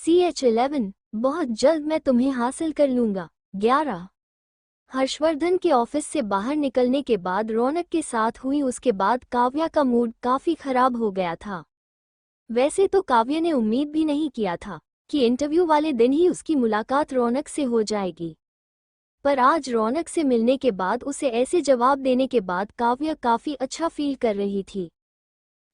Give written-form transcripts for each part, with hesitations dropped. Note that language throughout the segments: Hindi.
CH11, बहुत जल्द मैं तुम्हें हासिल कर लूंगा। 11। हर्षवर्धन के ऑफिस से बाहर निकलने के बाद रौनक के साथ हुई उसके बाद काव्या का मूड काफी खराब हो गया था। वैसे तो काव्या ने उम्मीद भी नहीं किया था कि इंटरव्यू वाले दिन ही उसकी मुलाकात रौनक से हो जाएगी, पर आज रौनक से मिलने के बाद उसे ऐसे जवाब देने के बाद काव्या काफी अच्छा फील कर रही थी।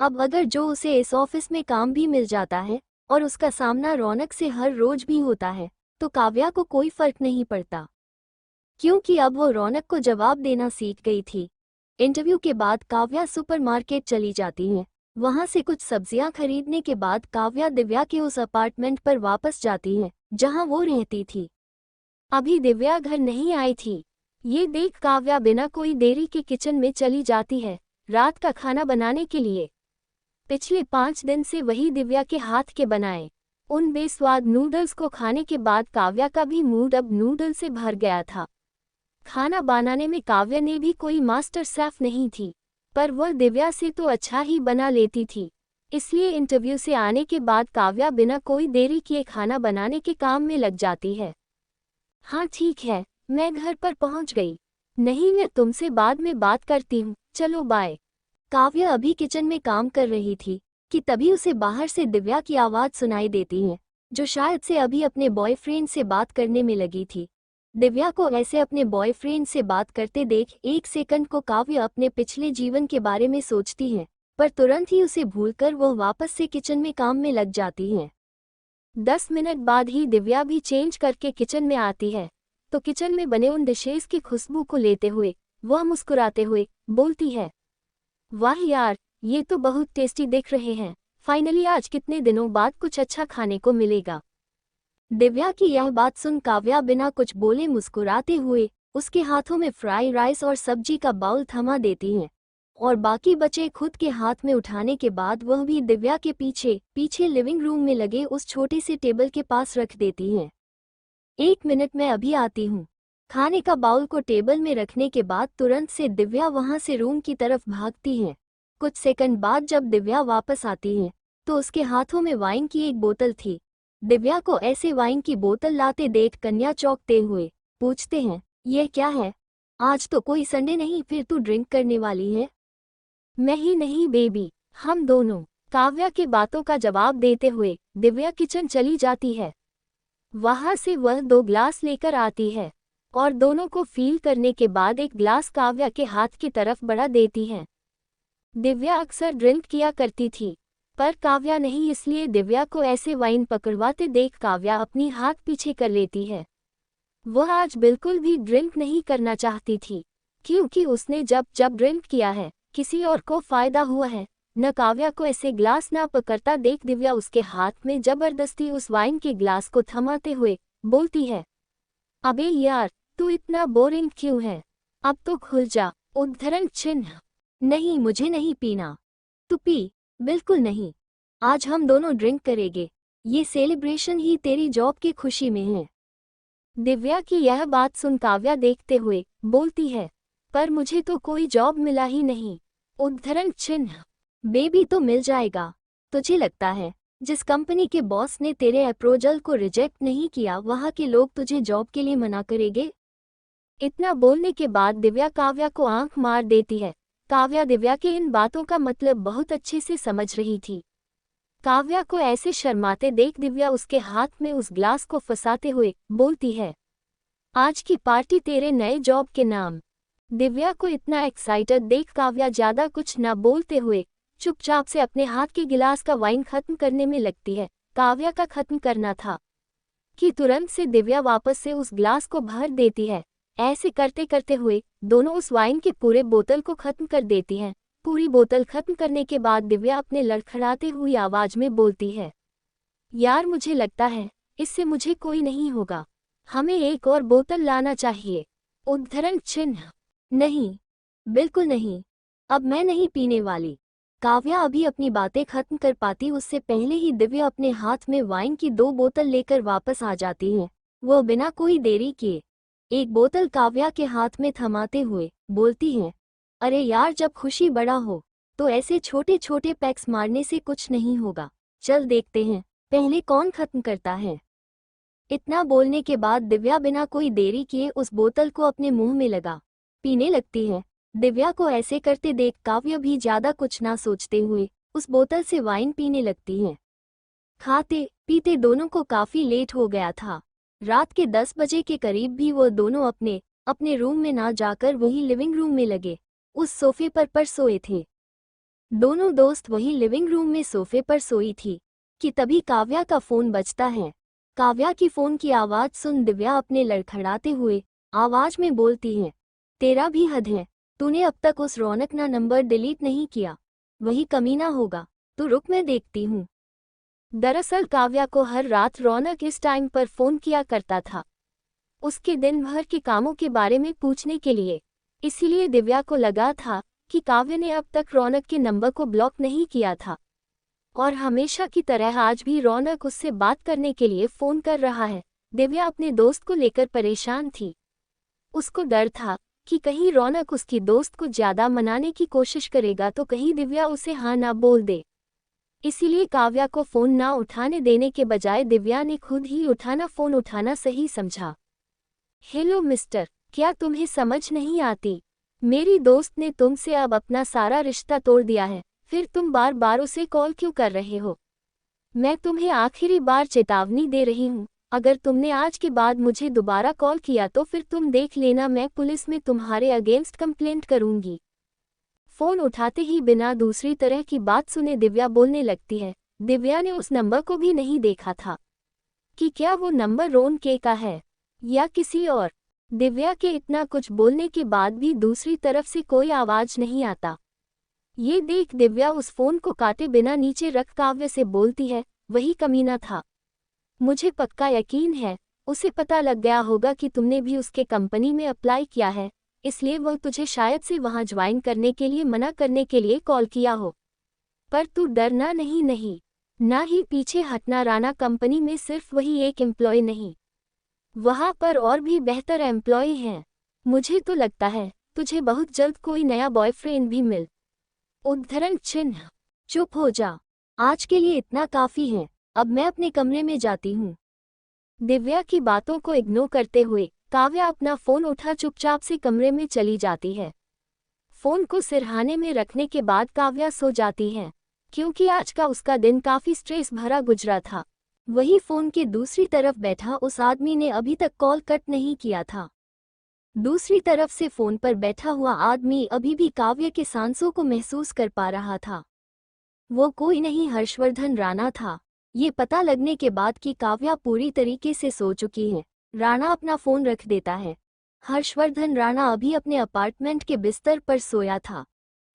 अब अगर जो उसे इस ऑफिस में काम भी मिल जाता है और उसका सामना रौनक से हर रोज भी होता है तो काव्या को कोई फर्क नहीं पड़ता, क्योंकि अब वो रौनक को जवाब देना सीख गई थी। इंटरव्यू के बाद काव्या सुपरमार्केट चली जाती है। वहां से कुछ सब्जियां खरीदने के बाद काव्या दिव्या के उस अपार्टमेंट पर वापस जाती है जहां वो रहती थी। अभी दिव्या घर नहीं आई थी। ये देख काव्या बिना कोई देरी के किचन में चली जाती है रात का खाना बनाने के लिए। पिछले 5 दिन से वही दिव्या के हाथ के बनाए उन बेस्वाद नूडल्स को खाने के बाद काव्या का भी मूड अब नूडल से भर गया था। खाना बनाने में काव्या ने भी कोई मास्टर शेफ नहीं थी, पर वह दिव्या से तो अच्छा ही बना लेती थी। इसलिए इंटरव्यू से आने के बाद काव्या बिना कोई देरी किए खाना बनाने के काम में लग जाती है। हाँ ठीक है, मैं घर पर पहुंच गई। नहीं, मैं तुमसे बाद में बात करती हूँ, चलो बाय। काव्या अभी किचन में काम कर रही थी कि तभी उसे बाहर से दिव्या की आवाज़ सुनाई देती है, जो शायद से अभी अपने बॉयफ्रेंड से बात करने में लगी थी। दिव्या को ऐसे अपने बॉयफ्रेंड से बात करते देख एक सेकंड को काव्या अपने पिछले जीवन के बारे में सोचती है, पर तुरंत ही उसे भूलकर वह वापस से किचन में काम में लग जाती है। 10 मिनट बाद ही दिव्या भी चेंज करके किचन में आती है, तो किचन में बने उन डिशेस की खुशबू को लेते हुए वह मुस्कुराते हुए बोलती है, वाह यार, ये तो बहुत टेस्टी दिख रहे हैं। फाइनली आज कितने दिनों बाद कुछ अच्छा खाने को मिलेगा। दिव्या की यह बात सुन काव्या बिना कुछ बोले मुस्कुराते हुए उसके हाथों में फ्राई राइस और सब्जी का बाउल थमा देती हैं और बाकी बचे खुद के हाथ में उठाने के बाद वह भी दिव्या के पीछे पीछे लिविंग रूम में लगे उस छोटे से टेबल के पास रख देती हैं। 1 मिनट में अभी आती हूँ। खाने का बाउल को टेबल में रखने के बाद तुरंत से दिव्या वहां से रूम की तरफ भागती है। कुछ सेकंड बाद जब दिव्या वापस आती है तो उसके हाथों में वाइन की एक बोतल थी। दिव्या को ऐसे वाइन की बोतल लाते देख कन्या चौंकते हुए पूछते हैं, यह क्या है? आज तो कोई संडे नहीं, फिर तू ड्रिंक करने वाली है? मैं ही नहीं बेबी, हम दोनों। काव्या की बातों का जवाब देते हुए दिव्या किचन चली जाती है। वहां से वह 2 ग्लास लेकर आती है और दोनों को फील करने के बाद एक ग्लास काव्या के हाथ की तरफ बढ़ा देती है। दिव्या अक्सर ड्रिंक किया करती थी, पर काव्या नहीं, इसलिए दिव्या को ऐसे वाइन पकड़वाते देख काव्या अपनी हाथ पीछे कर लेती है। वह आज बिल्कुल भी ड्रिंक नहीं करना चाहती थी, क्योंकि उसने जब जब ड्रिंक किया है किसी और को फायदा हुआ है। न काव्या को ऐसे ग्लास ना पकड़ता देख दिव्या उसके हाथ में जबरदस्ती उस वाइन के ग्लास को थमाते हुए बोलती है, अबे यार, तू इतना बोरिंग क्यों है? अब तो खुल जा। उद्धरण चिन्ह। नहीं, मुझे नहीं पीना। तू पी। बिल्कुल नहीं, आज हम दोनों ड्रिंक करेंगे। ये सेलिब्रेशन ही तेरी जॉब की खुशी में है। दिव्या की यह बात सुन काव्या देखते हुए बोलती है, पर मुझे तो कोई जॉब मिला ही नहीं। उद्धरण चिन्ह। बेबी तो मिल जाएगा। तुझे लगता है जिस कंपनी के बॉस ने तेरे अप्रोजल को रिजेक्ट नहीं किया वहां के लोग तुझे जॉब के लिए मना करेंगे? इतना बोलने के बाद दिव्या काव्या को आंख मार देती है। काव्या दिव्या के इन बातों का मतलब बहुत अच्छे से समझ रही थी। काव्या को ऐसे शर्माते देख दिव्या उसके हाथ में उस ग्लास को फंसाते हुए बोलती है, आज की पार्टी तेरे नए जॉब के नाम। दिव्या को इतना एक्साइटेड देख काव्या ज्यादा कुछ न बोलते हुए चुपचाप से अपने हाथ के गिलास का वाइन खत्म करने में लगती है। काव्या का खत्म करना था कि तुरंत से दिव्या वापस से उस ग्लास को भर देती है। ऐसे करते करते हुए दोनों उस वाइन के पूरे बोतल को खत्म कर देती हैं। पूरी बोतल खत्म करने के बाद दिव्या अपने लड़खड़ाते हुई आवाज में बोलती है, यार मुझे लगता है इससे मुझे कोई नहीं होगा, हमें एक और बोतल लाना चाहिए। उद्धरण चिन्ह। नहीं, बिल्कुल नहीं, अब मैं नहीं पीने वाली। काव्या अभी अपनी बातें खत्म कर पाती उससे पहले ही दिव्या अपने हाथ में वाइन की 2 बोतल लेकर वापस आ जाती है। वो बिना कोई देरी किए एक बोतल काव्या के हाथ में थमाते हुए बोलती है, अरे यार, जब खुशी बड़ा हो तो ऐसे छोटे छोटे पैक्स मारने से कुछ नहीं होगा। चल देखते हैं पहले कौन खत्म करता है? इतना बोलने के बाद दिव्या बिना कोई देरी किए उस बोतल को अपने मुंह में लगा पीने लगती है। दिव्या को ऐसे करते देख काव्या भी ज्यादा कुछ ना सोचते हुए उस बोतल से वाइन पीने लगती है। खाते पीते दोनों को काफी लेट हो गया था। रात के 10 बजे के करीब भी वो दोनों अपने अपने रूम में ना जाकर वही लिविंग रूम में लगे उस सोफे पर सोए थे। दोनों दोस्त वही लिविंग रूम में सोफे पर सोई थी कि तभी काव्या का फोन बजता है। काव्या की फोन की आवाज सुन दिव्या अपने लड़खड़ाते हुए आवाज में बोलती है, तेरा भी हद है, तूने अब तक उस रौनक ना नंबर डिलीट नहीं किया, वही कमीना होगा, तो रुक मैं देखती हूँ। दरअसल काव्या को हर रात रौनक इस टाइम पर फोन किया करता था, उसके दिन भर के कामों के बारे में पूछने के लिए। इसीलिए दिव्या को लगा था कि काव्य ने अब तक रौनक के नंबर को ब्लॉक नहीं किया था और हमेशा की तरह आज भी रौनक उससे बात करने के लिए फोन कर रहा है। दिव्या अपने दोस्त को लेकर परेशान थी। उसको डर था कि कहीं रौनक उसकी दोस्त को ज्यादा मनाने की कोशिश करेगा तो कहीं दिव्या उसे हाँ ना बोल दे। इसीलिए काव्या को फोन ना उठाने देने के बजाय दिव्या ने खुद ही फोन उठाना सही समझा। हेलो मिस्टर, क्या तुम्हें समझ नहीं आती? मेरी दोस्त ने तुमसे अब अपना सारा रिश्ता तोड़ दिया है, फिर तुम बार बार उसे कॉल क्यों कर रहे हो? मैं तुम्हें आखिरी बार चेतावनी दे रही हूँ, अगर तुमने आज के बाद मुझे दोबारा कॉल किया तो फिर तुम देख लेना, मैं पुलिस में तुम्हारे अगेंस्ट कंप्लेंट करूंगी। फोन उठाते ही बिना दूसरी तरह की बात सुने दिव्या बोलने लगती है। दिव्या ने उस नंबर को भी नहीं देखा था कि क्या वो नंबर रोन के का है या किसी और। दिव्या के इतना कुछ बोलने के बाद भी दूसरी तरफ से कोई आवाज नहीं आता। ये देख दिव्या उस फोन को काटे बिना नीचे रख काव्य से बोलती है, वही कमीना था, मुझे पक्का यकीन है उसे पता लग गया होगा कि तुमने भी उसके कंपनी में अप्लाई किया है, इसलिए वो तुझे शायद से वहां ज्वाइन करने के लिए मना करने के लिए कॉल किया हो। पर तू डरना नहीं, ना ही पीछे हटना। राणा कंपनी में सिर्फ वही एक एम्प्लॉय नहीं, वहां पर और भी बेहतर एम्प्लॉय हैं। मुझे तो लगता है तुझे बहुत जल्द कोई नया बॉयफ्रेंड भी मिल। उद्धरण चिन्ह। चुप हो जा, आज के लिए इतना काफी है, अब मैं अपने कमरे में जाती हूँ। दिव्या की बातों को इग्नोर करते हुए काव्या अपना फोन उठा चुपचाप से कमरे में चली जाती है। फोन को सिरहाने में रखने के बाद काव्या सो जाती है, क्योंकि आज का उसका दिन काफी स्ट्रेस भरा गुजरा था। वही फोन के दूसरी तरफ बैठा उस आदमी ने अभी तक कॉल कट नहीं किया था। दूसरी तरफ से फोन पर बैठा हुआ आदमी अभी भी काव्य के सांसों को महसूस कर पा रहा था। वो कोई नहीं, हर्षवर्धन राणा था। ये पता लगने के बाद कि काव्या पूरी तरीके से सो चुकी है, राणा अपना फोन रख देता है। हर्षवर्धन राणा अभी अपने अपार्टमेंट के बिस्तर पर सोया था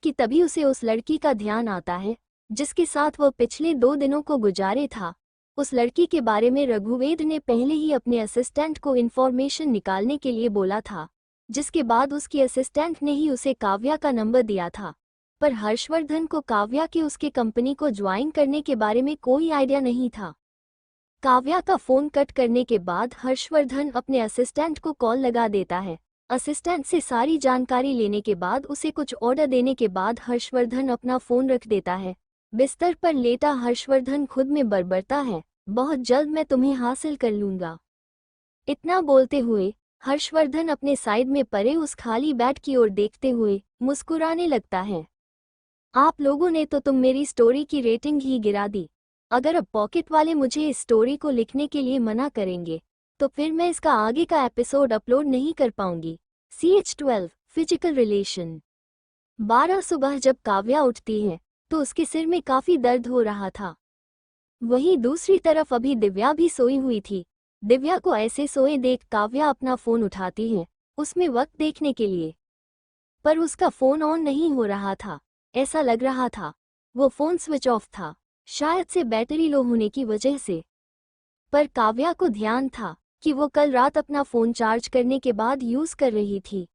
कि तभी उसे उस लड़की का ध्यान आता है जिसके साथ वह पिछले 2 दिनों को गुजारे था। उस लड़की के बारे में रघुवेद ने पहले ही अपने असिस्टेंट को इन्फॉर्मेशन निकालने के लिए बोला था, जिसके बाद उसकी असिस्टेंट ने ही उसे काव्या का नंबर दिया था। पर हर्षवर्धन को काव्या के उसके कंपनी को ज्वाइन करने के बारे में कोई आइडिया नहीं था। काव्या का फोन कट करने के बाद हर्षवर्धन अपने असिस्टेंट को कॉल लगा देता है। असिस्टेंट से सारी जानकारी लेने के बाद उसे कुछ ऑर्डर देने के बाद हर्षवर्धन अपना फोन रख देता है। बिस्तर पर लेटा हर्षवर्धन खुद में बड़बड़ता है, बहुत जल्द मैं तुम्हें हासिल कर लूंगा। इतना बोलते हुए हर्षवर्धन अपने साइड में पड़े उस खाली बेड की ओर देखते हुए मुस्कुराने लगता है। आप लोगों ने तो तुम मेरी स्टोरी की रेटिंग ही गिरा दी। अगर अब पॉकेट वाले मुझे इस स्टोरी को लिखने के लिए मना करेंगे तो फिर मैं इसका आगे का एपिसोड अपलोड नहीं कर पाऊंगी। CH12 physical relation. 12 सुबह जब काव्या उठती है तो उसके सिर में काफी दर्द हो रहा था। वहीं दूसरी तरफ अभी दिव्या भी सोई हुई थी। दिव्या को ऐसे सोए देख काव्या अपना फोन उठाती है उसमें वक्त देखने के लिए, पर उसका फोन ऑन नहीं हो रहा था। ऐसा लग रहा था वो फोन स्विच ऑफ था, शायद से बैटरी लो होने की वजह से। पर काव्या को ध्यान था कि वो कल रात अपना फोन चार्ज करने के बाद यूज कर रही थी।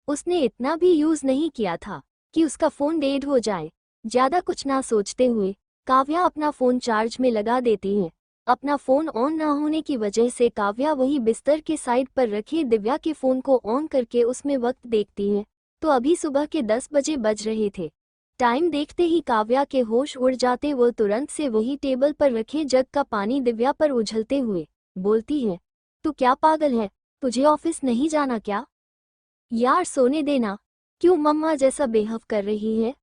उसने इतना भी यूज नहीं किया था कि उसका फोन डेड हो जाए। ज्यादा कुछ ना सोचते हुए काव्या अपना फोन चार्ज में लगा देती है। अपना फोन ऑन ना होने की वजह से काव्या वही बिस्तर के साइड पर रखे दिव्या के फोन को ऑन करके उसमें वक्त देखती है तो अभी सुबह के 10 बजे बज रहे थे। टाइम देखते ही काव्या के होश उड़ जाते। वो तुरंत से वही टेबल पर रखे जग का पानी दिव्या पर उछलते हुए बोलती है, तू क्या पागल है, तुझे ऑफिस नहीं जाना क्या? यार सोने देना, क्यों मम्मा जैसा बेहव कर रही है?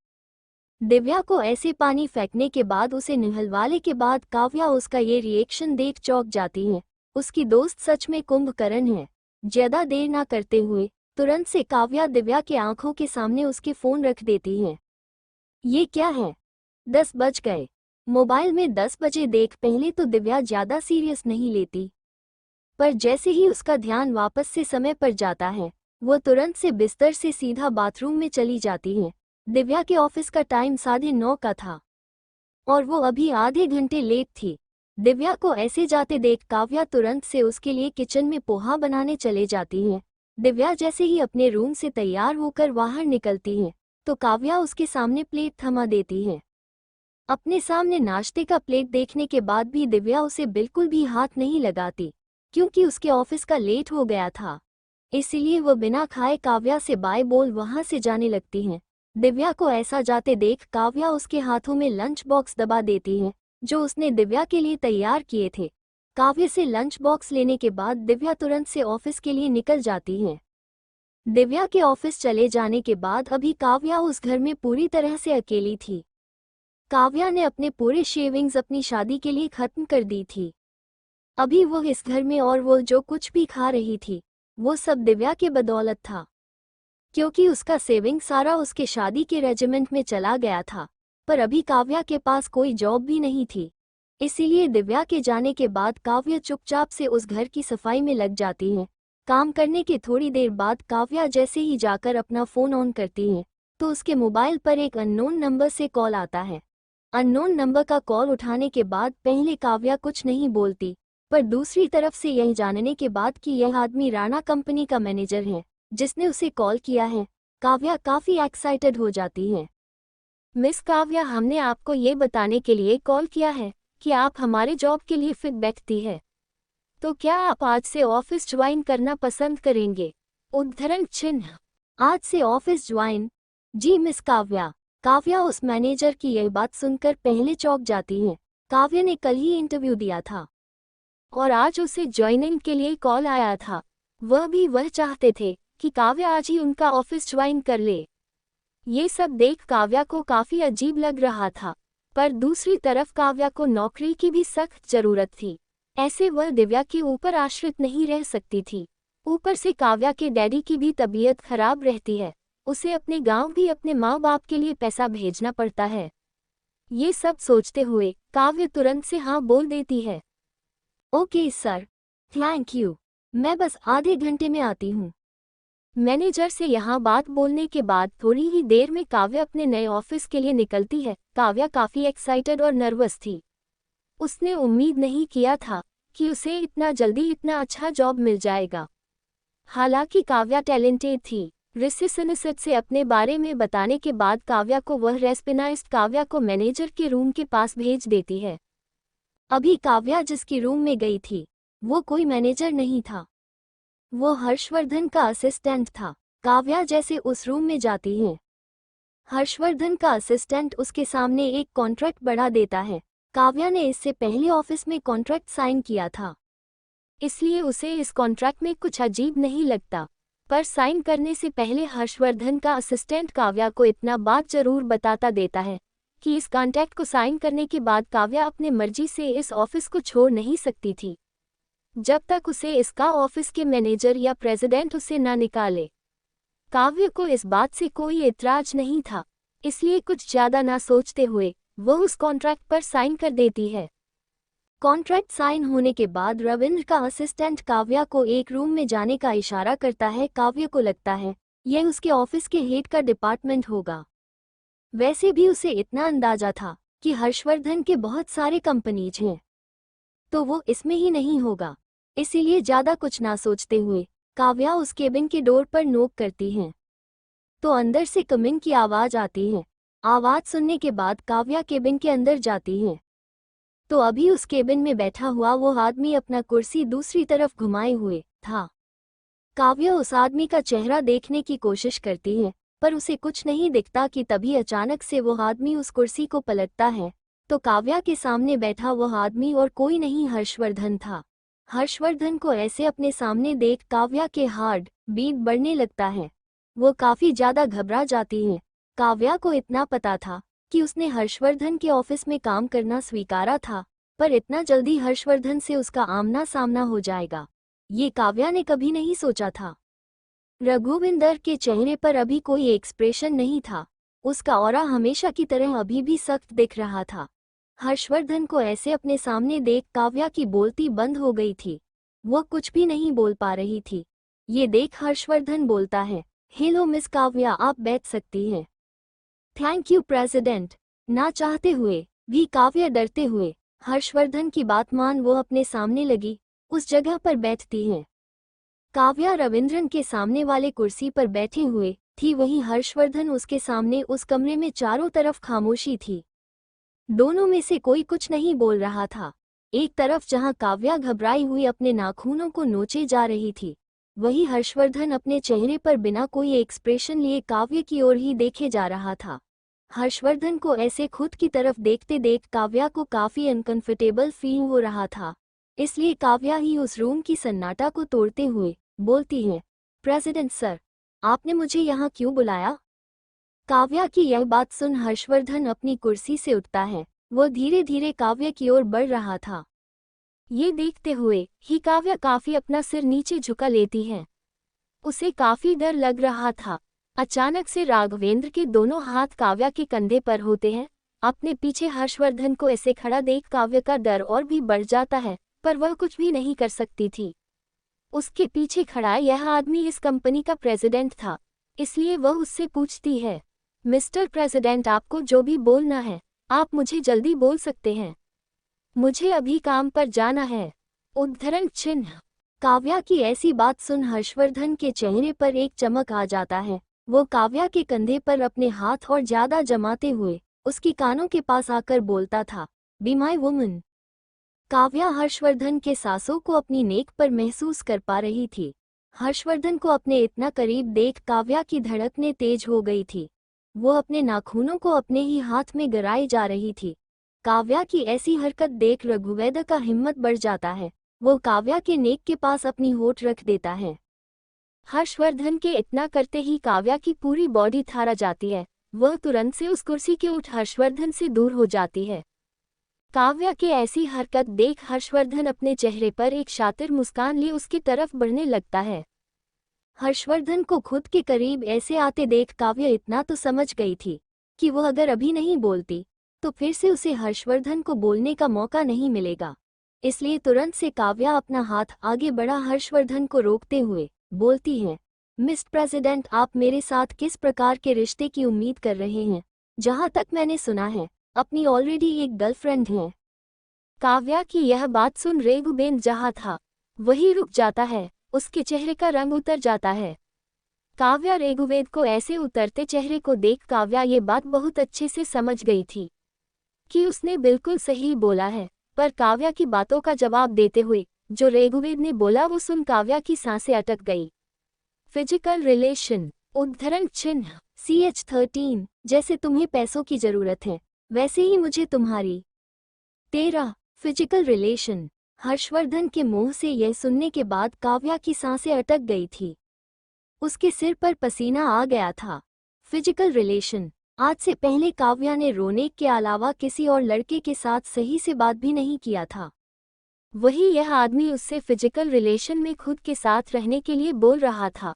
दिव्या को ऐसे पानी फेंकने के बाद उसे निहलवाने के बाद काव्या उसका ये रिएक्शन देख चौंक जाती है। उसकी दोस्त सच में कुंभकर्ण है। ज्यादा देर ना करते हुए तुरंत से काव्या दिव्या के आंखों के सामने उसके फोन रख देती है। ये क्या है? 10 बज गए। मोबाइल में 10 बजे देख पहले तो दिव्या ज्यादा सीरियस नहीं लेती, पर जैसे ही उसका ध्यान वापस से समय पर जाता है वो तुरंत से बिस्तर से सीधा बाथरूम में चली जाती है। दिव्या के ऑफिस का टाइम 9:30 का था और वो अभी आधे घंटे लेट थी। दिव्या को ऐसे जाते देख काव्या तुरंत से उसके लिए किचन में पोहा बनाने चले जाती है। दिव्या जैसे ही अपने रूम से तैयार होकर बाहर निकलती है तो काव्या उसके सामने प्लेट थमा देती है। अपने सामने नाश्ते का प्लेट देखने के बाद भी दिव्या उसे बिल्कुल भी हाथ नहीं लगाती, क्योंकि उसके ऑफिस का लेट हो गया था। इसलिए वो बिना खाए काव्या से बाय बोल वहां से जाने लगती है। दिव्या को ऐसा जाते देख काव्या उसके हाथों में लंच बॉक्स दबा देती है जो उसने दिव्या के लिए तैयार किए थे। काव्य से लंच बॉक्स लेने के बाद दिव्या तुरंत से ऑफिस के लिए निकल जाती है। दिव्या के ऑफिस चले जाने के बाद अभी काव्या उस घर में पूरी तरह से अकेली थी। काव्या ने अपने पूरे शेविंग्स अपनी शादी के लिए खत्म कर दी थी। अभी वो इस घर में और वो जो कुछ भी खा रही थी वो सब दिव्या के बदौलत था, क्योंकि उसका सेविंग सारा उसके शादी के रेजिमेंट में चला गया था। पर अभी काव्या के पास कोई जॉब भी नहीं थी, इसीलिए दिव्या के जाने के बाद काव्या चुपचाप से उस घर की सफाई में लग जाती है। काम करने के थोड़ी देर बाद काव्या जैसे ही जाकर अपना फ़ोन ऑन करती है तो उसके मोबाइल पर एक अननोन नंबर से कॉल आता है। अननोन नंबर का कॉल उठाने के बाद पहले काव्या कुछ नहीं बोलती, पर दूसरी तरफ से यह जानने के बाद कि यह आदमी राणा कंपनी का मैनेजर है जिसने उसे कॉल किया है, काव्या काफ़ी एक्साइटेड हो जाती है। मिस काव्या, हमने आपको ये बताने के लिए कॉल किया है कि आप हमारे जॉब के लिए फिट बैठती है, तो क्या आप आज से ऑफिस ज्वाइन करना पसंद करेंगे? उद्धरण चिन्ह। आज से ऑफिस ज्वाइन? जी मिस काव्या। काव्या उस मैनेजर की यह बात सुनकर पहले चौंक जाती है। काव्या ने कल ही इंटरव्यू दिया था और आज उसे ज्वाइनिंग के लिए कॉल आया था। वह चाहते थे कि काव्या आज ही उनका ऑफिस ज्वाइन कर ले। ये सब देख काव्या को काफ़ी अजीब लग रहा था, पर दूसरी तरफ काव्या को नौकरी की भी सख्त ज़रूरत थी। ऐसे वह दिव्या के ऊपर आश्रित नहीं रह सकती थी। ऊपर से काव्या के डैडी की भी तबीयत खराब रहती है, उसे अपने गांव भी अपने माँ बाप के लिए पैसा भेजना पड़ता है। ये सब सोचते हुए काव्य तुरंत से हाँ बोल देती है। ओके सर, थैंक यू, मैं बस आधे घंटे में आती हूँ। मैनेजर से यहाँ बात बोलने के बाद थोड़ी ही देर में काव्या अपने नए ऑफिस के लिए निकलती है। काव्या काफ़ी एक्साइटेड और नर्वस थी। उसने उम्मीद नहीं किया था कि उसे इतना जल्दी इतना अच्छा जॉब मिल जाएगा। हालांकि काव्या टैलेंटेड थी। रिसेप्शनिस्ट से अपने बारे में बताने के बाद काव्या को वह रेस्पिनाइस्ट काव्या को मैनेजर के रूम के पास भेज देती है। अभी काव्या जिसकी रूम में गई थी वो कोई मैनेजर नहीं था, वो हर्षवर्धन का असिस्टेंट था। काव्या जैसे उस रूम में जाती है, हर्षवर्धन का असिस्टेंट उसके सामने एक कॉन्ट्रैक्ट बढ़ा देता है। काव्या ने इससे पहले ऑफिस में कॉन्ट्रैक्ट साइन किया था, इसलिए उसे इस कॉन्ट्रैक्ट में कुछ अजीब नहीं लगता। पर साइन करने से पहले हर्षवर्धन का असिस्टेंट काव्या को इतना बात जरूर बताता देता है कि इस कॉन्ट्रैक्ट को साइन करने के बाद काव्या अपने मर्जी से इस ऑफिस को छोड़ नहीं सकती थी, जब तक उसे इसका ऑफिस के मैनेजर या प्रेसिडेंट उसे ना निकाले। काव्य को इस बात से कोई एतराज नहीं था, इसलिए कुछ ज़्यादा ना सोचते हुए वह उस कॉन्ट्रैक्ट पर साइन कर देती है। कॉन्ट्रैक्ट साइन होने के बाद रविंद्र का असिस्टेंट काव्या को एक रूम में जाने का इशारा करता है। काव्य को लगता है यह उसके ऑफिस के हेड का डिपार्टमेंट होगा। वैसे भी उसे इतना अंदाजा था कि हर्षवर्धन के बहुत सारे कंपनीज हैं, तो वो इसमें ही नहीं होगा। इसीलिए ज़्यादा कुछ ना सोचते हुए काव्या उस केबिन के डोर पर नॉक करती है तो अंदर से कमिंग की आवाज़ आती है। आवाज़ सुनने के बाद काव्या केबिन के अंदर जाती है तो अभी उस केबिन में बैठा हुआ वो आदमी अपना कुर्सी दूसरी तरफ घुमाए हुए था। काव्या उस आदमी का चेहरा देखने की कोशिश करती है, पर उसे कुछ नहीं दिखता कि तभी अचानक से वो आदमी उस कुर्सी को पलटता है तो काव्या के सामने बैठा वह आदमी और कोई नहीं हर्षवर्धन था। हर्षवर्धन को ऐसे अपने सामने देख काव्या के हार्ट बीट बढ़ने लगता है। वो काफी ज्यादा घबरा जाती है। काव्या को इतना पता था कि उसने हर्षवर्धन के ऑफिस में काम करना स्वीकारा था, पर इतना जल्दी हर्षवर्धन से उसका आमना सामना हो जाएगा, ये काव्या ने कभी नहीं सोचा था। रघुविंदर के चेहरे पर अभी कोई एक्सप्रेशन नहीं था। उसका ऑरा हमेशा की तरह अभी भी सख्त दिख रहा था। हर्षवर्धन को ऐसे अपने सामने देख काव्या की बोलती बंद हो गई थी। वह कुछ भी नहीं बोल पा रही थी। ये देख हर्षवर्धन बोलता है, हेलो मिस काव्या, आप बैठ सकती हैं। Thank you president. ना चाहते हुए भी काव्या डरते हुए हर्षवर्धन की बात मान वो अपने सामने लगी उस जगह पर बैठती है। काव्या रविंद्रन के सामने वाले कुर्सी पर बैठे हुए थी, वहीं हर्षवर्धन उसके सामने। उस कमरे में चारों तरफ खामोशी थी। दोनों में से कोई कुछ नहीं बोल रहा था। एक तरफ जहां काव्या घबराई हुई अपने नाखूनों को नोचे जा रही थी, वहीं हर्षवर्धन अपने चेहरे पर बिना कोई एक्सप्रेशन लिए काव्य की ओर ही देखे जा रहा था। हर्षवर्धन को ऐसे खुद की तरफ देखते देख काव्या को काफी अनकंफर्टेबल फील हो रहा था। इसलिए काव्या ही उस रूम की सन्नाटा को तोड़ते हुए बोलती है, प्रेसिडेंट सर, आपने मुझे यहाँ क्यों बुलाया? काव्या की यह बात सुन हर्षवर्धन अपनी कुर्सी से उठता है। वो धीरे धीरे काव्या की ओर बढ़ रहा था। ये देखते हुए ही काव्या काफी अपना सिर नीचे झुका लेती है। उसे काफी डर लग रहा था। अचानक से राघवेंद्र के दोनों हाथ काव्या के कंधे पर होते हैं। अपने पीछे हर्षवर्धन को ऐसे खड़ा देख काव्या का डर और भी बढ़ जाता है, पर वह कुछ भी नहीं कर सकती थी। उसके पीछे खड़ा यह आदमी इस कंपनी का प्रेसिडेंट था, इसलिए वह उससे पूछती है, मिस्टर प्रेसिडेंट, आपको जो भी बोलना है आप मुझे जल्दी बोल सकते हैं, मुझे अभी काम पर जाना है। उद्धरण चिन्ह। काव्या की ऐसी बात सुन हर्षवर्धन के चेहरे पर एक चमक आ जाता है। वो काव्या के कंधे पर अपने हाथ और ज्यादा जमाते हुए उसकी कानों के पास आकर बोलता था, be my woman. Kavya Harshvardhan के सांसों को अपनी नेक पर महसूस कर पा रही थी। हर्षवर्धन को अपने इतना करीब देख काव्या की धड़कनें तेज हो गई थी। वो अपने नाखूनों को अपने ही हाथ में गराई जा रही थी। काव्या की ऐसी हरकत देख रघुवेद का हिम्मत बढ़ जाता है। वो काव्या के नेक के पास अपनी होठ रख देता है। हर्षवर्धन के इतना करते ही काव्या की पूरी बॉडी थारा जाती है। वह तुरंत से उस कुर्सी के उठ हर्षवर्धन से दूर हो जाती है। काव्या की ऐसी हरकत देख हर्षवर्धन अपने चेहरे पर एक शातिर मुस्कान लिए उसकी तरफ बढ़ने लगता है। हर्षवर्धन को खुद के करीब ऐसे आते देख काव्या इतना तो समझ गई थी कि वह अगर अभी नहीं बोलती तो फिर से उसे हर्षवर्धन को बोलने का मौका नहीं मिलेगा। इसलिए तुरंत से काव्या अपना हाथ आगे बढ़ा हर्षवर्धन को रोकते हुए बोलती है, मिस्टर प्रेसिडेंट, आप मेरे साथ किस प्रकार के रिश्ते की उम्मीद कर रहे हैं? जहां तक मैंने सुना है अपनी ऑलरेडी एक गर्लफ्रेंड है। काव्या की यह बात सुन रेगुबेन जहां था वही रुक जाता है। उसके चेहरे का रंग उतर जाता है। काव्या रेगुवेद को ऐसे उतरते चेहरे को देख काव्या ये बात बहुत अच्छे से समझ गई थी कि उसने बिल्कुल सही बोला है, पर काव्या की बातों का जवाब देते हुए जो रेगुवेद ने बोला वो सुन काव्या की सांसें अटक गई। Physical relation. उद्धरण चिन्ह। CH13। जैसे तुम्हें पैसों की जरूरत है वैसे ही मुझे तुम्हारी। 13। Physical relation. हर्षवर्धन के मुंह से यह सुनने के बाद काव्या की सांसें अटक गई थी। उसके सिर पर पसीना आ गया था। Physical relation. आज से पहले काव्या ने रोनेक के अलावा किसी और लड़के के साथ सही से बात भी नहीं किया था। वही यह आदमी उससे फिजिकल रिलेशन में खुद के साथ रहने के लिए बोल रहा था।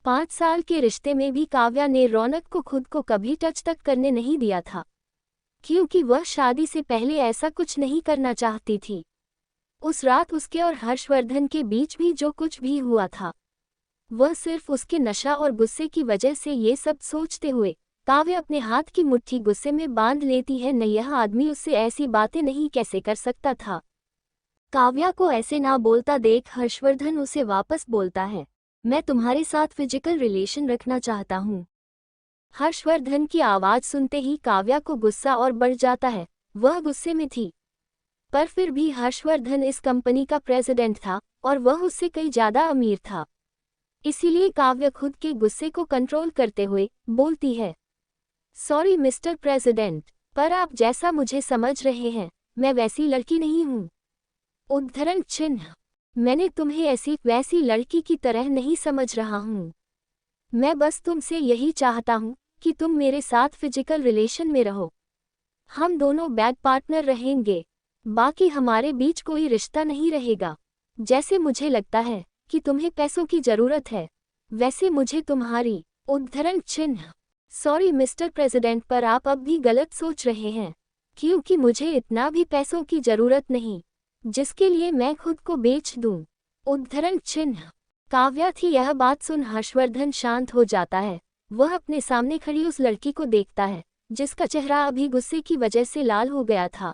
5 साल के रिश्ते में भी काव्या ने रौनक को खुद को कभी टच तक करने नहीं दिया था, क्योंकि वह शादी से पहले ऐसा कुछ नहीं करना चाहती थी। उस रात उसके और हर्षवर्धन के बीच भी जो कुछ भी हुआ था वह सिर्फ उसके नशा और गुस्से की वजह से। ये सब सोचते हुए काव्या अपने हाथ की मुट्ठी गुस्से में बांध लेती है। न यह आदमी उससे ऐसी बातें नहीं कैसे कर सकता था। काव्या को ऐसे ना बोलता देख हर्षवर्धन उसे वापस बोलता है, मैं तुम्हारे साथ फिजिकल रिलेशन रखना चाहता हूँ। हर्षवर्धन की आवाज सुनते ही काव्या को गुस्सा और बढ़ जाता है। वह गुस्से में थी, पर फिर भी हर्षवर्धन इस कंपनी का प्रेसिडेंट था और वह उससे कई ज्यादा अमीर था। इसीलिए काव्या खुद के गुस्से को कंट्रोल करते हुए बोलती है, सॉरी मिस्टर प्रेसिडेंट, पर आप जैसा मुझे समझ रहे हैं, मैं वैसी लड़की नहीं हूँ। उद्धरण चिन्ह, मैंने तुम्हें ऐसी वैसी लड़की की तरह नहीं समझ रहा हूँ। मैं बस तुमसे यही चाहता हूँ कि तुम मेरे साथ फिजिकल रिलेशन में रहो। हम दोनों बेड पार्टनर रहेंगे, बाकी हमारे बीच कोई रिश्ता नहीं रहेगा। जैसे मुझे लगता है कि तुम्हें पैसों की जरूरत है, वैसे मुझे तुम्हारी। उद्धरण चिन्ह, सॉरी मिस्टर प्रेसिडेंट, पर आप अब भी गलत सोच रहे हैं, क्योंकि मुझे इतना भी पैसों की जरूरत नहीं जिसके लिए मैं खुद को बेच दूं। उद्धरण चिन्ह, काव्या थी यह बात सुन हर्षवर्धन शांत हो जाता है। वह अपने सामने खड़ी उस लड़की को देखता है जिसका चेहरा अभी गुस्से की वजह से लाल हो गया था।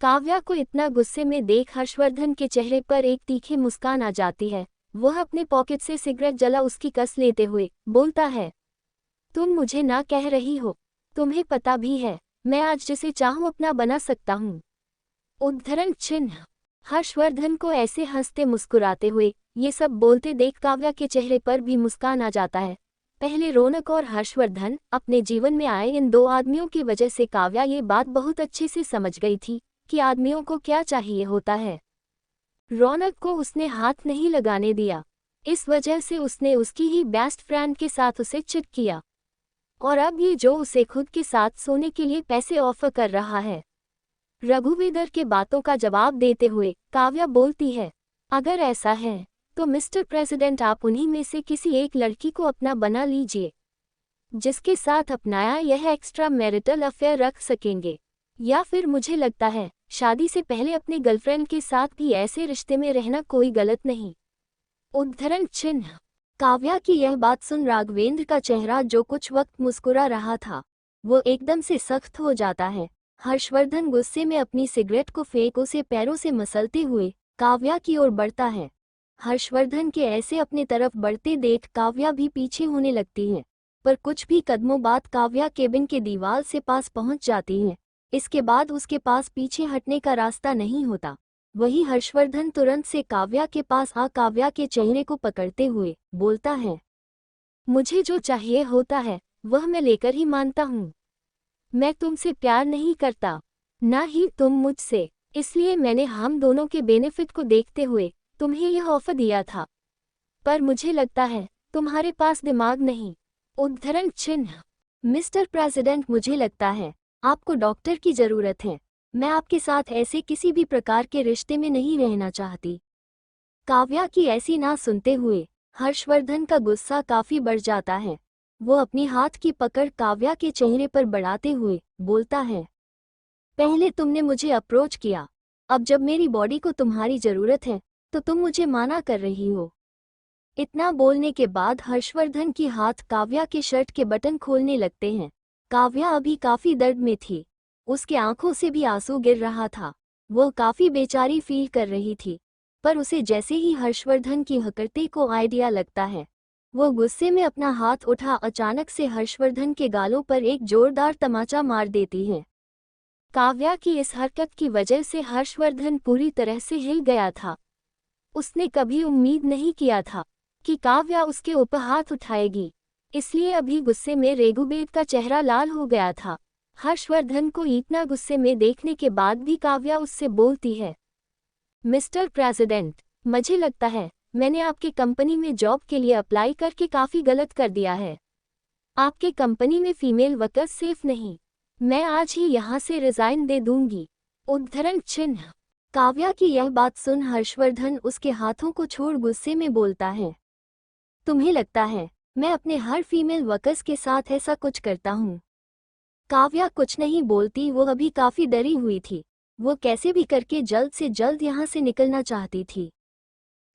काव्या को इतना गुस्से में देख हर्षवर्धन के चेहरे पर एक तीखी मुस्कान आ जाती है। वह अपने पॉकेट से सिगरेट जला उसकी कस लेते हुए बोलता है, तुम मुझे ना कह रही हो, तुम्हें पता भी है मैं आज जिसे चाहूं अपना बना सकता हूं। उद्धरण चिन्ह, हर्षवर्धन को ऐसे हंसते मुस्कुराते हुए ये सब बोलते देख काव्या के चेहरे पर भी मुस्कान आ जाता है। पहले रौनक और हर्षवर्धन अपने जीवन में आए इन दो आदमियों की वजह से काव्या ये बात बहुत अच्छे से समझ गई थी कि आदमियों को क्या चाहिए होता है। रौनक को उसने हाथ नहीं लगाने दिया, इस वजह से उसने उसकी ही बेस्ट फ्रेंड के साथ उसे चिट किया, और अब ये जो उसे खुद के साथ सोने के लिए पैसे ऑफर कर रहा है। रघुवीर के बातों का जवाब देते हुए काव्या बोलती है, अगर ऐसा है तो मिस्टर प्रेसिडेंट आप उन्हीं में से किसी एक लड़की को अपना बना लीजिए जिसके साथ अपनाया यह एक्स्ट्रा मैरिटल अफेयर रख सकेंगे, या फिर मुझे लगता है शादी से पहले अपने गर्लफ्रेंड के साथ भी ऐसे रिश्ते में रहना कोई गलत नहीं। उद्धरण चिन्ह, काव्या की यह बात सुन राघवेंद्र का चेहरा जो कुछ वक्त मुस्कुरा रहा था वो एकदम से सख्त हो जाता है। हर्षवर्धन गुस्से में अपनी सिगरेट को फेंक उसे पैरों से मसलते हुए काव्या की ओर बढ़ता है। हर्षवर्धन के ऐसे अपने तरफ बढ़ते देख काव्या भी पीछे होने लगती है, पर कुछ भी कदमों बाद काव्या केबिन के दीवार से पास पहुंच जाती है। इसके बाद उसके पास पीछे हटने का रास्ता नहीं होता। वही हर्षवर्धन तुरंत से काव्या के पास आ काव्या के चेहरे को पकड़ते हुए बोलता है, मुझे जो चाहिए होता है वह मैं लेकर ही मानता हूँ। मैं तुमसे प्यार नहीं करता, ना ही तुम मुझसे, इसलिए मैंने हम दोनों के बेनिफिट को देखते हुए तुम्हें यह ऑफर दिया था, पर मुझे लगता है तुम्हारे पास दिमाग नहीं। उद्धरण चिन्ह, मिस्टर प्रेसिडेंट मुझे लगता है आपको डॉक्टर की जरूरत है। मैं आपके साथ ऐसे किसी भी प्रकार के रिश्ते में नहीं रहना चाहती। काव्या की ऐसी ना सुनते हुए हर्षवर्धन का गुस्सा काफी बढ़ जाता है। वो अपनी हाथ की पकड़ काव्या के चेहरे पर बढ़ाते हुए बोलता है, पहले तुमने मुझे अप्रोच किया, अब जब मेरी बॉडी को तुम्हारी जरूरत है तो तुम मुझे माना कर रही हो। इतना बोलने के बाद हर्षवर्धन की हाथ काव्या के शर्ट के बटन खोलने लगते हैं। काव्या अभी काफी दर्द में थी, उसके आंखों से भी आंसू गिर रहा था। वो काफी बेचारी फील कर रही थी, पर उसे जैसे ही हर्षवर्धन की हरकतें को आइडिया लगता है वो गुस्से में अपना हाथ उठा अचानक से हर्षवर्धन के गालों पर एक जोरदार तमाचा मार देती है। काव्या की इस हरकत की वजह से हर्षवर्धन पूरी तरह से हिल गया था। उसने कभी उम्मीद नहीं किया था कि काव्या उसके ऊपर हाथ उठाएगी, इसलिए अभी गुस्से में रघुवीर का चेहरा लाल हो गया था। हर्षवर्धन को इतना गुस्से में देखने के बाद भी काव्या उससे बोलती है, मिस्टर प्रेसिडेंट, मुझे लगता है मैंने आपकी कंपनी में जॉब के लिए अप्लाई करके काफ़ी गलत कर दिया है। आपके कंपनी में फीमेल वर्कर्स सेफ नहीं। मैं आज ही यहाँ से रिजाइन दे दूंगी। उद्धरण चिन्ह, काव्या की यह बात सुन हर्षवर्धन उसके हाथों को छोड़ गुस्से में बोलता है, तुम्हें लगता है मैं अपने हर फीमेल वर्कर्स के साथ ऐसा कुछ करता हूँ? काव्या कुछ नहीं बोलती, वो अभी काफ़ी डरी हुई थी। वो कैसे भी करके जल्द से जल्द यहाँ से निकलना चाहती थी।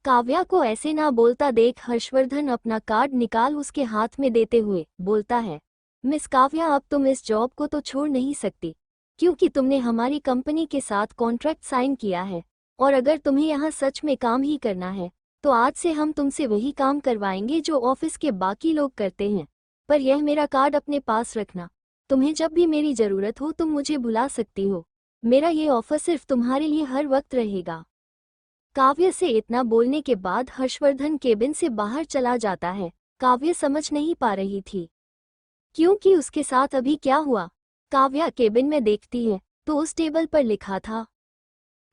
काव्या को ऐसे ना बोलता देख हर्षवर्धन अपना कार्ड निकाल उसके हाथ में देते हुए बोलता है, मिस काव्या, अब तुम इस जॉब को तो छोड़ नहीं सकती, क्योंकि तुमने हमारी कंपनी के साथ कॉन्ट्रैक्ट साइन किया है, और अगर तुम्हें यहाँ सच में काम ही करना है तो आज से हम तुमसे वही काम करवाएंगे जो ऑफिस के बाकी लोग करते हैं। पर यह मेरा कार्ड अपने पास रखना, तुम्हें जब भी मेरी ज़रूरत हो तुम मुझे बुला सकती हो। मेरा ये ऑफर सिर्फ तुम्हारे लिए हर वक्त रहेगा। काव्य से इतना बोलने के बाद हर्षवर्धन केबिन से बाहर चला जाता है। काव्य समझ नहीं पा रही थी क्योंकि उसके साथ अभी क्या हुआ। काव्या केबिन में देखती है तो उस टेबल पर लिखा था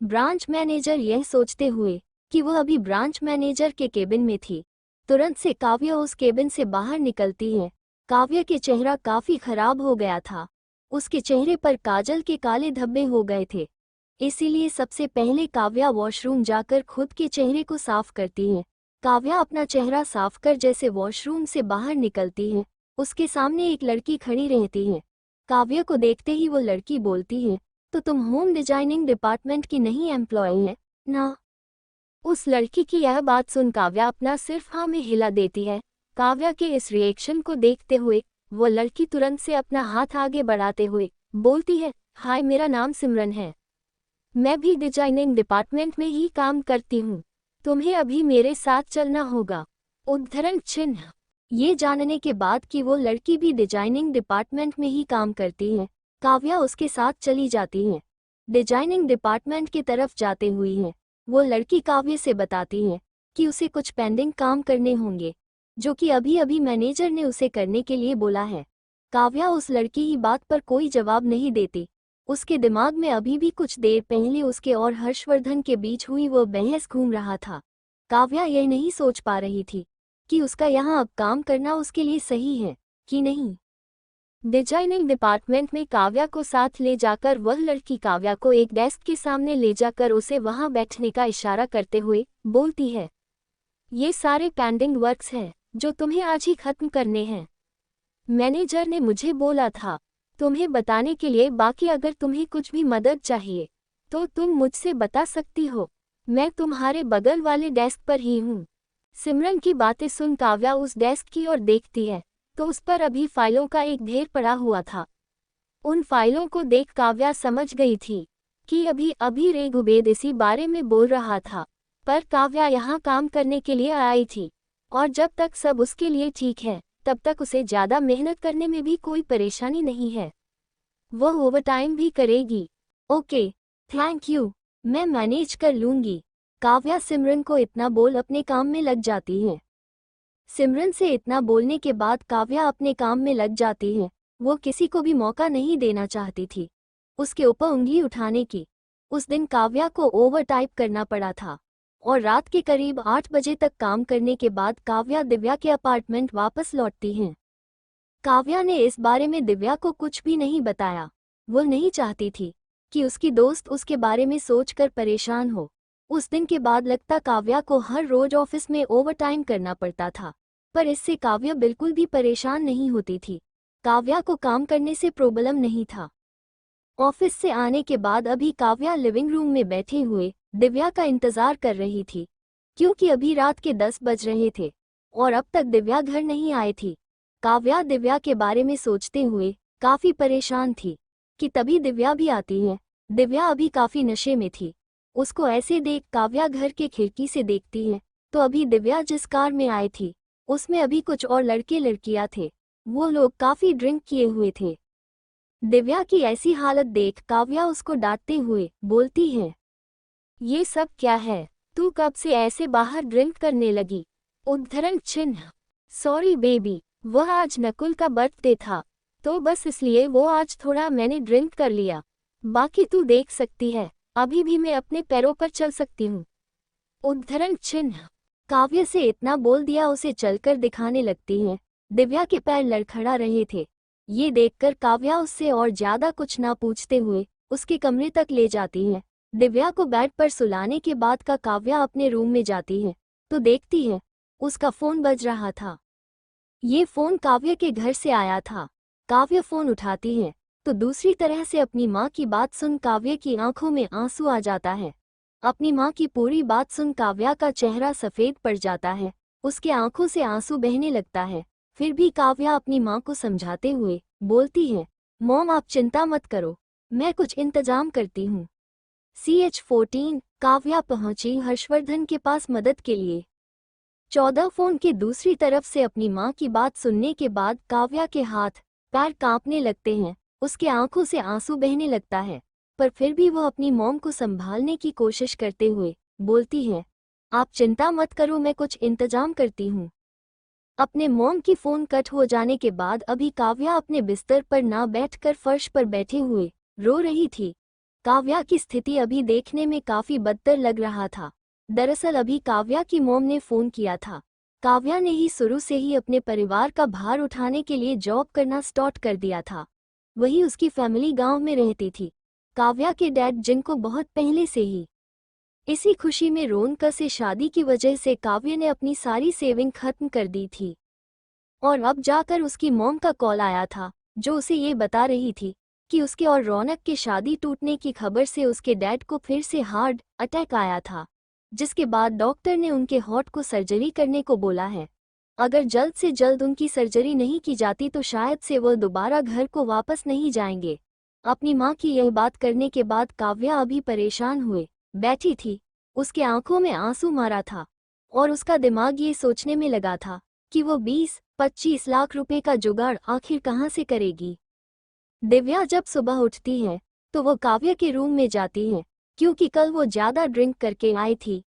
ब्रांच मैनेजर। यह सोचते हुए कि वह अभी ब्रांच मैनेजर के केबिन में थी, तुरंत से काव्य उस केबिन से बाहर निकलती है। काव्य के चेहरा काफी खराब हो गया था, उसके चेहरे पर काजल के काले धब्बे हो गए थे। इसीलिए सबसे पहले काव्या वॉशरूम जाकर खुद के चेहरे को साफ करती है। काव्या अपना चेहरा साफ कर जैसे वॉशरूम से बाहर निकलती है, उसके सामने एक लड़की खड़ी रहती है। काव्या को देखते ही वो लड़की बोलती है, तो तुम होम डिजाइनिंग डिपार्टमेंट की नहीं एम्प्लॉय है ना? उस लड़की की यह बात सुन काव्या अपना सिर्फ हाँ में हिला देती है। काव्या के इस रिएक्शन को देखते हुए वो लड़की तुरंत से अपना हाथ आगे बढ़ाते हुए बोलती है, हाय मेरा नाम सिमरन है, मैं भी डिजाइनिंग डिपार्टमेंट में ही काम करती हूँ, तुम्हें अभी मेरे साथ चलना होगा। उद्धरण चिन्ह। ये जानने के बाद कि वो लड़की भी डिजाइनिंग डिपार्टमेंट में ही काम करती है, काव्या उसके साथ चली जाती है। डिजाइनिंग डिपार्टमेंट की तरफ जाते हुई है वो लड़की काव्य से बताती है कि उसे कुछ पेंडिंग काम करने होंगे जो कि अभी अभी मैनेजर ने उसे करने के लिए बोला है। काव्या उस लड़की की बात पर कोई जवाब नहीं देती। उसके दिमाग में अभी भी कुछ देर पहले उसके और हर्षवर्धन के बीच हुई वो बहस घूम रहा था। काव्या यह नहीं सोच पा रही थी कि उसका यहाँ अब काम करना उसके लिए सही है कि नहीं। डिजाइनिंग डिपार्टमेंट में काव्या को साथ ले जाकर वह लड़की काव्या को एक डेस्क के सामने ले जाकर उसे वहां बैठने का इशारा करते हुए बोलती है, ये सारे पेंडिंग वर्क्स हैं जो तुम्हें आज ही खत्म करने हैं। मैनेजर ने मुझे बोला था तुम्हें बताने के लिए, बाकी अगर तुम्हें कुछ भी मदद चाहिए तो तुम मुझसे बता सकती हो, मैं तुम्हारे बगल वाले डेस्क पर ही हूँ। सिमरन की बातें सुन काव्या उस डेस्क की ओर देखती है तो उस पर अभी फाइलों का एक ढेर पड़ा हुआ था। उन फाइलों को देख काव्या समझ गई थी कि अभी अभी रेगुबेद इसी बारे में बोल रहा था, पर काव्या यहाँ काम करने के लिए आई थी और जब तक सब उसके लिए ठीक है तब तक उसे ज़्यादा मेहनत करने में भी कोई परेशानी नहीं है, वह ओवरटाइम भी करेगी। ओके, थैंक यू, मैं मैनेज कर लूँगी। काव्या सिमरन को इतना बोल अपने काम में लग जाती है। सिमरन से इतना बोलने के बाद काव्या अपने काम में लग जाती है। वो किसी को भी मौका नहीं देना चाहती थी उसके ऊपर उंगली उठाने की। उस दिन काव्या को ओवर टाइप करना पड़ा था और रात के करीब 8 बजे तक काम करने के बाद काव्या दिव्या के अपार्टमेंट वापस लौटती हैं। काव्या ने इस बारे में दिव्या को कुछ भी नहीं बताया। वो नहीं चाहती थी कि उसकी दोस्त उसके बारे में सोचकर परेशान हो। उस दिन के बाद लगता काव्या को हर रोज ऑफिस में ओवरटाइम करना पड़ता था, पर इससे काव्या बिल्कुल भी परेशान नहीं होती थी। काव्या को काम करने से प्रॉब्लम नहीं था। ऑफिस से आने के बाद अभी काव्या लिविंग रूम में बैठे हुए दिव्या का इंतजार कर रही थी, क्योंकि अभी रात के 10 बज रहे थे और अब तक दिव्या घर नहीं आई थी। काव्या दिव्या के बारे में सोचते हुए काफी परेशान थी कि तभी दिव्या भी आती है। दिव्या अभी काफी नशे में थी। उसको ऐसे देख काव्या घर के खिड़की से देखती है तो अभी दिव्या जिस कार में आई थी उसमें अभी कुछ और लड़के लड़कियां थे। वो लोग काफी ड्रिंक किए हुए थे। दिव्या की ऐसी हालत देख काव्या उसको डांटते हुए बोलती है, ये सब क्या है, तू कब से ऐसे बाहर ड्रिंक करने लगी? उद्धरण चिन्ह। सॉरी बेबी, वह आज नकुल का बर्थडे था तो बस इसलिए वो आज थोड़ा मैंने ड्रिंक कर लिया, बाकी तू देख सकती है अभी भी मैं अपने पैरों पर चल सकती हूँ। उद्धरण चिन्ह। काव्य से इतना बोल दिया उसे चलकर दिखाने लगती हैं। दिव्या के पैर लड़खड़ा रहे थे। ये देखकर काव्या उससे और ज्यादा कुछ ना पूछते हुए उसके कमरे तक ले जाती है। दिव्या को बेड पर सुलाने के बाद का काव्या अपने रूम में जाती है तो देखती है उसका फोन बज रहा था। ये फोन काव्य के घर से आया था। काव्य फोन उठाती है तो दूसरी तरह से अपनी माँ की बात सुन काव्य की आंखों में आंसू आ जाता है। अपनी माँ की पूरी बात सुन काव्या का चेहरा सफेद पड़ जाता है, उसके आंखों से आंसू बहने लगता है। फिर भी काव्या अपनी माँ को समझाते हुए बोलती है, मॉम आप चिंता मत करो, मैं कुछ इंतजाम करती हूँ। CH14 काव्या पहुंची हर्षवर्धन के पास मदद के लिए। 14 फोन के दूसरी तरफ से अपनी माँ की बात सुनने के बाद काव्या के हाथ पैर कांपने लगते हैं, उसके आंखों से आंसू बहने लगता है, पर फिर भी वह अपनी मॉम को संभालने की कोशिश करते हुए बोलती है, आप चिंता मत करो, मैं कुछ इंतजाम करती हूँ। अपने मॉम की फ़ोन कट हो जाने के बाद अभी काव्या अपने बिस्तर पर ना बैठकर फर्श पर बैठे हुए रो रही थी। काव्या की स्थिति अभी देखने में काफ़ी बदतर लग रहा था। दरअसल अभी काव्या की मॉम ने फ़ोन किया था। काव्या ने ही शुरू से ही अपने परिवार का भार उठाने के लिए जॉब करना स्टार्ट कर दिया था। वही उसकी फैमिली गांव में रहती थी। काव्या के डैड जिनको बहुत पहले से ही इसी खुशी में रौनक से शादी की वजह से काव्या ने अपनी सारी सेविंग खत्म कर दी थी। और अब जाकर उसकी मॉम का कॉल आया था, जो उसे ये बता रही थी कि उसके और रौनक के शादी टूटने की खबर से उसके डैड को फिर से हार्ट अटैक आया था, जिसके बाद डॉक्टर ने उनके हार्ट को सर्जरी करने को बोला है। अगर जल्द से जल्द उनकी सर्जरी नहीं की जाती तो शायद से वो दोबारा घर को वापस नहीं जाएंगे। अपनी माँ की यह बात करने के बाद काव्या अभी परेशान हुए बैठी थी। उसके आंखों में आंसू मारा था और उसका दिमाग ये सोचने में लगा था कि वो 20-25 लाख रुपए का जुगाड़ आखिर कहाँ से करेगी। दिव्या जब सुबह उठती है तो वो काव्या के रूम में जाती है, क्योंकि कल वो ज्यादा ड्रिंक करके आई थी।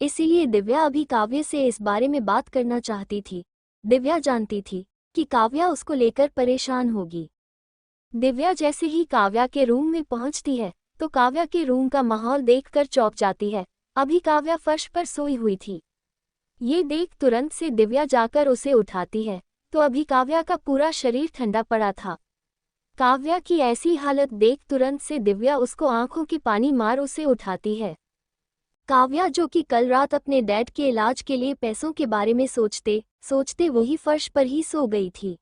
इसीलिए दिव्या अभी काव्य से इस बारे में बात करना चाहती थी। दिव्या जानती थी कि काव्या उसको लेकर परेशान होगी। दिव्या जैसे ही काव्या के रूम में पहुंचती है तो काव्या के रूम का माहौल देखकर चौंक जाती है। अभी काव्या फर्श पर सोई हुई थी। ये देख तुरंत से दिव्या जाकर उसे उठाती है तो अभी काव्या का पूरा शरीर ठंडा पड़ा था। काव्या की ऐसी हालत देख तुरंत से दिव्या उसको आंखों की पानी मार उसे उठाती है। काव्या जो कि कल रात अपने डैड के इलाज के लिए पैसों के बारे में सोचते सोचते वही फर्श पर ही सो गई थी।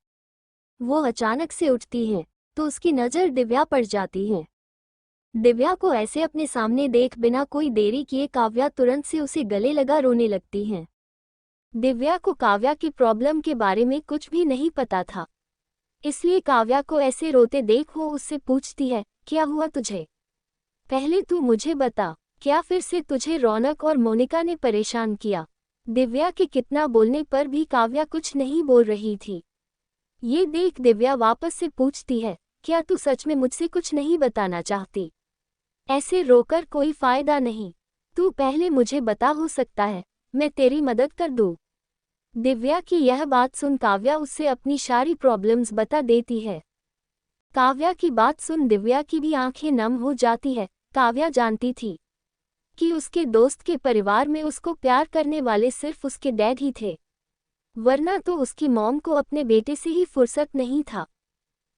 वो अचानक से उठती है तो उसकी नज़र दिव्या पर जाती है। दिव्या को ऐसे अपने सामने देख बिना कोई देरी किए काव्या तुरंत से उसे गले लगा रोने लगती है। दिव्या को काव्या की प्रॉब्लम के बारे में कुछ भी नहीं पता था, इसलिए काव्या को ऐसे रोते देख वो उससे पूछती है, क्या हुआ तुझे? पहले तू मुझे बता, क्या फिर से तुझे रौनक और मोनिका ने परेशान किया? दिव्या के कितना बोलने पर भी काव्या कुछ नहीं बोल रही थी। ये देख दिव्या वापस से पूछती है, क्या तू सच में मुझसे कुछ नहीं बताना चाहती? ऐसे रोकर कोई फायदा नहीं, तू पहले मुझे बता, हो सकता है मैं तेरी मदद कर दूं। दिव्या की यह बात सुन काव्या उससे अपनी सारी प्रॉब्लम्स बता देती है। काव्या की बात सुन दिव्या की भी आंखें नम हो जाती है। काव्या जानती थी कि उसके दोस्त के परिवार में उसको प्यार करने वाले सिर्फ उसके डैड ही थे, वरना तो उसकी मॉम को अपने बेटे से ही फुर्सत नहीं था।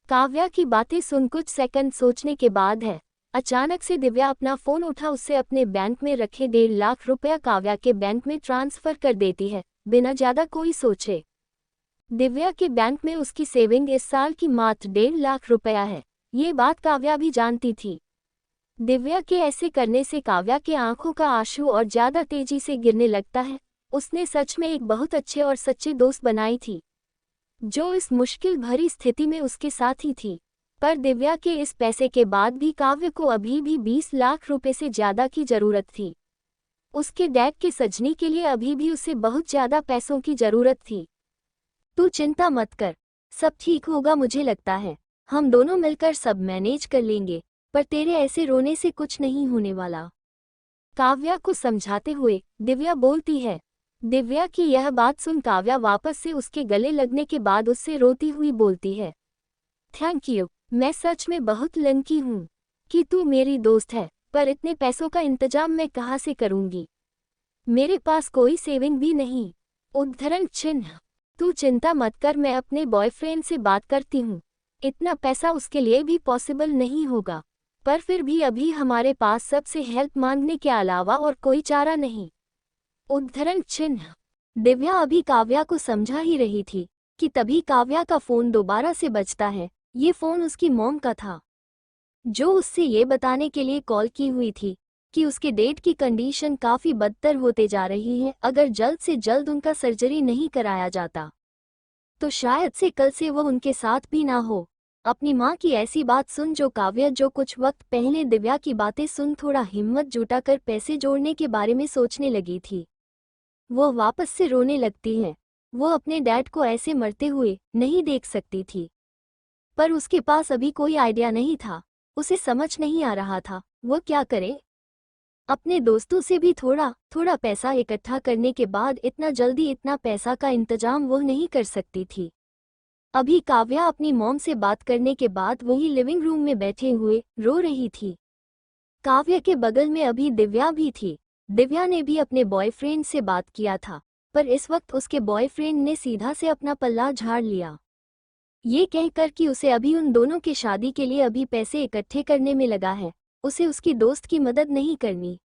काव्या की बातें सुन कुछ सेकंड सोचने के बाद है अचानक से दिव्या अपना फ़ोन उठा उससे अपने बैंक में रखे 1.5 लाख रुपया काव्या के बैंक में ट्रांसफ़र कर देती है, बिना ज़्यादा कोई सोचे। दिव्या के बैंक में उसकी सेविंग इस साल की मात्र 1.5 लाख रुपया है। ये बात काव्या भी जानती थी। दिव्या के ऐसे करने से काव्या के आंखों का आंसू और ज़्यादा तेजी से गिरने लगता है। उसने सच में एक बहुत अच्छे और सच्चे दोस्त बनाई थी, जो इस मुश्किल भरी स्थिति में उसके साथ ही थी। पर दिव्या के इस पैसे के बाद भी काव्य को अभी भी 20 लाख रुपए से ज़्यादा की ज़रूरत थी। उसके डैड के सजनी के लिए अभी भी उसे बहुत ज़्यादा पैसों की ज़रूरत थी। तू चिंता मत कर, सब ठीक होगा, मुझे लगता है हम दोनों मिलकर सब मैनेज कर लेंगे, पर तेरे ऐसे रोने से कुछ नहीं होने वाला। काव्या को समझाते हुए दिव्या बोलती है। दिव्या की यह बात सुन काव्या वापस से उसके गले लगने के बाद उससे रोती हुई बोलती है, थैंक यू, मैं सच में बहुत लकी हूँ कि तू मेरी दोस्त है, पर इतने पैसों का इंतजाम मैं कहाँ से करूँगी? मेरे पास कोई सेविंग भी नहीं। उद्धरण चिन्ह। तू चिंता मत कर, मैं अपने बॉयफ्रेंड से बात करती हूँ। इतना पैसा उसके लिए भी पॉसिबल नहीं होगा, पर फिर भी अभी हमारे पास सबसे हेल्प मांगने के अलावा और कोई चारा नहीं। उद्धरण चिन्ह। दिव्या अभी काव्या को समझा ही रही थी कि तभी काव्या का फ़ोन दोबारा से बजता है। ये फ़ोन उसकी मॉम का था, जो उससे ये बताने के लिए कॉल की हुई थी कि उसके डेड की कंडीशन काफ़ी बदतर होते जा रही है। अगर जल्द से जल्द उनका सर्जरी नहीं कराया जाता तो शायद से कल से वो उनके साथ भी ना हो। अपनी माँ की ऐसी बात सुन काव्या जो कुछ वक्त पहले दिव्या की बातें सुन थोड़ा हिम्मत जुटाकर पैसे जोड़ने के बारे में सोचने लगी थी, वो वापस से रोने लगती है। वो अपने डैड को ऐसे मरते हुए नहीं देख सकती थी, पर उसके पास अभी कोई आइडिया नहीं था। उसे समझ नहीं आ रहा था वो क्या करे। अपने दोस्तों से भी थोड़ा थोड़ा पैसा इकट्ठा करने के बाद इतना जल्दी इतना पैसा का इंतजाम वो नहीं कर सकती थी। अभी काव्या अपनी मॉम से बात करने के बाद वही लिविंग रूम में बैठे हुए रो रही थी। काव्या के बगल में अभी दिव्या भी थी। दिव्या ने भी अपने बॉयफ्रेंड से बात किया था, पर इस वक्त उसके बॉयफ्रेंड ने सीधा से अपना पल्ला झाड़ लिया, ये कहकर कि उसे अभी उन दोनों की शादी के लिए अभी पैसे इकट्ठे करने में लगा है, उसे उसकी दोस्त की मदद नहीं करनी।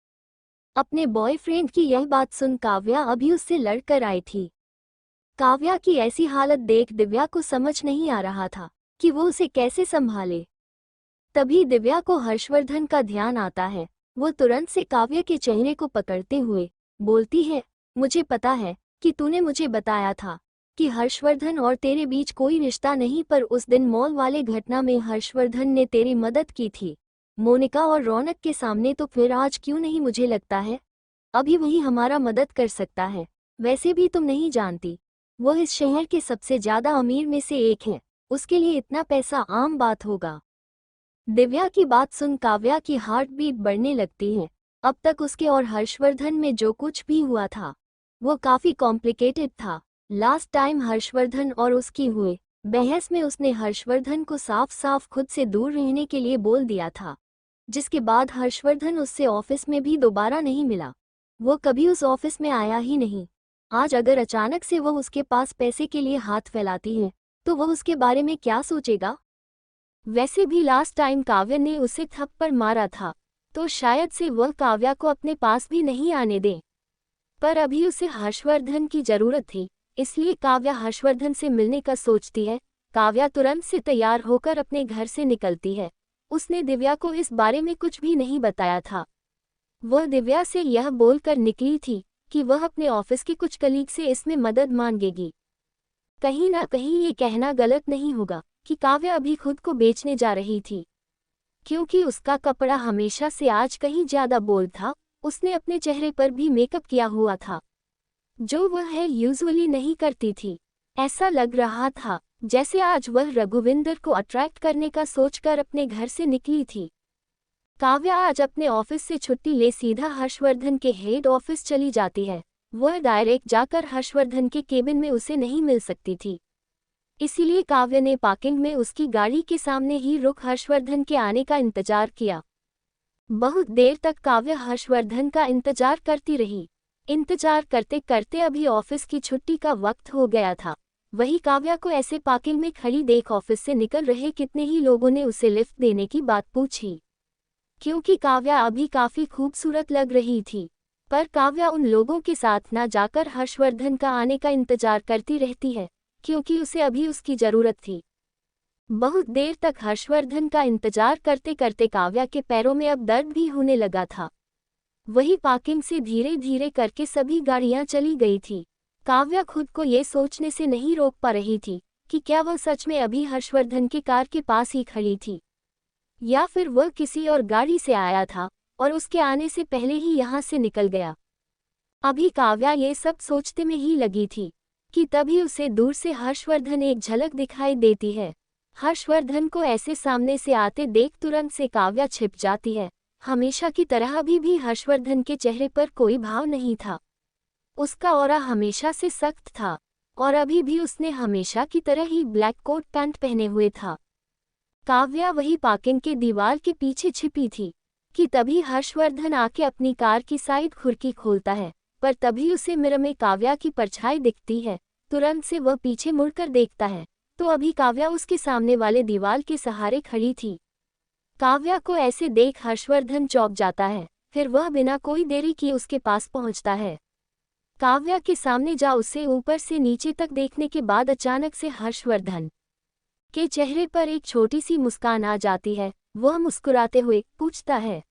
अपने बॉयफ्रेंड की यह बात सुन काव्या अभी उससे लड़कर आई थी। काव्या की ऐसी हालत देख दिव्या को समझ नहीं आ रहा था कि वो उसे कैसे संभाले। तभी दिव्या को हर्षवर्धन का ध्यान आता है। वो तुरंत से काव्या के चेहरे को पकड़ते हुए बोलती है, मुझे पता है कि तूने मुझे बताया था कि हर्षवर्धन और तेरे बीच कोई रिश्ता नहीं, पर उस दिन मॉल वाले घटना में हर्षवर्धन ने तेरी मदद की थी मोनिका और रौनक के सामने, तो फिर आज क्यों नहीं? मुझे लगता है अभी वही हमारा मदद कर सकता है। वैसे भी तुम नहीं जानती, वो इस शहर के सबसे ज्यादा अमीर में से एक है, उसके लिए इतना पैसा आम बात होगा। दिव्या की बात सुन काव्या की हार्ट बीट बढ़ने लगती है। अब तक उसके और हर्षवर्धन में जो कुछ भी हुआ था वो काफी कॉम्प्लिकेटेड था। लास्ट टाइम हर्षवर्धन और उसकी हुए बहस में उसने हर्षवर्धन को साफ साफ खुद से दूर रहने के लिए बोल दिया था, जिसके बाद हर्षवर्धन उससे ऑफिस में भी दोबारा नहीं मिला। वो कभी उस ऑफिस में आया ही नहीं। आज अगर अचानक से वो उसके पास पैसे के लिए हाथ फैलाती है तो वो उसके बारे में क्या सोचेगा? वैसे भी लास्ट टाइम काव्या ने उसे थप्पड़ मारा था, तो शायद से वह काव्या को अपने पास भी नहीं आने दे। पर अभी उसे हर्षवर्धन की जरूरत थी, इसलिए काव्या हर्षवर्धन से मिलने का सोचती है। काव्या तुरंत से तैयार होकर अपने घर से निकलती है। उसने दिव्या को इस बारे में कुछ भी नहीं बताया था। वह दिव्या से यह बोलकर निकली थी कि वह अपने ऑफिस के कुछ कलीग से इसमें मदद मांगेगी। कहीं ना कहीं ये कहना गलत नहीं होगा कि काव्या अभी खुद को बेचने जा रही थी, क्योंकि उसका कपड़ा हमेशा से आज कहीं ज्यादा बोल्ड था। उसने अपने चेहरे पर भी मेकअप किया हुआ था, जो वह यूजुअली नहीं करती थी। ऐसा लग रहा था जैसे आज वह रघुविंदर को अट्रैक्ट करने का सोचकर अपने घर से निकली थी। काव्या आज अपने ऑफिस से छुट्टी ले सीधा हर्षवर्धन के हेड ऑफिस चली जाती है। वह डायरेक्ट जाकर हर्षवर्धन के केबिन में उसे नहीं मिल सकती थी, इसीलिए काव्या ने पार्किंग में उसकी गाड़ी के सामने ही रुक हर्षवर्धन के आने का इंतजार किया। बहुत देर तक काव्या हर्षवर्धन का इंतजार करती रही। इंतजार करते करते अभी ऑफिस की छुट्टी का वक्त हो गया था। वही काव्या को ऐसे पार्किंग में खड़ी देख ऑफिस से निकल रहे कितने ही लोगों ने उसे लिफ्ट देने की बात पूछी, क्योंकि काव्या अभी काफी खूबसूरत लग रही थी। पर काव्या उन लोगों के साथ ना जाकर हर्षवर्धन का आने का इंतजार करती रहती है, क्योंकि उसे अभी उसकी जरूरत थी। बहुत देर तक हर्षवर्धन का इंतजार करते करते काव्या के पैरों में अब दर्द भी होने लगा था। वही पार्किंग से धीरे धीरे करके सभी गाड़ियां चली गई थी। काव्या खुद को ये सोचने से नहीं रोक पा रही थी कि क्या वह सच में अभी हर्षवर्धन की कार के पास ही खड़ी थी, या फिर वह किसी और गाड़ी से आया था और उसके आने से पहले ही यहाँ से निकल गया। अभी काव्या ये सब सोचते में ही लगी थी कि तभी उसे दूर से हर्षवर्धन एक झलक दिखाई देती है। हर्षवर्धन को ऐसे सामने से आते देख तुरंत से काव्या छिप जाती है। हमेशा की तरह अभी भी हर्षवर्धन के चेहरे पर कोई भाव नहीं था। उसका ऑरा हमेशा से सख्त था और अभी भी उसने हमेशा की तरह ही ब्लैक कोट पैंट पहने हुए था। काव्या वही पार्किंग के दीवार के पीछे छिपी थी कि तभी हर्षवर्धन आके अपनी कार की साइड खिड़की खोलता है, पर तभी उसे मिरर में काव्या की परछाई दिखती है। तुरंत से वह पीछे मुड़कर देखता है तो अभी काव्या उसके सामने वाले दीवार के सहारे खड़ी थी। काव्या को ऐसे देख हर्षवर्धन चौंक जाता है। फिर वह बिना कोई देरी किए उसके पास पहुंचता है। काव्या के सामने जा उसे ऊपर से नीचे तक देखने के बाद अचानक से हर्षवर्धन के चेहरे पर एक छोटी सी मुस्कान आ जाती है। वह मुस्कुराते हुए पूछता है,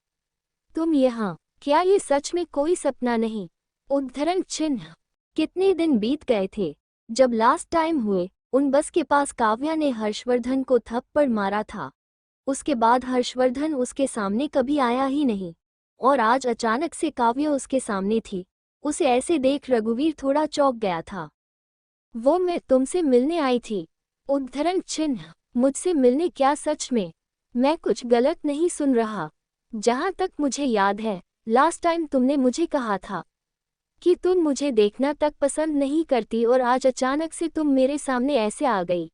तुम यहाँ? क्या ये सच में कोई सपना नहीं? उद्धरण चिन्ह। कितने दिन बीत गए थे जब लास्ट टाइम हुए उन बस के पास काव्या ने हर्षवर्धन को थप्पड़ मारा था। उसके बाद हर्षवर्धन उसके सामने कभी आया ही नहीं और आज अचानक से काव्या उसके सामने थी। उसे ऐसे देख रघुवीर थोड़ा चौंक गया था। वो मैं तुमसे मिलने आई थी। उद्धरण चिन्ह। मुझसे मिलने? क्या सच में? मैं कुछ गलत नहीं सुन रहा? जहाँ तक मुझे याद है लास्ट टाइम तुमने मुझे कहा था कि तुम मुझे देखना तक पसंद नहीं करती और आज अचानक से तुम मेरे सामने ऐसे आ गई।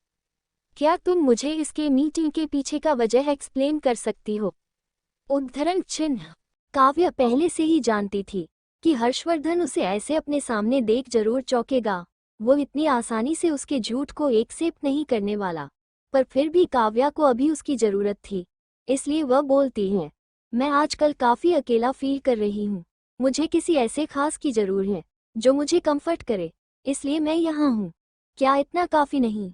क्या तुम मुझे इसके मीटिंग के पीछे का वजह एक्सप्लेन कर सकती हो? उद्धरण चिन्ह। काव्या पहले से ही जानती थी कि हर्षवर्धन उसे ऐसे अपने सामने देख जरूर चौंकेगा। वो इतनी आसानी से उसके झूठ को एक्सेप्ट नहीं करने वाला। पर फिर भी काव्या को अभी उसकी जरूरत थी, इसलिए वह बोलती है, मैं आजकल काफी अकेला फील कर रही हूँ। मुझे किसी ऐसे खास की जरूर है जो मुझे कंफर्ट करे, इसलिए मैं यहाँ हूँ। क्या इतना काफी नहीं?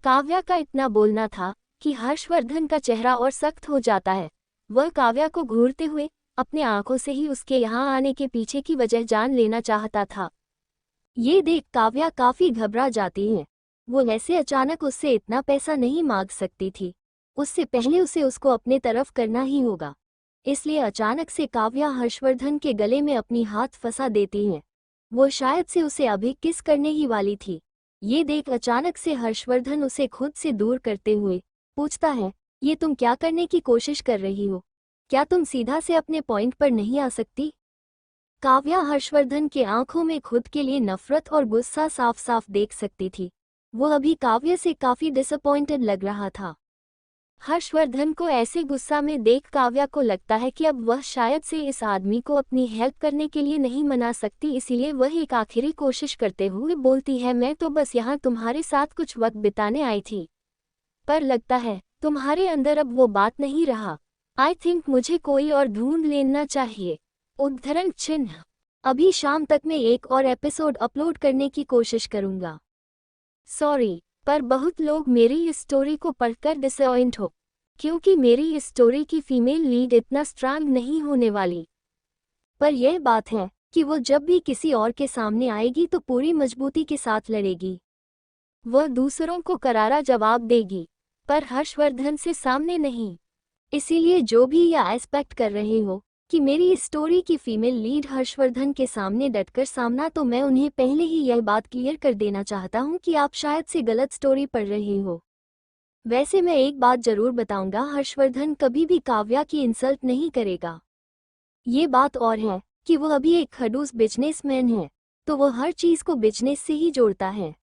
काव्या का इतना बोलना था कि हर्षवर्धन का चेहरा और सख्त हो जाता है। वह काव्या को घूरते हुए अपने आंखों से ही उसके यहाँ आने के पीछे की वजह जान लेना चाहता था। ये देख काव्या काफी घबरा जाती है। वो ऐसे अचानक उससे इतना पैसा नहीं मांग सकती थी। उससे पहले उसे उसको अपने तरफ करना ही होगा। इसलिए अचानक से काव्या हर्षवर्धन के गले में अपनी हाथ फंसा देती है। वो शायद से उसे अभी किस करने ही वाली थी। ये देख अचानक से हर्षवर्धन उसे खुद से दूर करते हुए पूछता है, ये तुम क्या करने की कोशिश कर रही हो? क्या तुम सीधा से अपने पॉइंट पर नहीं आ सकती? काव्या हर्षवर्धन के आंखों में खुद के लिए नफरत और गुस्सा साफ साफ देख सकती थी। वो अभी काव्य से काफी डिसअपॉइंटेड लग रहा था। हर्षवर्धन को ऐसे गुस्सा में देख काव्या को लगता है कि अब वह शायद से इस आदमी को अपनी हेल्प करने के लिए नहीं मना सकती, इसीलिए वह एक आखिरी कोशिश करते हुए बोलती है, मैं तो बस यहाँ तुम्हारे साथ कुछ वक्त बिताने आई थी, पर लगता है तुम्हारे अंदर अब वो बात नहीं रहा। आई थिंक मुझे कोई और ढूंढ लेना चाहिए। उद्धरण चिन्ह। अभी शाम तक मैं एक और एपिसोड अपलोड करने की कोशिश करूंगा। सॉरी, पर बहुत लोग मेरी इस स्टोरी को पढ़कर डिसअपॉइंट हो, क्योंकि मेरी इस स्टोरी की फीमेल लीड इतना स्ट्रांग नहीं होने वाली। पर यह बात है कि वो जब भी किसी और के सामने आएगी तो पूरी मजबूती के साथ लड़ेगी। वह दूसरों को करारा जवाब देगी, पर हर्षवर्धन से सामने नहीं। इसीलिए जो भी यह एक्सपेक्ट कर रहे हो कि मेरी इस स्टोरी की फीमेल लीड हर्षवर्धन के सामने डटकर सामना, तो मैं उन्हें पहले ही यह बात क्लियर कर देना चाहता हूं कि आप शायद से गलत स्टोरी पढ़ रहे हो। वैसे मैं एक बात जरूर बताऊंगा, हर्षवर्धन कभी भी काव्या की इंसल्ट नहीं करेगा। ये बात और है कि वो अभी एक खड़ूस बिजनेसमैन है, तो वो हर चीज को बिजनेस से ही जोड़ता है।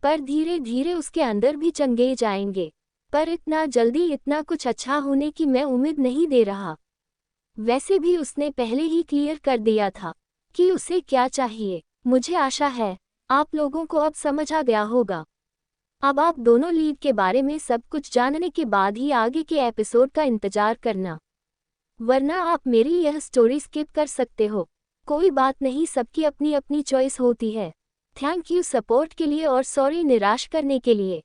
पर धीरे धीरे उसके अंदर भी चंगे जाएंगे, पर इतना जल्दी इतना कुछ अच्छा होने की मैं उम्मीद नहीं दे रहा। वैसे भी उसने पहले ही क्लियर कर दिया था कि उसे क्या चाहिए। मुझे आशा है आप लोगों को अब समझ आ गया होगा। अब आप दोनों लीड के बारे में सब कुछ जानने के बाद ही आगे के एपिसोड का इंतजार करना, वरना आप मेरी यह स्टोरी स्किप कर सकते हो। कोई बात नहीं, सबकी अपनी अपनी चॉइस होती है। थैंक यू सपोर्ट के लिए और सॉरी निराश करने के लिए।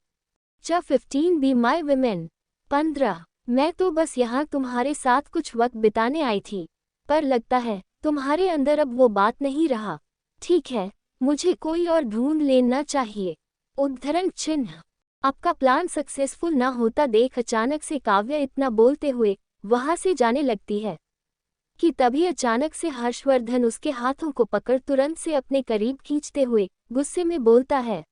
15 बी माई विमेन। 15 मैं तो बस यहाँ तुम्हारे साथ कुछ वक्त बिताने आई थी, पर लगता है तुम्हारे अंदर अब वो बात नहीं रहा। ठीक है, मुझे कोई और ढूंढ लेना चाहिए। उद्धरण चिन्ह। आपका प्लान सक्सेसफुल ना होता देख अचानक से काव्या इतना बोलते हुए वहां से जाने लगती है कि तभी अचानक से हर्षवर्धन उसके हाथों को पकड़ तुरंत से अपने करीब खींचते हुए गुस्से में बोलता है,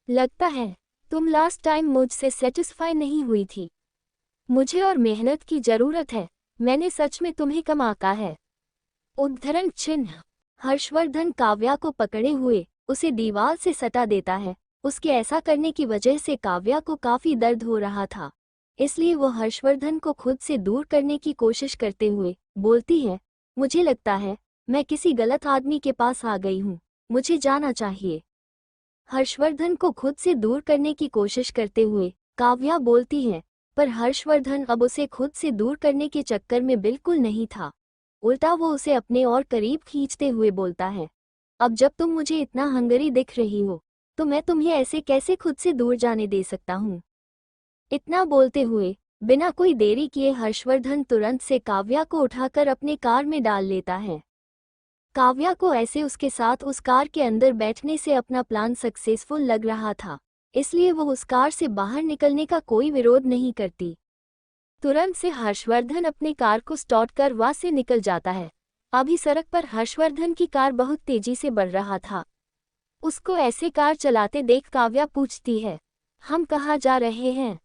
लगता है तुम लास्ट टाइम मुझसे सेटिस्फाई नहीं हुई थी। मुझे और मेहनत की जरूरत है, मैंने सच में तुम्हें कम आंका है। उद्धरण चिन्ह। हर्षवर्धन काव्या को पकड़े हुए उसे दीवार से सटा देता है। उसके ऐसा करने की वजह से काव्या को काफी दर्द हो रहा था, इसलिए वो हर्षवर्धन को खुद से दूर करने की कोशिश करते हुए बोलती है, मुझे लगता है मैं किसी गलत आदमी के पास आ गई हूँ, मुझे जाना चाहिए। हर्षवर्धन को खुद से दूर करने की कोशिश करते हुए काव्या बोलती है, पर हर्षवर्धन अब उसे खुद से दूर करने के चक्कर में बिल्कुल नहीं था। उल्टा वो उसे अपने और करीब खींचते हुए बोलता है, अब जब तुम मुझे इतना हंगरी दिख रही हो तो मैं तुम्हें ऐसे कैसे खुद से दूर जाने दे सकता हूँ। इतना बोलते हुए बिना कोई देरी किए हर्षवर्धन तुरंत से काव्या को उठाकर अपने कार में डाल लेता है। काव्या को ऐसे उसके साथ उस कार के अंदर बैठने से अपना प्लान सक्सेसफुल लग रहा था, इसलिए वो उस कार से बाहर निकलने का कोई विरोध नहीं करती। तुरंत से हर्षवर्धन अपनी कार को स्टार्ट कर वहां से निकल जाता है। अभी सड़क पर हर्षवर्धन की कार बहुत तेजी से बढ़ रहा था। उसको ऐसे कार चलाते देख काव्या पूछती है, हम कहाँ जा रहे हैं?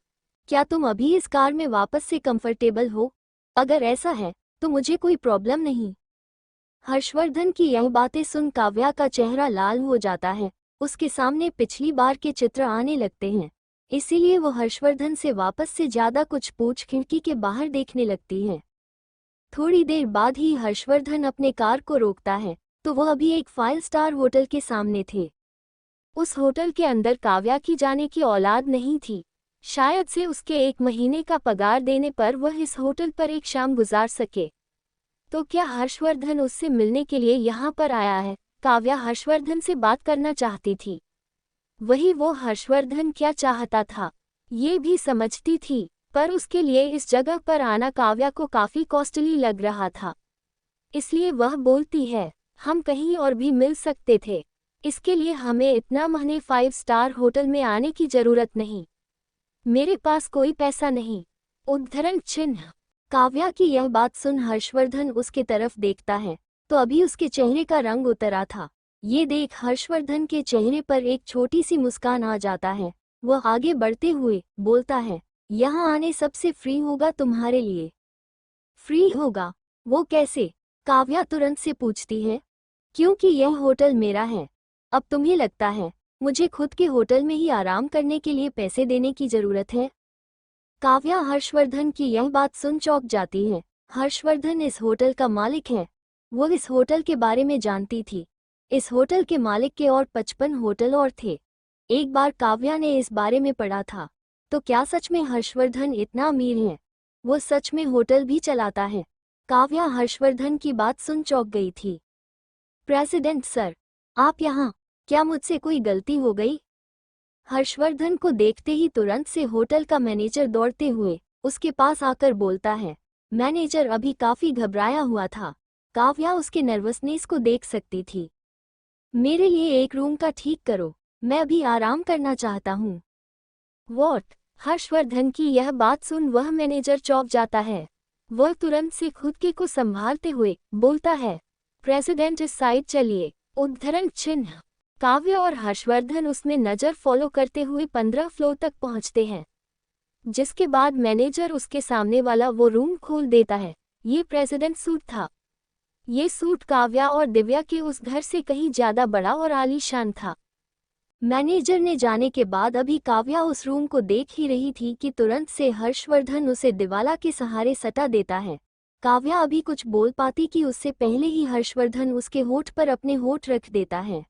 क्या तुम अभी इस कार में वापस से कंफर्टेबल हो? अगर ऐसा है तो मुझे कोई प्रॉब्लम नहीं। हर्षवर्धन की यह बातें सुन काव्या का चेहरा लाल हो जाता है। उसके सामने पिछली बार के चित्र आने लगते हैं, इसीलिए वो हर्षवर्धन से वापस से ज्यादा कुछ पूछ खिड़की के बाहर देखने लगती है। थोड़ी देर बाद ही हर्षवर्धन अपने कार को रोकता है तो वह अभी एक 5 स्टार होटल के सामने थे। उस होटल के अंदर काव्या की जाने की औलाद नहीं थी। शायद से उसके 1 महीने का पगार देने पर वह इस होटल पर एक शाम गुजार सके। तो क्या हर्षवर्धन उससे मिलने के लिए यहाँ पर आया है? काव्या हर्षवर्धन से बात करना चाहती थी। वही वो हर्षवर्धन क्या चाहता था ये भी समझती थी, पर उसके लिए इस जगह पर आना काव्या को काफी कॉस्टली लग रहा था। इसलिए वह बोलती है, हम कहीं और भी मिल सकते थे, इसके लिए हमें इतना महंगे 5 स्टार होटल में आने की जरूरत नहीं। मेरे पास कोई पैसा नहीं। उद्धरण चिन्ह। काव्या की यह बात सुन हर्षवर्धन उसके तरफ देखता है तो अभी उसके चेहरे का रंग उतरा था। ये देख हर्षवर्धन के चेहरे पर एक छोटी सी मुस्कान आ जाता है। वह आगे बढ़ते हुए बोलता है, यहाँ आने सबसे फ्री होगा तुम्हारे लिए। फ्री होगा? वो कैसे? काव्या तुरंत से पूछती है। क्योंकि यह होटल मेरा है। अब तुम्हें लगता है मुझे खुद के होटल में ही आराम करने के लिए पैसे देने की जरूरत है? काव्या हर्षवर्धन की यह बात सुन चौंक जाती है। हर्षवर्धन इस होटल का मालिक है। वो इस होटल के बारे में जानती थी। इस होटल के मालिक के और 55 होटल और थे। एक बार काव्या ने इस बारे में पढ़ा था। तो क्या सच में हर्षवर्धन इतना अमीर है? वो सच में होटल भी चलाता है? काव्या हर्षवर्धन की बात सुन चौंक गई थी। प्रेसिडेंट सर, आप यहाँ? क्या मुझसे कोई गलती हो गई? हर्षवर्धन को देखते ही तुरंत से होटल का मैनेजर दौड़ते हुए उसके पास आकर बोलता है। मैनेजर अभी काफी घबराया हुआ था। काव्या उसके नर्वसनेस को देख सकती थी। मेरे लिए एक रूम का ठीक करो, मैं अभी आराम करना चाहता हूँ। वॉट? हर्षवर्धन की यह बात सुन वह मैनेजर चौंक जाता है। वह तुरंत से खुद के को संभालते हुए बोलता है, प्रेसिडेंट इस साइड चलिए। उद्धरण चिन्ह। काव्य और हर्षवर्धन उसमें नजर फॉलो करते हुए 15 फ्लोर तक पहुंचते हैं, जिसके बाद मैनेजर उसके सामने वाला वो रूम खोल देता है। ये प्रेसिडेंट सूट था। ये सूट काव्या और दिव्या के उस घर से कहीं ज्यादा बड़ा और आलीशान था। मैनेजर ने जाने के बाद अभी काव्या उस रूम को देख ही रही थी कि तुरंत से हर्षवर्धन उसे दीवाला के सहारे सटा देता है। काव्या अभी कुछ बोल पाती कि उससे पहले ही हर्षवर्धन उसके होठ पर अपने होठ रख देता है।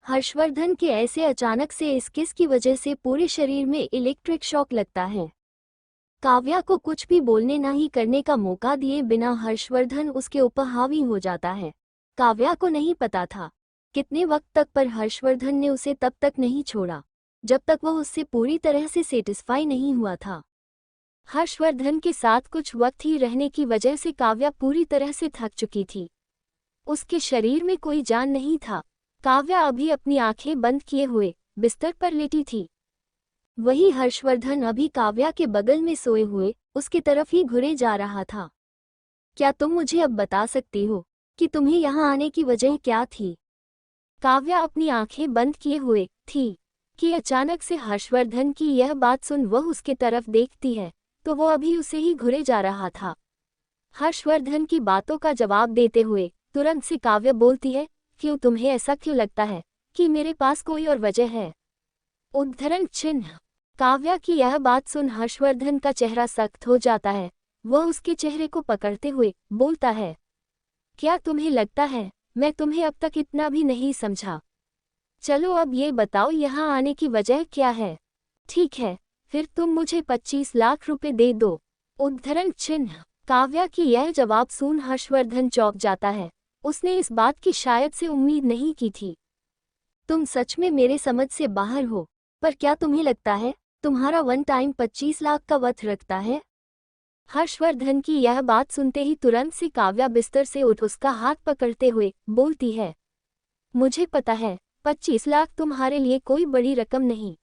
हर्षवर्धन के ऐसे अचानक से इस किस की वजह से पूरे शरीर में इलेक्ट्रिक शॉक लगता है। काव्या को कुछ भी बोलने ना ही करने का मौका दिए बिना हर्षवर्धन उसके ऊपर हावी हो जाता है। काव्या को नहीं पता था कितने वक्त तक, पर हर्षवर्धन ने उसे तब तक नहीं छोड़ा जब तक वह उससे पूरी तरह से सेटिस्फाई नहीं हुआ था। हर्षवर्धन के साथ कुछ वक्त ही रहने की वजह से काव्या पूरी तरह से थक चुकी थी। उसके शरीर में कोई जान नहीं था। काव्या अभी अपनी आंखें बंद किए हुए बिस्तर पर लेटी थी। वही हर्षवर्धन अभी काव्या के बगल में सोए हुए उसकी तरफ ही घुरे जा रहा था। क्या तुम मुझे अब बता सकती हो कि तुम्हें यहाँ आने की वजह क्या थी? काव्या अपनी आंखें बंद किए हुए थी कि अचानक से हर्षवर्धन की यह बात सुन वह उसके तरफ देखती है तो वो अभी उसे ही घुरे जा रहा था। हर्षवर्धन की बातों का जवाब देते हुए तुरंत से काव्या बोलती है, क्यों? तुम्हें ऐसा क्यों लगता है कि मेरे पास कोई और वजह है? उद्धरण चिन्ह। काव्या की यह बात सुन हर्षवर्धन का चेहरा सख्त हो जाता है। वह उसके चेहरे को पकड़ते हुए बोलता है, क्या तुम्हें लगता है मैं तुम्हें अब तक इतना भी नहीं समझा? चलो अब ये बताओ यहाँ आने की वजह क्या है? ठीक है, फिर तुम मुझे 25 लाख रुपए दे दो। उद्धरण चिन्ह। काव्या की यह जवाब सुन हर्षवर्धन चौंक जाता है। उसने इस बात की शायद से उम्मीद नहीं की थी। तुम सच में मेरे समझ से बाहर हो, पर क्या तुम्हें लगता है तुम्हारा वन टाइम 25 लाख का वर्थ रखता है? हर्षवर्धन की यह बात सुनते ही तुरंत से काव्या बिस्तर से उठ उसका हाथ पकड़ते हुए बोलती है, मुझे पता है 25 लाख तुम्हारे लिए कोई बड़ी रकम नहीं,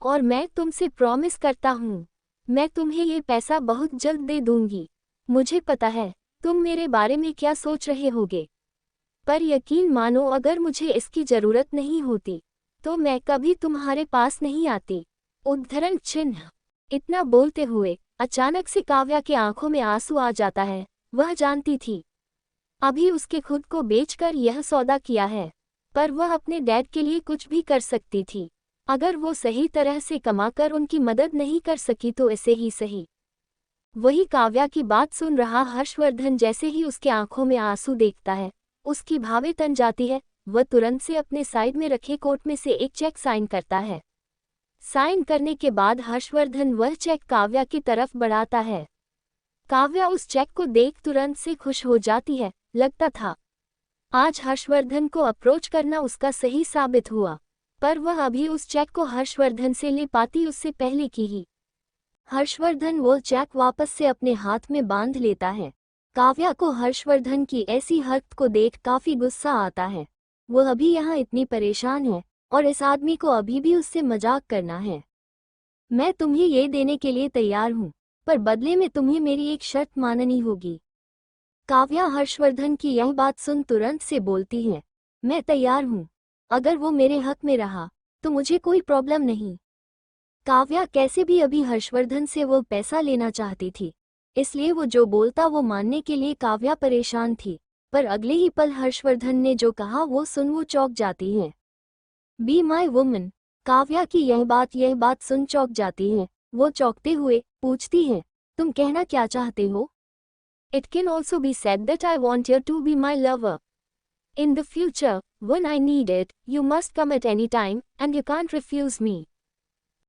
और मैं तुमसे प्रॉमिस करता हूँ मैं तुम्हें ये पैसा बहुत जल्द दे दूंगी। मुझे पता है तुम मेरे बारे में क्या सोच रहे होगे, पर यकीन मानो अगर मुझे इसकी जरूरत नहीं होती तो मैं कभी तुम्हारे पास नहीं आती। उद्धरण चिन्ह। इतना बोलते हुए अचानक से काव्या के आंखों में आंसू आ जाता है। वह जानती थी अभी उसके खुद को बेचकर यह सौदा किया है, पर वह अपने डैड के लिए कुछ भी कर सकती थी। अगर वो सही तरह से कमाकर उनकी मदद नहीं कर सकी तो ऐसे ही सही। वही काव्या की बात सुन रहा हर्षवर्धन जैसे ही उसके आंखों में आंसू देखता है, उसकी भावें तन जाती है। वह तुरंत से अपने साइड में रखे कोट में से एक चेक साइन करता है। साइन करने के बाद हर्षवर्धन वह चेक काव्या की तरफ बढ़ाता है। काव्या उस चेक को देख तुरंत से खुश हो जाती है। लगता था आज हर्षवर्धन को अप्रोच करना उसका सही साबित हुआ, पर वह अभी उस चेक को हर्षवर्धन से ले पाती उससे पहले की ही। हर्षवर्धन वो चेक वापस से अपने हाथ में बांध लेता है। काव्या को हर्षवर्धन की ऐसी हरकत को देख काफी गुस्सा आता है। वो अभी यहाँ इतनी परेशान है और इस आदमी को अभी भी उससे मजाक करना है। मैं तुम्हें ये देने के लिए तैयार हूँ, पर बदले में तुम्हें मेरी एक शर्त माननी होगी। काव्या हर्षवर्धन की यह बात सुन तुरंत से बोलती है, मैं तैयार हूँ। अगर वो मेरे हक में रहा तो मुझे कोई प्रॉब्लम नहीं। काव्या कैसे भी अभी हर्षवर्धन से वो पैसा लेना चाहती थी, इसलिए वो जो बोलता वो मानने के लिए काव्या परेशान थी। पर अगले ही पल हर्षवर्धन ने जो कहा वो सुन वो चौंक जाती है। Be my woman. काव्या की यह बात सुन चौंक जाती है। वो चौंकते हुए पूछती है, तुम कहना क्या चाहते हो? It can also be said that I want you to be my lover. In the future, when I need it, you must come at any time, and you can't refuse me.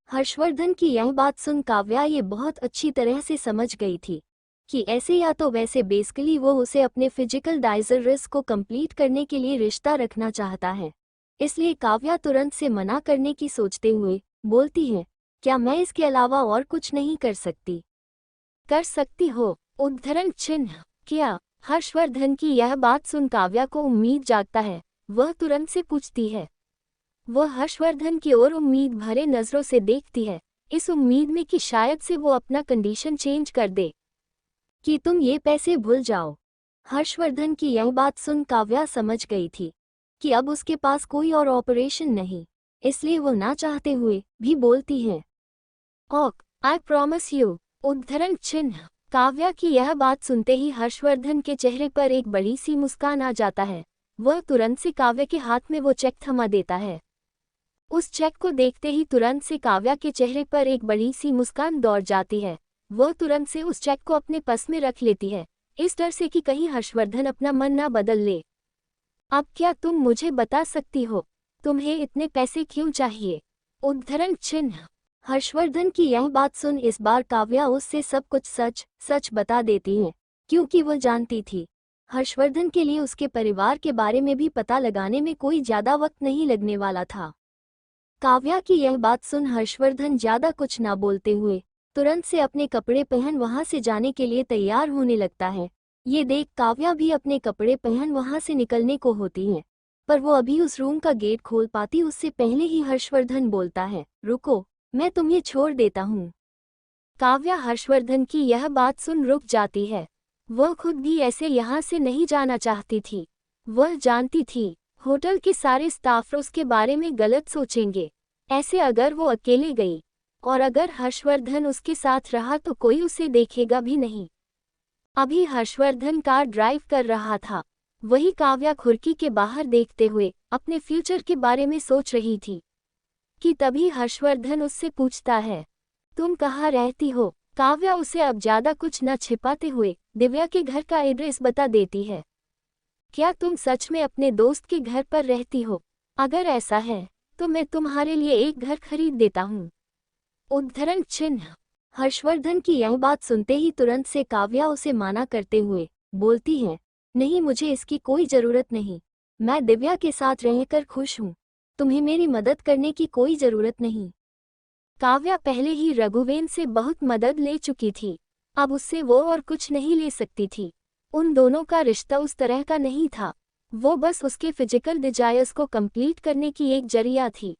Harshvardhan की यह बात सुन काव्या ये बहुत अच्छी तरह से समझ गई थी कि ऐसे या तो वैसे बेसिकली वो उसे अपने फिजिकल डायजर को कंप्लीट करने के लिए रिश्ता रखना चाहता है। इसलिए काव्या तुरंत से मना करने की सोचते हुए बोलती है, क्या मैं इसके अलावा और कुछ नहीं कर सकती? कर सकती हो। उद्धरण चिन्ह। क्या? हर्षवर्धन की यह बात सुन काव्या को उम्मीद जागता है। वह तुरंत से पूछती है। वह हर्षवर्धन की ओर उम्मीद भरे नजरों से देखती है, इस उम्मीद में कि शायद से वो अपना कंडीशन चेंज कर दे। कि तुम ये पैसे भूल जाओ। हर्षवर्धन की यह बात सुन काव्या समझ गई थी कि अब उसके पास कोई और ऑपरेशन नहीं, इसलिए वो ना चाहते हुए भी बोलती है, ओक, आई प्रॉमिस यू। उद्धरण चिन्ह। काव्या की यह बात सुनते ही हर्षवर्धन के चेहरे पर एक बड़ी सी मुस्कान आ जाता है। वह तुरंत से काव्या के हाथ में वो चेक थमा देता है। उस चेक को देखते ही तुरंत से काव्या के चेहरे पर एक बड़ी सी मुस्कान दौड़ जाती है। वह तुरंत से उस चेक को अपने पर्स में रख लेती है, इस डर से कि कहीं हर्षवर्धन अपना मन ना बदल ले। अब क्या तुम मुझे बता सकती हो, तुम्हें इतने पैसे क्यों चाहिए? उद्धरण चिन्ह। हर्षवर्धन की यह बात सुन इस बार काव्या उससे सब कुछ सच सच बता देती है, क्योंकि वो जानती थी हर्षवर्धन के लिए उसके परिवार के बारे में भी पता लगाने में कोई ज्यादा वक्त नहीं लगने वाला था। काव्या की यह बात सुन हर्षवर्धन ज्यादा कुछ ना बोलते हुए तुरंत से अपने कपड़े पहन वहां से जाने के लिए तैयार होने लगता है। ये देख काव्या भी अपने कपड़े पहन वहां से निकलने को होती है, पर वो अभी उस रूम का गेट खोल पाती उससे पहले ही हर्षवर्धन बोलता है, रुको, मैं तुम्हें छोड़ देता हूँ। काव्या हर्षवर्धन की यह बात सुन रुक जाती है। वह खुद भी ऐसे यहाँ से नहीं जाना चाहती थी। वह जानती थी होटल के सारे स्टाफ उसके बारे में गलत सोचेंगे। ऐसे अगर वो अकेले गई और अगर हर्षवर्धन उसके साथ रहा तो कोई उसे देखेगा भी नहीं। अभी हर्षवर्धन कार ड्राइव कर रहा था, वही काव्या खिड़की के बाहर देखते हुए अपने फ्यूचर के बारे में सोच रही थी कि तभी हर्षवर्धन उससे पूछता है, तुम कहाँ रहती हो? काव्या उसे अब ज्यादा कुछ न छिपाते हुए दिव्या के घर का एड्रेस बता देती है। क्या तुम सच में अपने दोस्त के घर पर रहती हो? अगर ऐसा है तो मैं तुम्हारे लिए एक घर खरीद देता हूँ। उद्धरण चिन्ह। हर्षवर्धन की यह बात सुनते ही तुरंत से काव्या उसे माना करते हुए बोलती है, नहीं, मुझे इसकी कोई जरूरत नहीं। मैं दिव्या के साथ रहकर खुश हूँ, तुम्हें मेरी मदद करने की कोई जरूरत नहीं। काव्या पहले ही रघुवेन से बहुत मदद ले चुकी थी, अब उससे वो और कुछ नहीं ले सकती थी। उन दोनों का रिश्ता उस तरह का नहीं था, वो बस उसके फिजिकल डिजायर्स को कंप्लीट करने की एक जरिया थी।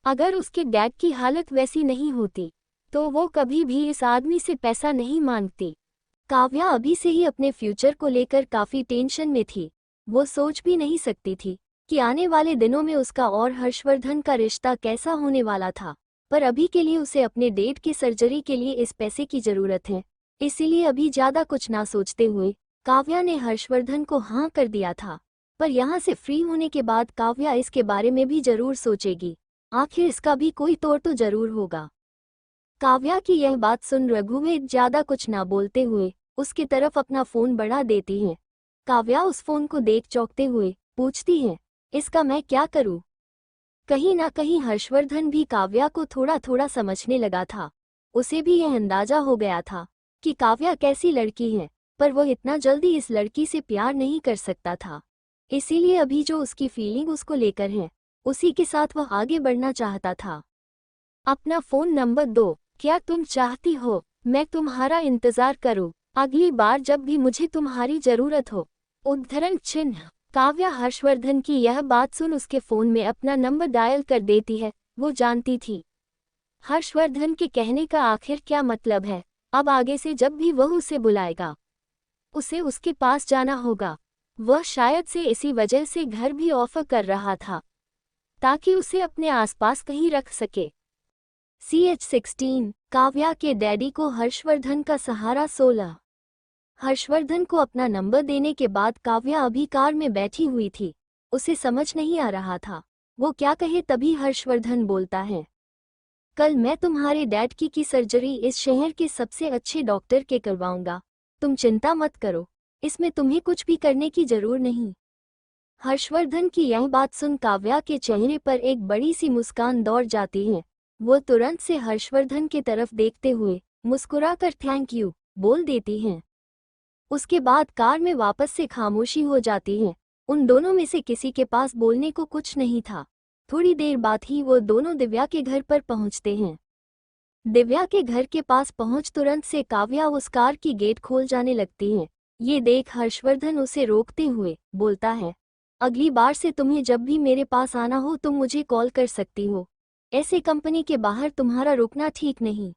अगर उसके डैड की हालत वैसी नहीं होती तो वो कभी भी इस आदमी से पैसा नहीं मांगती। काव्या अभी से ही अपने फ्यूचर को लेकर काफी टेंशन में थी। वो सोच भी नहीं सकती थी कि आने वाले दिनों में उसका और हर्षवर्धन का रिश्ता कैसा होने वाला था, पर अभी के लिए उसे अपने डेट की सर्जरी के लिए इस पैसे की जरूरत है। इसीलिए अभी ज्यादा कुछ ना सोचते हुए काव्या ने हर्षवर्धन को हाँ कर दिया था, पर यहाँ से फ्री होने के बाद काव्या इसके बारे में भी जरूर सोचेगी। आखिर इसका भी कोई तोड़ तो जरूर होगा। काव्या की यह बात सुन रघुवेद ज्यादा कुछ ना बोलते हुए उसकी तरफ अपना फोन बढ़ा देती है। काव्या उस फोन को देख चौंकते हुए पूछती है, इसका मैं क्या करूं? कहीं ना कहीं हर्षवर्धन भी काव्या को थोड़ा थोड़ा समझने लगा था। उसे भी यह अंदाजा हो गया था कि काव्या कैसी लड़की है, पर वह इतना जल्दी इस लड़की से प्यार नहीं कर सकता था। इसीलिए अभी जो उसकी फीलिंग उसको लेकर है, उसी के साथ वह आगे बढ़ना चाहता था। अपना फोन नंबर दो, क्या तुम चाहती हो मैं तुम्हारा इंतजार करूं अगली बार जब भी मुझे तुम्हारी जरूरत हो? उद्धरण चिन्ह। काव्या हर्षवर्धन की यह बात सुन उसके फोन में अपना नंबर डायल कर देती है। वो जानती थी हर्षवर्धन के कहने का आखिर क्या मतलब है। अब आगे से जब भी वह उसे बुलाएगा, उसे उसके पास जाना होगा। वह शायद से इसी वजह से घर भी ऑफर कर रहा था, ताकि उसे अपने आसपास कहीं रख सके। CH16 काव्या के डैडी को हर्षवर्धन का सहारा 16। हर्षवर्धन को अपना नंबर देने के बाद काव्या अभी कार में बैठी हुई थी। उसे समझ नहीं आ रहा था वो क्या कहे, तभी हर्षवर्धन बोलता है, कल मैं तुम्हारे डैड की सर्जरी इस शहर के सबसे अच्छे डॉक्टर के करवाऊंगा। तुम चिंता मत करो, इसमें तुम्हें कुछ भी करने की जरूर नहीं। हर्षवर्धन की यह बात सुन काव्या के चेहरे पर एक बड़ी सी मुस्कान दौड़ जाती है। वो तुरंत से हर्षवर्धन की तरफ देखते हुए मुस्कुराकर थैंक यू बोल देती हैं। उसके बाद कार में वापस से खामोशी हो जाती है। उन दोनों में से किसी के पास बोलने को कुछ नहीं था। थोड़ी देर बाद ही वो दोनों दिव्या के घर पर पहुंचते हैं। दिव्या के घर के पास पहुंच तुरंत से काव्या उस कार की गेट खोल जाने लगती है। ये देख हर्षवर्धन उसे रोकते हुए बोलता है, अगली बार से तुम्हें जब भी मेरे पास आना हो तुम मुझे कॉल कर सकती हो। ऐसे कंपनी के बाहर तुम्हारा रुकना ठीक नहीं।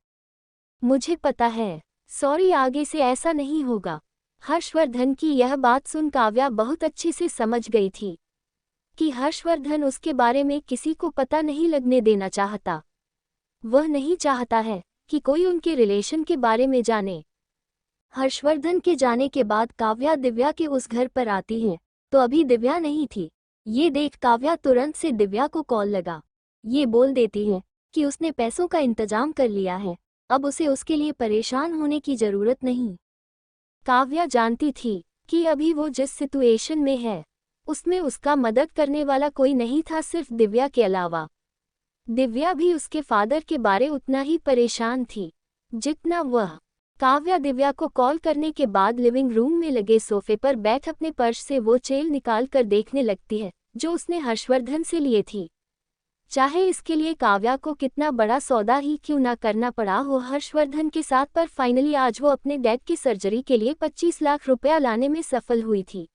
मुझे पता है, सॉरी, आगे से ऐसा नहीं होगा। हर्षवर्धन की यह बात सुन काव्या बहुत अच्छे से समझ गई थी कि हर्षवर्धन उसके बारे में किसी को पता नहीं लगने देना चाहता। वह नहीं चाहता है कि कोई उनके रिलेशन के बारे में जाने। हर्षवर्धन के जाने के बाद काव्या दिव्या के उस घर पर आती है तो अभी दिव्या नहीं थी। ये देख काव्या तुरंत से दिव्या को कॉल लगा। ये बोल देती है कि उसने पैसों का इंतजाम कर लिया है, अब उसे उसके लिए परेशान होने की जरूरत नहीं। काव्या जानती थी कि अभी वो जिस सिचुएशन में है उसमें उसका मदद करने वाला कोई नहीं था सिर्फ दिव्या के अलावा। दिव्या भी उसके फादर के बारे उतना ही परेशान थी जितना वह। काव्या दिव्या को कॉल करने के बाद लिविंग रूम में लगे सोफे पर बैठ अपने पर्स से वो चेन निकाल कर देखने लगती है जो उसने हर्षवर्धन से लिए थी। चाहे इसके लिए काव्या को कितना बड़ा सौदा ही क्यों ना करना पड़ा हो हर्षवर्धन के साथ, पर फाइनली आज वो अपने डैड की सर्जरी के लिए 25 लाख रुपया लाने में सफल हुई थी।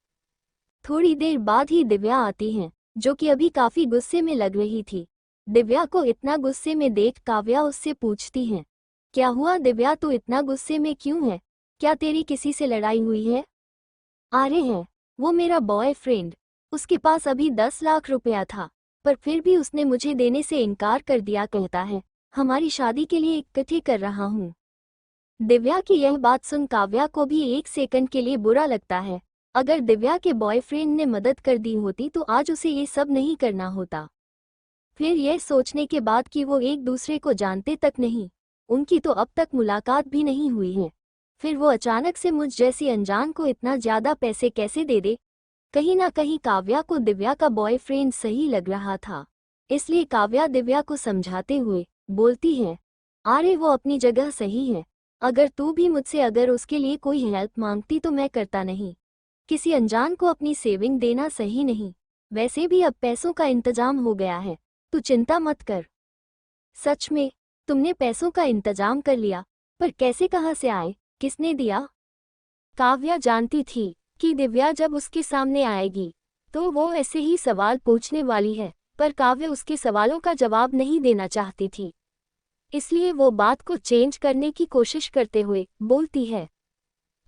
थोड़ी देर बाद ही दिव्या आती हैं, जो कि अभी काफी गुस्से में लग रही थी। दिव्या को इतना गुस्से में देख काव्या उससे पूछती है, क्या हुआ दिव्या, तू इतना गुस्से में क्यों है? क्या तेरी किसी से लड़ाई हुई है? अरे है, वो मेरा बॉयफ्रेंड। उसके पास अभी 10 लाख रुपया था, पर फिर भी उसने मुझे देने से इनकार कर दिया। कहता है हमारी शादी के लिए इकट्ठे कर रहा हूँ। दिव्या की यह बात सुन काव्या को भी एक सेकंड के लिए बुरा लगता है। अगर दिव्या के बॉयफ्रेंड ने मदद कर दी होती तो आज उसे ये सब नहीं करना होता। फिर यह सोचने के बाद कि वो एक दूसरे को जानते तक नहीं, उनकी तो अब तक मुलाकात भी नहीं हुई है, फिर वो अचानक से मुझ जैसी अनजान को इतना ज्यादा पैसे कैसे दे दे। कहीं ना कहीं काव्या को दिव्या का बॉयफ्रेंड सही लग रहा था। इसलिए काव्या दिव्या को समझाते हुए बोलती है, अरे वो अपनी जगह सही है। अगर तू भी मुझसे अगर उसके लिए कोई हेल्प मांगती तो मैं करता नहीं। किसी अनजान को अपनी सेविंग देना सही नहीं। वैसे भी अब पैसों का इंतजाम हो गया है, तू चिंता मत कर। सच में तुमने पैसों का इंतजाम कर लिया, पर कैसे, कहाँ से आए, किसने दिया? काव्या जानती थी कि दिव्या जब उसके सामने आएगी तो वो ऐसे ही सवाल पूछने वाली है, पर काव्या उसके सवालों का जवाब नहीं देना चाहती थी। इसलिए वो बात को चेंज करने की कोशिश करते हुए बोलती है,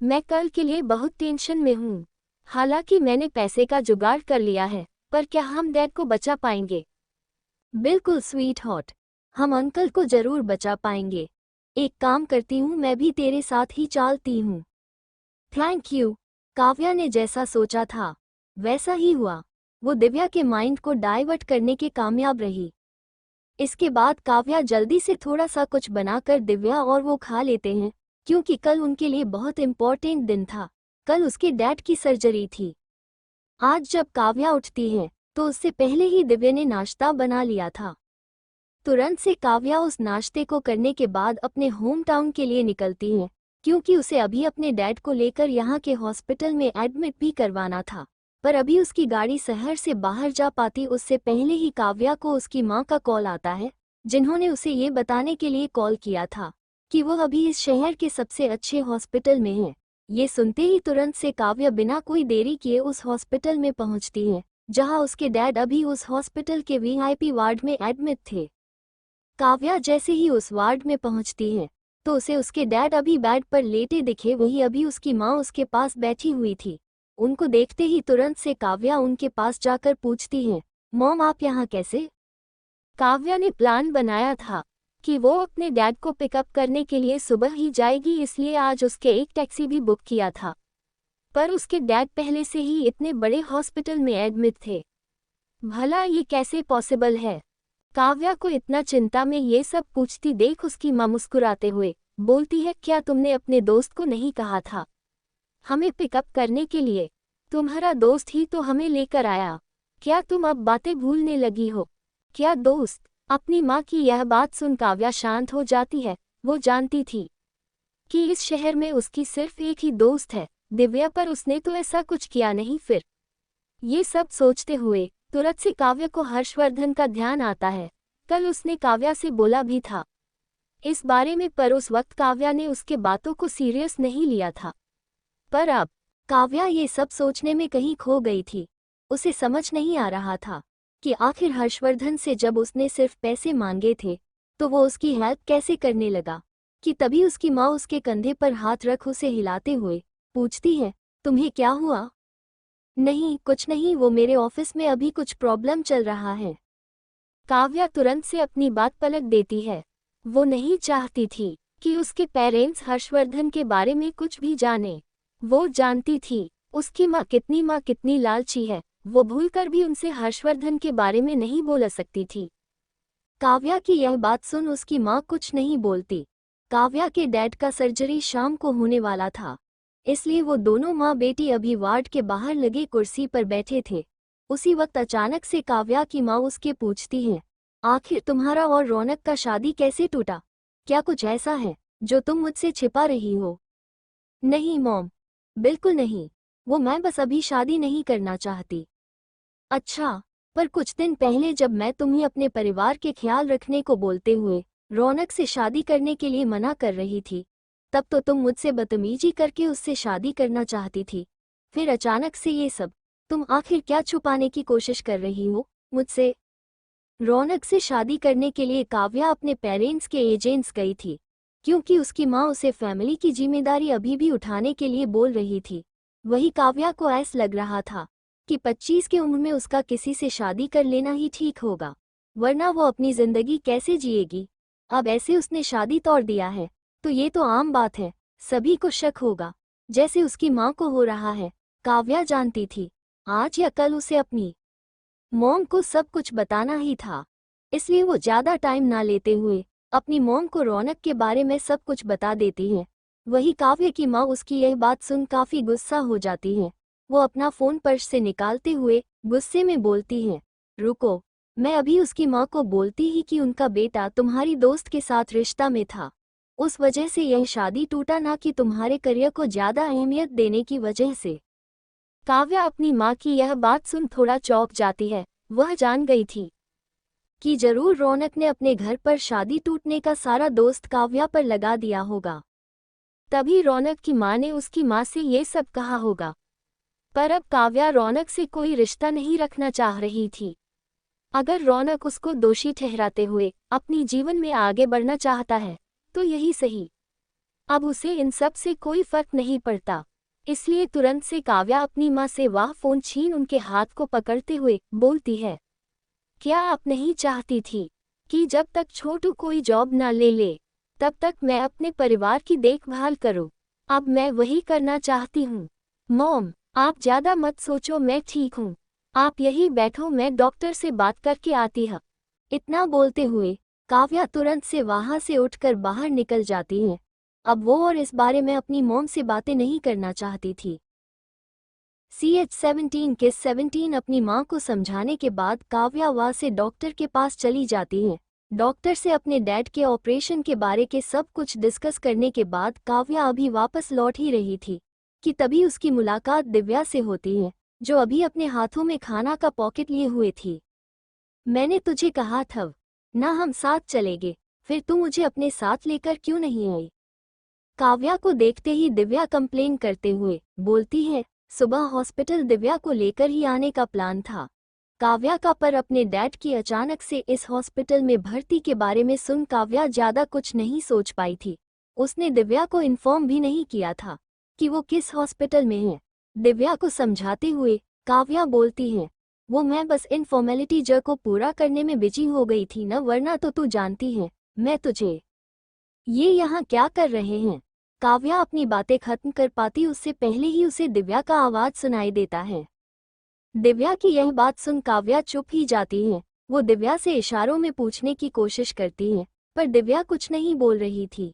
मैं कल के लिए बहुत टेंशन में हूँ। हालांकि मैंने पैसे का जुगाड़ कर लिया है, पर क्या हम डैड को बचा पाएंगे? बिल्कुल स्वीट हॉट, हम अंकल को जरूर बचा पाएंगे। एक काम करती हूँ, मैं भी तेरे साथ ही चलती हूँ। Thank you. काव्या ने जैसा सोचा था वैसा ही हुआ। वो दिव्या के माइंड को डाइवर्ट करने के कामयाब रही। इसके बाद काव्या जल्दी से थोड़ा सा कुछ बनाकर दिव्या और वो खा लेते हैं, क्योंकि कल उनके लिए बहुत इम्पोर्टेंट दिन था। कल उसके डैड की सर्जरी थी। आज जब काव्या उठती है तो उससे पहले ही दिव्या ने नाश्ता बना लिया था। तुरंत से काव्या उस नाश्ते को करने के बाद अपने होम टाउन के लिए निकलती है, क्योंकि उसे अभी अपने डैड को लेकर यहाँ के हॉस्पिटल में एडमिट भी करवाना था। पर अभी उसकी गाड़ी शहर से बाहर जा पाती उससे पहले ही काव्या को उसकी माँ का कॉल आता है, जिन्होंने उसे ये बताने के लिए कॉल किया था कि वो अभी इस शहर के सबसे अच्छे हॉस्पिटल में है। ये सुनते ही तुरंत से काव्या बिना कोई देरी किए उस हॉस्पिटल में पहुंचती है, जहां उसके डैड अभी उस हॉस्पिटल के वीआईपी वार्ड में एडमिट थे। काव्या जैसे ही उस वार्ड में पहुंचती है तो उसे उसके डैड अभी बेड पर लेटे दिखे, वही अभी उसकी माँ उसके पास बैठी हुई थी। उनको देखते ही तुरंत से काव्या उनके पास जाकर पूछती है, मॉम आप यहाँ कैसे? काव्या ने प्लान बनाया था कि वो अपने डैड को पिकअप करने के लिए सुबह ही जाएगी, इसलिए आज उसके एक टैक्सी भी बुक किया था। पर उसके डैड पहले से ही इतने बड़े हॉस्पिटल में एडमिट थे। भला ये कैसे पॉसिबल है? काव्या को इतना चिंता में ये सब पूछती देख उसकी माँ मुस्कुराते हुए बोलती है, क्या तुमने अपने दोस्त को नहीं कहा था हमें पिकअप करने के लिए? तुम्हारा दोस्त ही तो हमें लेकर आया। क्या तुम अब बातें भूलने लगी हो? क्या दोस्त? अपनी माँ की यह बात सुन काव्या शांत हो जाती है। वो जानती थी कि इस शहर में उसकी सिर्फ एक ही दोस्त है, दिव्या, पर उसने तो ऐसा कुछ किया नहीं। फिर ये सब सोचते हुए तुरंत से काव्या को हर्षवर्धन का ध्यान आता है। कल उसने काव्या से बोला भी था इस बारे में, पर उस वक्त काव्या ने उसके बातों को सीरियस नहीं लिया था। पर अब काव्या ये सब सोचने में कहीं खो गई थी। उसे समझ नहीं आ रहा था कि आखिर हर्षवर्धन से जब उसने सिर्फ पैसे मांगे थे तो वो उसकी हेल्प कैसे करने लगा, कि तभी उसकी माँ उसके कंधे पर हाथ रख उसे हिलाते हुए पूछती है, तुम्हें क्या हुआ? नहीं कुछ नहीं, वो मेरे ऑफिस में अभी कुछ प्रॉब्लम चल रहा है। काव्या तुरंत से अपनी बात पलट देती है। वो नहीं चाहती थी कि उसके पेरेंट्स हर्षवर्धन के बारे में कुछ भी जाने। वो जानती थी उसकी माँ कितनी लालची है। वो भूलकर भी उनसे हर्षवर्धन के बारे में नहीं बोल सकती थी। काव्या की यह बात सुन उसकी माँ कुछ नहीं बोलती। काव्या के डैड का सर्जरी शाम को होने वाला था, इसलिए वो दोनों माँ बेटी अभी वार्ड के बाहर लगे कुर्सी पर बैठे थे। उसी वक्त अचानक से काव्या की माँ उसके पूछती है, आखिर तुम्हारा और रौनक का शादी कैसे टूटा? क्या कुछ ऐसा है जो तुम मुझसे छिपा रही हो? नहीं मॉम, बिल्कुल नहीं, मैं बस अभी शादी नहीं करना चाहती। अच्छा, पर कुछ दिन पहले जब मैं तुम्हें अपने परिवार के ख्याल रखने को बोलते हुए रौनक से शादी करने के लिए मना कर रही थी, तब तो तुम मुझसे बदतमीजी करके उससे शादी करना चाहती थी। फिर अचानक से ये सब, तुम आखिर क्या छुपाने की कोशिश कर रही हो मुझसे? रौनक से शादी करने के लिए काव्या अपने पेरेंट्स के एजेंट्स गई थी, क्योंकि उसकी माँ उसे फैमिली की जिम्मेदारी अभी भी उठाने के लिए बोल रही थी। वही काव्या को ऐसा लग रहा था कि 25 की उम्र में उसका किसी से शादी कर लेना ही ठीक होगा, वरना वो अपनी जिंदगी कैसे जिएगी। अब ऐसे उसने शादी तोड़ दिया है तो ये तो आम बात है, सभी को शक होगा, जैसे उसकी माँ को हो रहा है। काव्या जानती थी आज या कल उसे अपनी मॉम को सब कुछ बताना ही था, इसलिए वो ज्यादा टाइम ना लेते हुए अपनी मॉम को रौनक के बारे में सब कुछ बता देती है। वही काव्य की माँ उसकी यह बात सुन काफी गुस्सा हो जाती है। वो अपना फोन पर्स से निकालते हुए गुस्से में बोलती है, रुको, मैं अभी उसकी माँ को बोलती ही कि उनका बेटा तुम्हारी दोस्त के साथ रिश्ता में था, उस वजह से यह शादी टूटा, ना कि तुम्हारे करियर को ज्यादा अहमियत देने की वजह से। काव्या अपनी माँ की यह बात सुन थोड़ा चौंक जाती है। वह जान गई थी कि जरूर रौनक ने अपने घर पर शादी टूटने का सारा दोस्त काव्या पर लगा दिया होगा, तभी रौनक की माँ ने उसकी माँ से ये सब कहा होगा। पर अब काव्या रौनक से कोई रिश्ता नहीं रखना चाह रही थी। अगर रौनक उसको दोषी ठहराते हुए अपनी जीवन में आगे बढ़ना चाहता है तो यही सही। अब उसे इन सब से कोई फर्क नहीं पड़ता, इसलिए तुरंत से काव्या अपनी माँ से वह फोन छीन उनके हाथ को पकड़ते हुए बोलती है, क्या आप नहीं चाहती थी कि जब तक छोटू कोई जॉब ना ले ले तब तक मैं अपने परिवार की देखभाल करूं? अब मैं वही करना चाहती हूँ। मॉम, आप ज्यादा मत सोचो, मैं ठीक हूँ। आप यही बैठो, मैं डॉक्टर से बात करके आती हूँ। इतना बोलते हुए काव्या तुरंत से वहां से उठकर बाहर निकल जाती है। अब वो और इस बारे में अपनी मॉम से बातें नहीं करना चाहती थी। CH17 के 17 अपनी मां को समझाने के बाद काव्या वहां से डॉक्टर के पास चली जाती है। डॉक्टर से अपने डैड के ऑपरेशन के बारे के सब कुछ डिस्कस करने के बाद काव्या अभी वापस लौट ही रही थी कि तभी उसकी मुलाकात दिव्या से होती है, जो अभी अपने हाथों में खाना का पॉकेट लिए हुए थी। मैंने तुझे कहा था ना हम साथ चलेंगे, फिर तू मुझे अपने साथ लेकर क्यों नहीं आई? काव्या को देखते ही दिव्या कंप्लेन करते हुए बोलती है। सुबह हॉस्पिटल दिव्या को लेकर ही आने का प्लान था काव्या का, पर अपने डैड की अचानक से इस हॉस्पिटल में भर्ती के बारे में सुन काव्या ज्यादा कुछ नहीं सोच पाई थी। उसने दिव्या को इन्फॉर्म भी नहीं किया था कि वो किस हॉस्पिटल में है। दिव्या को समझाते हुए काव्या बोलती है, वो मैं बस इन फॉर्मेलिटी जर को पूरा करने में बिजी हो गई थी न, वरना तो तू जानती है मैं तुझे। ये यहाँ क्या कर रहे हैं? काव्या अपनी बातें खत्म कर पाती उससे पहले ही उसे दिव्या का आवाज सुनाई देता है। दिव्या की यह बात सुन काव्या चुप ही जाती है। वो दिव्या से इशारों में पूछने की कोशिश करती है, पर दिव्या कुछ नहीं बोल रही थी।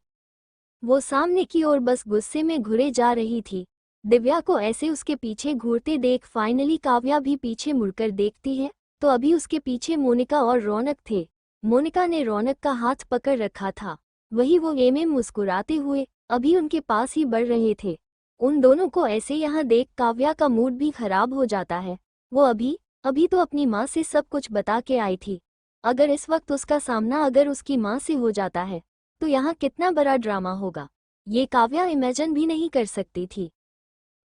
वो सामने की ओर बस गुस्से में घुरे जा रही थी। दिव्या को ऐसे उसके पीछे घूरते देख फाइनली काव्या भी पीछे मुड़कर देखती है तो अभी उसके पीछे मोनिका और रौनक थे। मोनिका ने रौनक का हाथ पकड़ रखा था, वही वो मुस्कुराते हुए अभी उनके पास ही बढ़ रहे थे। उन दोनों को ऐसे यहाँ देख काव्या का मूड भी खराब हो जाता है। वो अभी तो अपनी माँ से सब कुछ बता के आई थी। अगर इस वक्त उसका सामना अगर उसकी माँ से हो जाता है तो यहाँ कितना बड़ा ड्रामा होगा, ये काव्या इमेजिन भी नहीं कर सकती थी।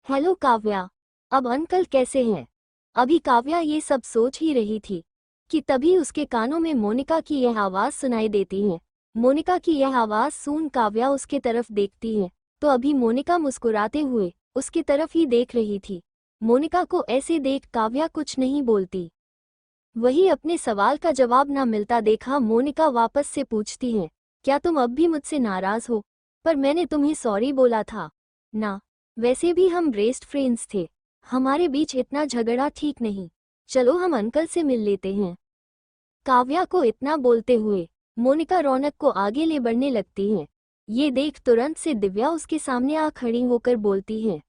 हेलो काव्या, अब अंकल कैसे हैं? अभी काव्या ये सब सोच ही रही थी कि तभी उसके कानों में मोनिका की यह आवाज़ सुनाई देती है। मोनिका की यह आवाज़ सुन काव्या उसके तरफ देखती है तो अभी मोनिका मुस्कुराते हुए उसकी तरफ ही देख रही थी। मोनिका को ऐसे देख काव्या कुछ नहीं बोलती। वही अपने सवाल का जवाब ना मिलता देखा मोनिका वापस से पूछती है, क्या तुम अब भी मुझसे नाराज हो? पर मैंने तुम्हें सॉरी बोला था ना, वैसे भी हम बेस्ट फ्रेंड्स थे, हमारे बीच इतना झगड़ा ठीक नहीं। चलो हम अंकल से मिल लेते हैं। काव्या को इतना बोलते हुए मोनिका रौनक को आगे ले बढ़ने लगती है। ये देख तुरंत से दिव्या उसके सामने आ खड़ी होकर बोलती है,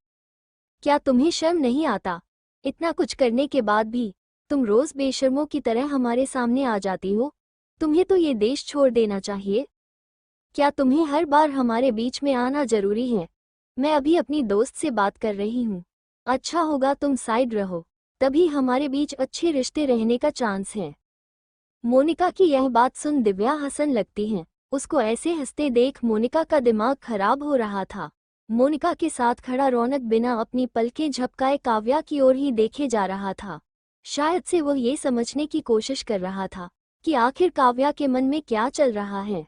क्या तुम्हें शर्म नहीं आता? इतना कुछ करने के बाद भी तुम रोज बेशर्मों की तरह हमारे सामने आ जाती हो। तुम्हें तो ये देश छोड़ देना चाहिए। क्या तुम्हें हर बार हमारे बीच में आना जरूरी है? मैं अभी अपनी दोस्त से बात कर रही हूँ, अच्छा होगा तुम साइड रहो, तभी हमारे बीच अच्छे रिश्ते रहने का चांस है। मोनिका की यह बात सुन दिव्या हंसन लगती है। उसको ऐसे हंसते देख मोनिका का दिमाग खराब हो रहा था। मोनिका के साथ खड़ा रौनक बिना अपनी पलकें झपकाए काव्या की ओर ही देखे जा रहा था। शायद से वो ये समझने की कोशिश कर रहा था कि आखिर काव्या के मन में क्या चल रहा है।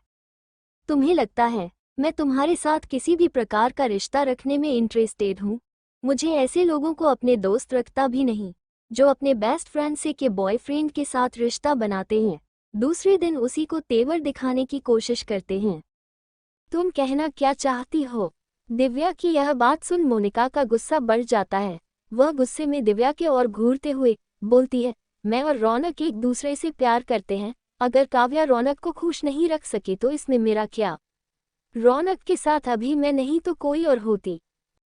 तुम्हें लगता है मैं तुम्हारे साथ किसी भी प्रकार का रिश्ता रखने में इंटरेस्टेड हूँ? मुझे ऐसे लोगों को अपने दोस्त रखता भी नहीं जो अपने बेस्ट फ्रेंड से के बॉयफ्रेंड के साथ रिश्ता बनाते हैं, दूसरे दिन उसी को तेवर दिखाने की कोशिश करते हैं। तुम कहना क्या चाहती हो? दिव्या की यह बात सुन मोनिका का गुस्सा बढ़ जाता है। वह गुस्से में दिव्या के ओर घूरते हुए बोलती है, मैं और रौनक एक दूसरे से प्यार करते हैं, अगर काव्या रौनक को खुश नहीं रख सकी तो इसमें मेरा क्या? रौनक के साथ अभी मैं नहीं तो कोई और होती।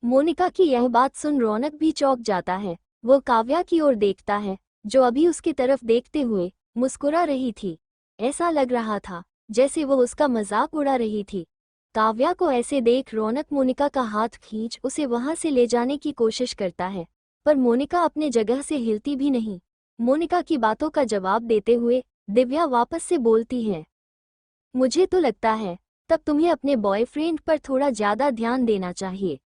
मोनिका की यह बात सुन रौनक भी चौंक जाता है। वो काव्या की ओर देखता है जो अभी उसकी तरफ देखते हुए मुस्कुरा रही थी। ऐसा लग रहा था जैसे वो उसका मजाक उड़ा रही थी। काव्या को ऐसे देख रौनक मोनिका का हाथ खींच उसे वहां से ले जाने की कोशिश करता है, पर मोनिका अपने जगह से हिलती भी नहीं। मोनिका की बातों का जवाब देते हुए दिव्या वापस से बोलती है, मुझे तो लगता है तब तुम्हें अपने बॉयफ्रेंड पर थोड़ा ज्यादा ध्यान देना चाहिए।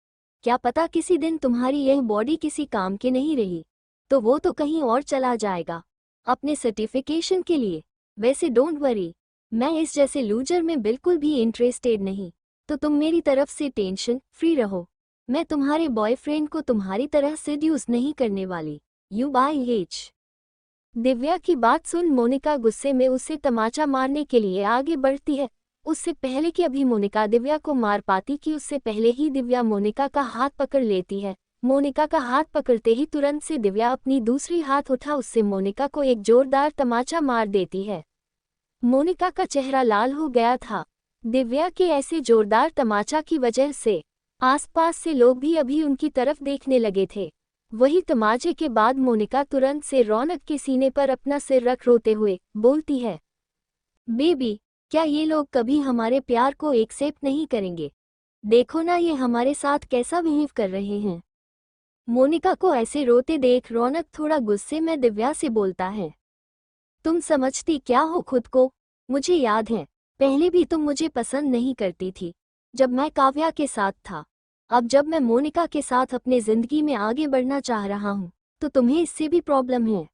क्या पता किसी दिन तुम्हारी यह बॉडी किसी काम की नहीं रही तो वो तो कहीं और चला जाएगा अपने सर्टिफिकेशन के लिए। वैसे डोंट वरी, मैं इस जैसे लूजर में बिल्कुल भी इंटरेस्टेड नहीं, तो तुम मेरी तरफ से टेंशन फ्री रहो। मैं तुम्हारे बॉयफ्रेंड को तुम्हारी तरह सेड्यूस नहीं करने वाली। You by H. दिव्या की बात सुन मोनिका गुस्से में उसे तमाचा मारने के लिए आगे बढ़ती है। उससे पहले कि अभी मोनिका दिव्या को मार पाती कि उससे पहले ही दिव्या मोनिका का हाथ पकड़ लेती है मोनिका का हाथ पकड़ते ही तुरंत से दिव्या अपनी दूसरी हाथ उठा उससे मोनिका को एक जोरदार तमाचा मार देती है। मोनिका का चेहरा लाल हो गया था। दिव्या के ऐसे जोरदार तमाचा की वजह से आसपास से लोग भी अभी उनकी तरफ देखने लगे थे। वही तमाचे के बाद मोनिका तुरंत से रौनक के सीने पर अपना सिर रख रोते हुए बोलती है, बेबी, क्या ये लोग कभी हमारे प्यार को एक्सेप्ट नहीं करेंगे? देखो ना ये हमारे साथ कैसा बिहेव कर रहे हैं। मोनिका को ऐसे रोते देख रौनक थोड़ा गुस्से में दिव्या से बोलता है, तुम समझती क्या हो खुद को? मुझे याद है, पहले भी तुम मुझे पसंद नहीं करती थी जब मैं काव्या के साथ था। अब जब मैं मोनिका के साथ अपने जिंदगी में आगे बढ़ना चाह रहा हूँ तो तुम्हें इससे भी प्रॉब्लम है।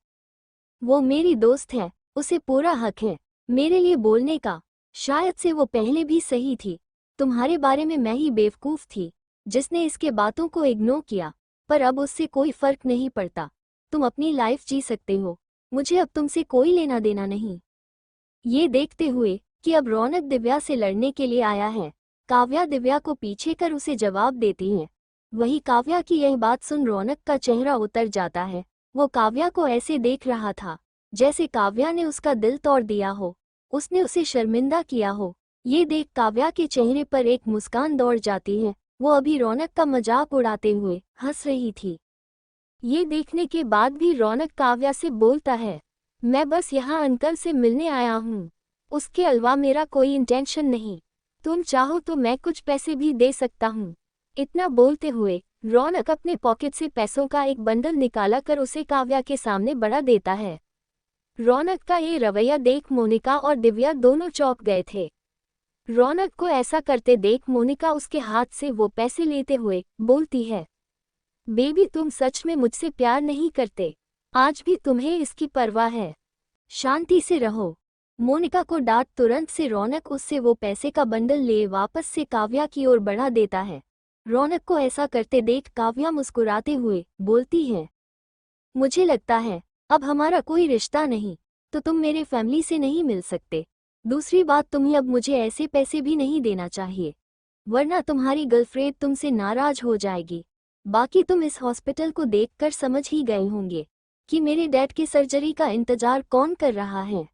वो मेरी दोस्त है, उसे पूरा हक है मेरे लिए बोलने का। शायद से वो पहले भी सही थी। तुम्हारे बारे में मैं ही बेवकूफ़ थी जिसने इसके बातों को इग्नोर किया, पर अब उससे कोई फर्क नहीं पड़ता। तुम अपनी लाइफ जी सकते हो, मुझे अब तुमसे कोई लेना देना नहीं। ये देखते हुए कि अब रौनक दिव्या से लड़ने के लिए आया है, काव्या दिव्या को पीछे कर उसे जवाब देती है। वही काव्या की यह बात सुन रौनक का चेहरा उतर जाता है। वो काव्या को ऐसे देख रहा था जैसे काव्या ने उसका दिल तोड़ दिया हो, उसने उसे शर्मिंदा किया हो। ये देख काव्या के चेहरे पर एक मुस्कान दौड़ जाती है। वो अभी रौनक का मजाक उड़ाते हुए हंस रही थी। ये देखने के बाद भी रौनक काव्या से बोलता है, मैं बस यहाँ अंकल से मिलने आया हूँ, उसके अलावा मेरा कोई इंटेंशन नहीं। तुम चाहो तो मैं कुछ पैसे भी दे सकता हूँ। इतना बोलते हुए रौनक अपने पॉकेट से पैसों का एक बंडल निकाला कर उसे काव्या के सामने बढ़ा देता है। रौनक का ये रवैया देख मोनिका और दिव्या दोनों चौंक गए थे। रौनक को ऐसा करते देख मोनिका उसके हाथ से वो पैसे लेते हुए बोलती है, बेबी तुम सच में मुझसे प्यार नहीं करते? आज भी तुम्हें इसकी परवाह है? शांति से रहो। मोनिका को डांट तुरंत से रौनक उससे वो पैसे का बंडल ले वापस से काव्या की ओर बढ़ा देता है। रौनक को ऐसा करते देख काव्या मुस्कुराते हुए बोलती है, मुझे लगता है अब हमारा कोई रिश्ता नहीं, तो तुम मेरे फैमिली से नहीं मिल सकते। दूसरी बात, तुम्हें अब मुझे ऐसे पैसे भी नहीं देना चाहिए, वरना तुम्हारी गर्लफ्रेंड तुमसे नाराज हो जाएगी। बाकी तुम इस हॉस्पिटल को देखकर समझ ही गए होंगे कि मेरे डैड की सर्जरी का इंतजार कौन कर रहा है।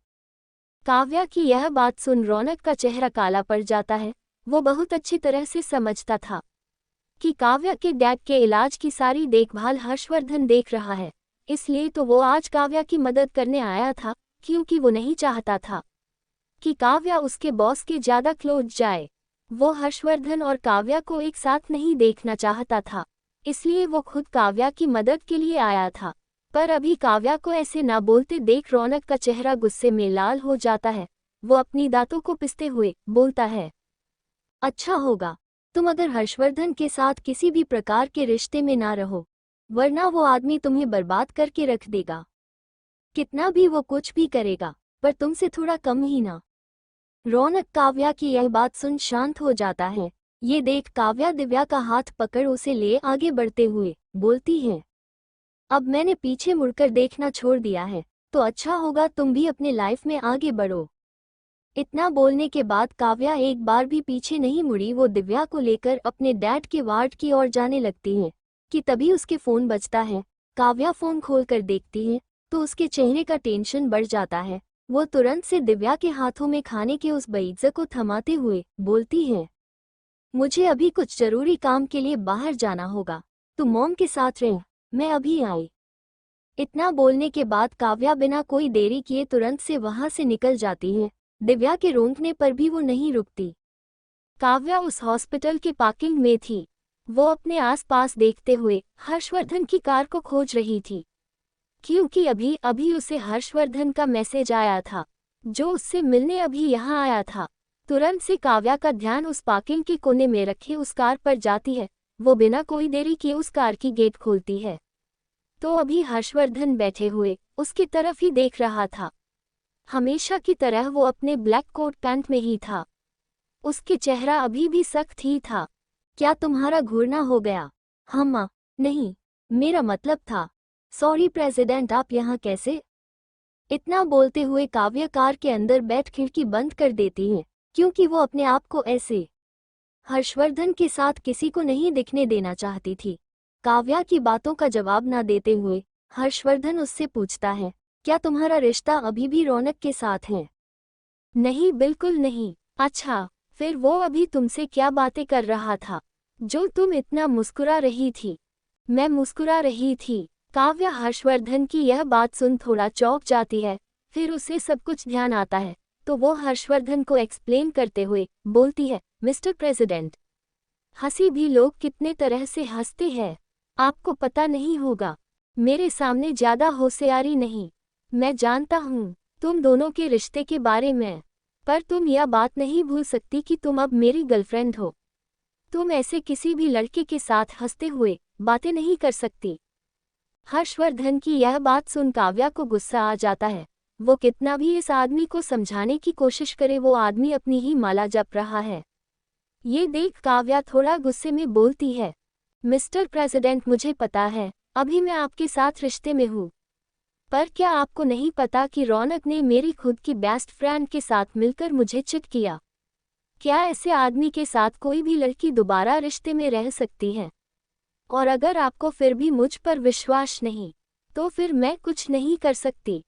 काव्या की यह बात सुन रौनक का चेहरा काला पड़ जाता है। वो बहुत अच्छी तरह से समझता था कि काव्या के डैड के इलाज की सारी देखभाल हर्षवर्धन देख रहा है, इसलिए तो वो आज काव्या की मदद करने आया था, क्योंकि वो नहीं चाहता था कि काव्या उसके बॉस के ज़्यादा क्लोज जाए। वो हर्षवर्धन और काव्या को एक साथ नहीं देखना चाहता था, इसलिए वो खुद काव्या की मदद के लिए आया था। पर अभी काव्या को ऐसे ना बोलते देख रौनक का चेहरा गुस्से में लाल हो जाता है। वो अपनी दांतों को पिसते हुए बोलता है, अच्छा होगा तुम अगर हर्षवर्धन के साथ किसी भी प्रकार के रिश्ते में ना रहो, वरना वो आदमी तुम्हें बर्बाद करके रख देगा। कितना भी वो कुछ भी करेगा, पर तुमसे थोड़ा कम ही ना। रौनक काव्या की यह बात सुन शांत हो जाता है। ये देख काव्या दिव्या का हाथ पकड़ उसे ले आगे बढ़ते हुए बोलती है, अब मैंने पीछे मुड़कर देखना छोड़ दिया है, तो अच्छा होगा तुम भी अपने लाइफ में आगे बढ़ो। इतना बोलने के बाद काव्या एक बार भी पीछे नहीं मुड़ी। वो दिव्या को लेकर अपने डैड के वार्ड की ओर जाने लगती है कि तभी उसके फ़ोन बजता है। काव्या फ़ोन खोलकर देखती है तो उसके चेहरे का टेंशन बढ़ जाता है। वो तुरंत से दिव्या के हाथों में खाने के उस बईज़्ज़ को थमाते हुए बोलती है, मुझे अभी कुछ ज़रूरी काम के लिए बाहर जाना होगा, तू मॉम के साथ रह, मैं अभी आई। इतना बोलने के बाद काव्या बिना कोई देरी किए तुरंत से वहां से निकल जाती है। दिव्या के रोकने पर भी वो नहीं रुकती। काव्या उस हॉस्पिटल के पार्किंग में थी। वो अपने आसपास देखते हुए हर्षवर्धन की कार को खोज रही थी, क्योंकि अभी अभी उसे हर्षवर्धन का मैसेज आया था, जो उससे मिलने अभी यहाँ आया था। तुरंत से काव्या का ध्यान उस पार्किंग के कोने में रखे उस कार पर जाती है। वो बिना कोई देरी किए उस कार की गेट खोलती है तो अभी हर्षवर्धन बैठे हुए उसकी तरफ ही देख रहा था। हमेशा की तरह वो अपने ब्लैक कोट पैंट में ही था। उसके चेहरा अभी भी सख्त ही था। क्या तुम्हारा घूरना हो गया? हाँ माँ, नहीं, मेरा मतलब था, सॉरी प्रेसिडेंट, आप यहाँ कैसे? इतना बोलते हुए काव्या कार के अंदर बैठ खिड़की बंद कर देती है, क्योंकि वो अपने आप को ऐसे हर्षवर्धन के साथ किसी को नहीं दिखने देना चाहती थी। काव्या की बातों का जवाब न देते हुए हर्षवर्धन उससे पूछता है, क्या तुम्हारा रिश्ता अभी भी रौनक के साथ है? नहीं, बिल्कुल नहीं। अच्छा, फिर वो अभी तुमसे क्या बातें कर रहा था, जो तुम इतना मुस्कुरा रही थी? मैं मुस्कुरा रही थी। काव्या हर्षवर्धन की यह बात सुन थोड़ा चौंक जाती है, फिर उसे सब कुछ ध्यान आता है, तो वो हर्षवर्धन को एक्सप्लेन करते हुए बोलती है, मिस्टर प्रेसिडेंट, हंसी भी लोग कितने तरह से हंसते हैं, आपको पता नहीं होगा। मेरे सामने ज्यादा होशियारी नहीं। मैं जानता हूँ तुम दोनों के रिश्ते के बारे में, पर तुम यह बात नहीं भूल सकती कि तुम अब मेरी गर्लफ्रेंड हो। तुम ऐसे किसी भी लड़के के साथ हंसते हुए बातें नहीं कर सकती। हर्षवर्धन की यह बात सुन काव्या को गुस्सा आ जाता है। वो कितना भी इस आदमी को समझाने की कोशिश करे, वो आदमी अपनी ही माला जप रहा है। ये देख काव्या थोड़ा गुस्से में बोलती है, मिस्टर प्रेसिडेंट, मुझे पता है अभी मैं आपके साथ रिश्ते में हूँ, पर क्या आपको नहीं पता कि रौनक ने मेरी खुद की बेस्ट फ्रेंड के साथ मिलकर मुझे चिट किया? क्या ऐसे आदमी के साथ कोई भी लड़की दोबारा रिश्ते में रह सकती है? और अगर आपको फिर भी मुझ पर विश्वास नहीं, तो फिर मैं कुछ नहीं कर सकती।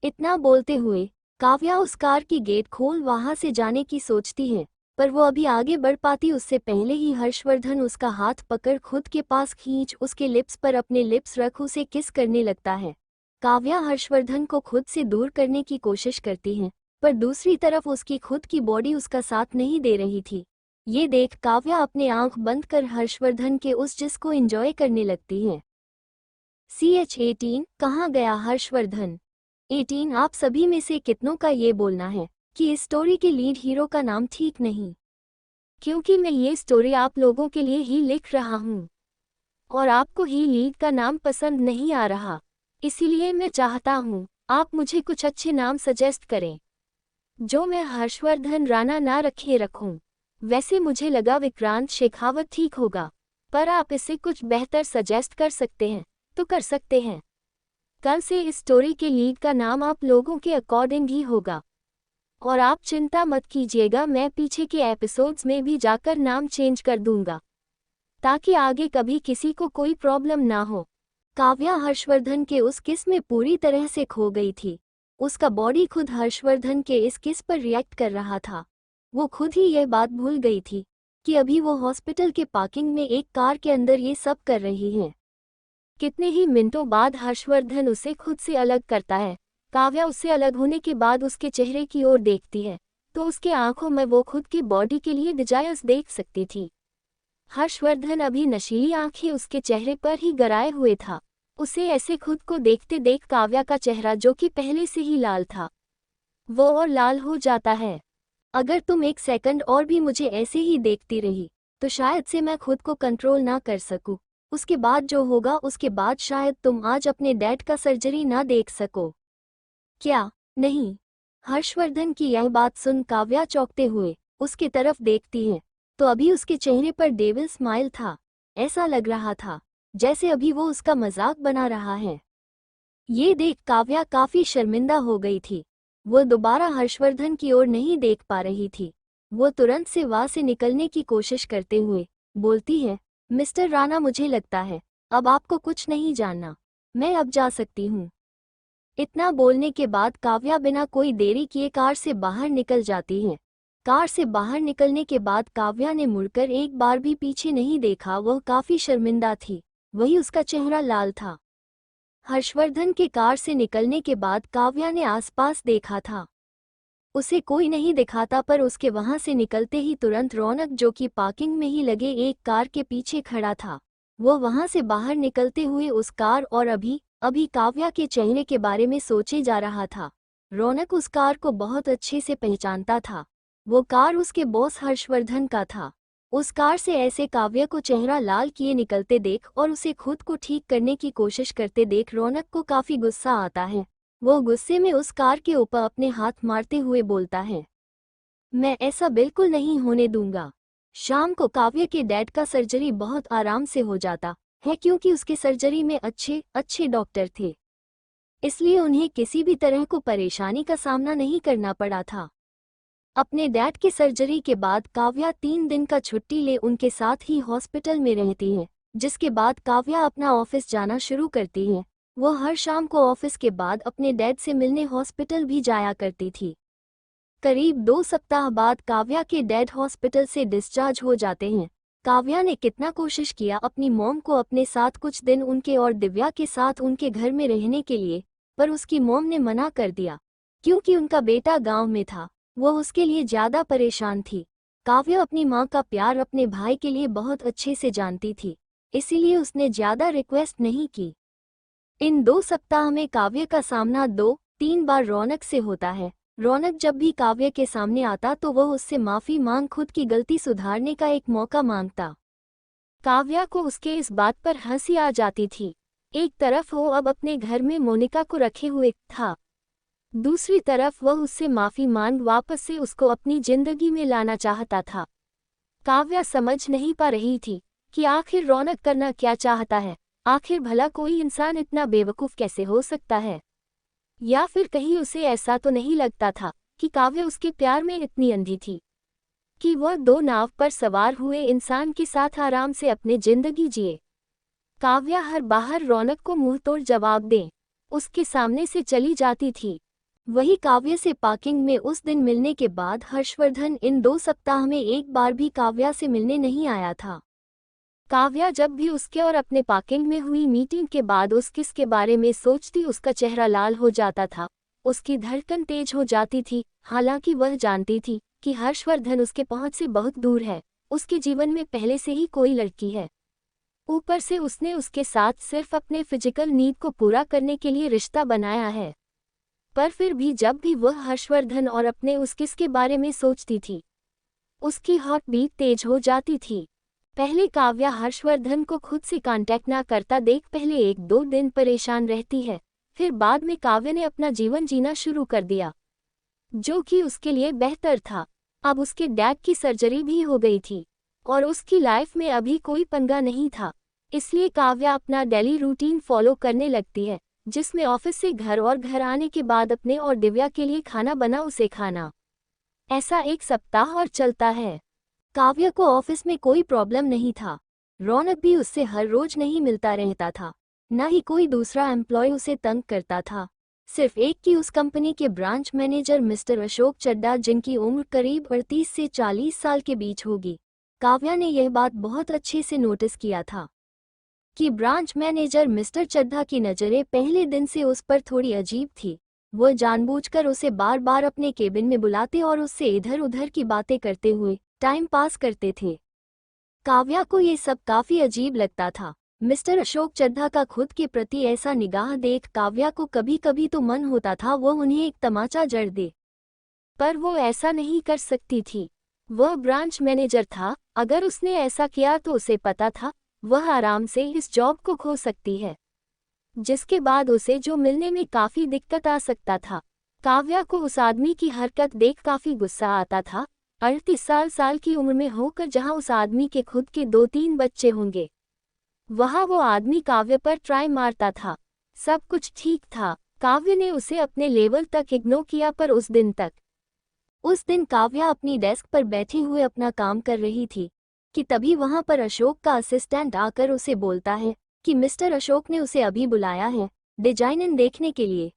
इतना बोलते हुए काव्या उस कार की गेट खोल वहां से जाने की सोचती है, पर वो अभी आगे बढ़ पाती उससे पहले ही हर्षवर्धन उसका हाथ पकड़ खुद के पास खींच उसके लिप्स पर अपने लिप्स रख उसे किस करने लगता है। काव्या हर्षवर्धन को खुद से दूर करने की कोशिश करती है, पर दूसरी तरफ उसकी खुद की बॉडी उसका साथ नहीं दे रही थी। ये देख काव्या अपने आंख बंद कर हर्षवर्धन के उस जिस को एंजॉय करने लगती है। CH18 कहाँ गया हर्षवर्धन? 18 आप सभी में से कितनों का ये बोलना है कि इस स्टोरी के लीड हीरो का नाम ठीक नहीं? क्योंकि मैं ये स्टोरी आप लोगों के लिए ही लिख रहा हूँ, और आपको ही लीड का नाम पसंद नहीं आ रहा, इसीलिए मैं चाहता हूँ आप मुझे कुछ अच्छे नाम सजेस्ट करें, जो मैं हर्षवर्धन राणा ना रखूं। वैसे मुझे लगा विक्रांत शेखावत ठीक होगा, पर आप इसे कुछ बेहतर सजेस्ट कर सकते हैं तो कर सकते हैं। कल से इस स्टोरी के लीड का नाम आप लोगों के अकॉर्डिंग ही होगा, और आप चिंता मत कीजिएगा, मैं पीछे के एपिसोड्स में भी जाकर नाम चेंज कर दूंगा, ताकि आगे कभी किसी को कोई प्रॉब्लम ना हो। काव्या हर्षवर्धन के उस किस में पूरी तरह से खो गई थी। उसका बॉडी खुद हर्षवर्धन के इस किस पर रिएक्ट कर रहा था। वो खुद ही यह बात भूल गई थी कि अभी वो हॉस्पिटल के पार्किंग में एक कार के अंदर ये सब कर रही है। कितने ही मिनटों बाद हर्षवर्धन उसे खुद से अलग करता है। काव्या उससे अलग होने के बाद उसके चेहरे की ओर देखती है, तो उसके आंखों में वो खुद की बॉडी के लिए डिजायर्स देख सकती थी। हर्षवर्धन अभी नशीली आंखें उसके चेहरे पर ही गराए हुए था। उसे ऐसे खुद को देखते देख काव्या का चेहरा, जो कि पहले से ही लाल था, वो और लाल हो जाता है। अगर तुम एक सेकंड और भी मुझे ऐसे ही देखती रही, तो शायद से मैं खुद को कंट्रोल ना कर सकूं। उसके बाद जो होगा उसके बाद शायद तुम आज अपने डैड का सर्जरी ना देख सको। क्या? नहीं। हर्षवर्धन की यह बात सुन काव्या चौंकते हुए उसके तरफ देखती है, तो अभी उसके चेहरे पर डेविल स्माइल था। ऐसा लग रहा था जैसे अभी वो उसका मजाक बना रहा है। ये देख काव्या काफी शर्मिंदा हो गई थी। वो दोबारा हर्षवर्धन की ओर नहीं देख पा रही थी। वो तुरंत से वहां से निकलने की कोशिश करते हुए बोलती है, मिस्टर राणा, मुझे लगता है अब आपको कुछ नहीं जानना, मैं अब जा सकती हूँ। इतना बोलने के बाद काव्या बिना कोई देरी किए कार से बाहर निकल जाती है। कार से बाहर निकलने के बाद काव्या ने मुड़कर एक बार भी पीछे नहीं देखा। वह काफी शर्मिंदा थी, वही उसका चेहरा लाल था। हर्षवर्धन के कार से निकलने के बाद काव्या ने आसपास देखा था, उसे कोई नहीं दिखा था, पर उसके वहां से निकलते ही तुरंत रौनक, जो कि पार्किंग में ही लगे एक कार के पीछे खड़ा था, वो वहां से बाहर निकलते हुए उस कार और अभी काव्या के चेहरे के बारे में सोचे जा रहा था। रौनक उस कार को बहुत अच्छे से पहचानता था। वो कार उसके बॉस हर्षवर्धन का था। उस कार से ऐसे काव्या को चेहरा लाल किए निकलते देख और उसे खुद को ठीक करने की कोशिश करते देख रौनक को काफी गुस्सा आता है। वो गुस्से में उस कार के ऊपर अपने हाथ मारते हुए बोलता है, मैं ऐसा बिल्कुल नहीं होने दूंगा। शाम को काव्या के डैड का सर्जरी बहुत आराम से हो जाता है, क्योंकि उसके सर्जरी में अच्छे डॉक्टर थे, इसलिए उन्हें किसी भी तरह को परेशानी का सामना नहीं करना पड़ा था। अपने डैड के सर्जरी के बाद काव्या 3 दिन का छुट्टी ले उनके साथ ही हॉस्पिटल में रहती है। जिसके बाद काव्या अपना ऑफिस जाना शुरू करती है। वो हर शाम को ऑफिस के बाद अपने डैड से मिलने हॉस्पिटल भी जाया करती थी। करीब 2 सप्ताह बाद काव्या के डैड हॉस्पिटल से डिस्चार्ज हो जाते हैं। काव्या ने कितना कोशिश किया अपनी मॉम को अपने साथ कुछ दिन उनके और दिव्या के साथ उनके घर में रहने के लिए, पर उसकी मॉम ने मना कर दिया क्योंकि उनका बेटा गांव में था। वो उसके लिए ज्यादा परेशान थी। काव्या अपनी मां का प्यार अपने भाई के लिए बहुत अच्छे से जानती थी, इसीलिए उसने ज्यादा रिक्वेस्ट नहीं की। इन 2 सप्ताह में काव्य का सामना 2-3 बार रौनक से होता है। रौनक जब भी काव्य के सामने आता तो वह उससे माफी मांग खुद की गलती सुधारने का एक मौका मांगता। काव्या को उसके इस बात पर हंसी आ जाती थी। एक तरफ वो अब अपने घर में मोनिका को रखे हुए था, दूसरी तरफ वह उससे माफी मांग वापस से उसको अपनी जिंदगी में लाना चाहता था। काव्या समझ नहीं पा रही थी कि आखिर रौनक करना क्या चाहता है। आखिर भला कोई इंसान इतना बेवकूफ़ कैसे हो सकता है? या फिर कहीं उसे ऐसा तो नहीं लगता था कि काव्या उसके प्यार में इतनी अंधी थी कि वह 2 नाव पर सवार हुए इंसान के साथ आराम से अपनी जिंदगी जिए। काव्या हर बाहर रौनक को मुंहतोड़ जवाब दे उसके सामने से चली जाती थी। वही काव्य से पार्किंग में उस दिन मिलने के बाद हर्षवर्धन इन 2 सप्ताह में एक बार भी काव्या से मिलने नहीं आया था। काव्या जब भी उसके और अपने पार्किंग में हुई मीटिंग के बाद उस किस के बारे में सोचती उसका चेहरा लाल हो जाता था, उसकी धड़कन तेज हो जाती थी। हालांकि वह जानती थी कि हर्षवर्धन उसके पहुंच से बहुत दूर है, उसके जीवन में पहले से ही कोई लड़की है। ऊपर से उसने उसके साथ सिर्फ अपने फिजिकल नीड को पूरा करने के लिए रिश्ता बनाया है। पर फिर भी जब भी वह हर्षवर्धन और अपने उस किस के बारे में सोचती थी, उसकी हार्ट बीट तेज हो जाती थी। पहले काव्या हर्षवर्धन को खुद से कांटेक्ट ना करता देख पहले 1-2 दिन परेशान रहती है, फिर बाद में काव्या ने अपना जीवन जीना शुरू कर दिया, जो कि उसके लिए बेहतर था। अब उसके डैड की सर्जरी भी हो गई थी और उसकी लाइफ में अभी कोई पंगा नहीं था, इसलिए काव्या अपना डेली रूटीन फॉलो करने लगती है, जिसमें ऑफिस से घर और घर आने के बाद अपने और दिव्या के लिए खाना बना उसे खाना। ऐसा 1 सप्ताह और चलता है। काव्य को ऑफिस में कोई प्रॉब्लम नहीं था। रौनक भी उससे हर रोज नहीं मिलता रहता था, न ही कोई दूसरा एम्प्लॉय उसे तंग करता था। सिर्फ एक की उस कंपनी के branch manager mister Ashok Chadha, जिनकी उम्र करीब 38 से 40 साल के बीच होगी। काव्या ने यह बात बहुत अच्छे से नोटिस किया था कि ब्रांच मैनेजर मिस्टर चड्ढा की नज़रें पहले दिन से उस पर थोड़ी अजीब थी। वह जानबूझकर उसे बार बार अपने केबिन में बुलाते और उससे इधर उधर की बातें करते हुए टाइम पास करते थे। काव्या को ये सब काफी अजीब लगता था। मिस्टर अशोक चड्ढा का खुद के प्रति ऐसा निगाह देख काव्या को कभी कभी तो मन होता था वो उन्हें एक तमाचा जड़ दे, पर वो ऐसा नहीं कर सकती थी। वह ब्रांच मैनेजर था, अगर उसने ऐसा किया तो उसे पता था वह आराम से इस जॉब को खो सकती है, जिसके बाद उसे जो मिलने में काफी दिक्कत आ सकता था। काव्या को उस आदमी की हरकत देख काफी गुस्सा आता था। 38 साल की उम्र में होकर जहां उस आदमी के खुद के 2-3 बच्चे होंगे, वहां वो आदमी काव्य पर ट्राई मारता था। सब कुछ ठीक था, काव्य ने उसे अपने लेवल तक इग्नोर किया, पर उस दिन काव्या अपनी डेस्क पर बैठे हुए अपना काम कर रही थी कि तभी वहां पर अशोक का असिस्टेंट आकर उसे बोलता है कि मिस्टर अशोक ने उसे अभी बुलाया है डिजाइन देखने के लिए।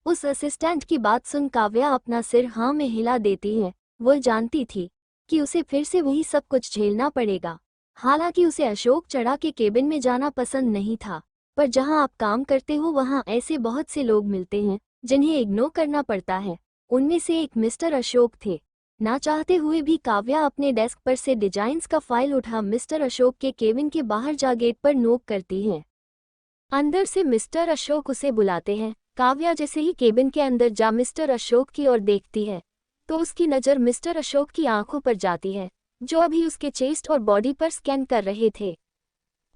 उस असिस्टेंट की बात सुन काव्या अपना सिर हाँ में हिला देती है। वह जानती थी कि उसे फिर से वही सब कुछ झेलना पड़ेगा। हालांकि उसे अशोक चढ़ा के केबिन में जाना पसंद नहीं था, पर जहां आप काम करते हो वहां ऐसे बहुत से लोग मिलते हैं जिन्हें इग्नोर करना पड़ता है। उनमें से एक मिस्टर अशोक थे। ना चाहते हुए भी काव्या अपने डेस्क पर से डिजाइन्स का फाइल उठा मिस्टर अशोक के केबिन के बाहर जा गेट पर नोक करती है। अंदर से मिस्टर अशोक उसे बुलाते हैं। काव्या जैसे ही केबिन के अंदर जा मिस्टर अशोक की ओर देखती है तो उसकी नज़र मिस्टर अशोक की आंखों पर जाती है, जो अभी उसके चेस्ट और बॉडी पर स्कैन कर रहे थे।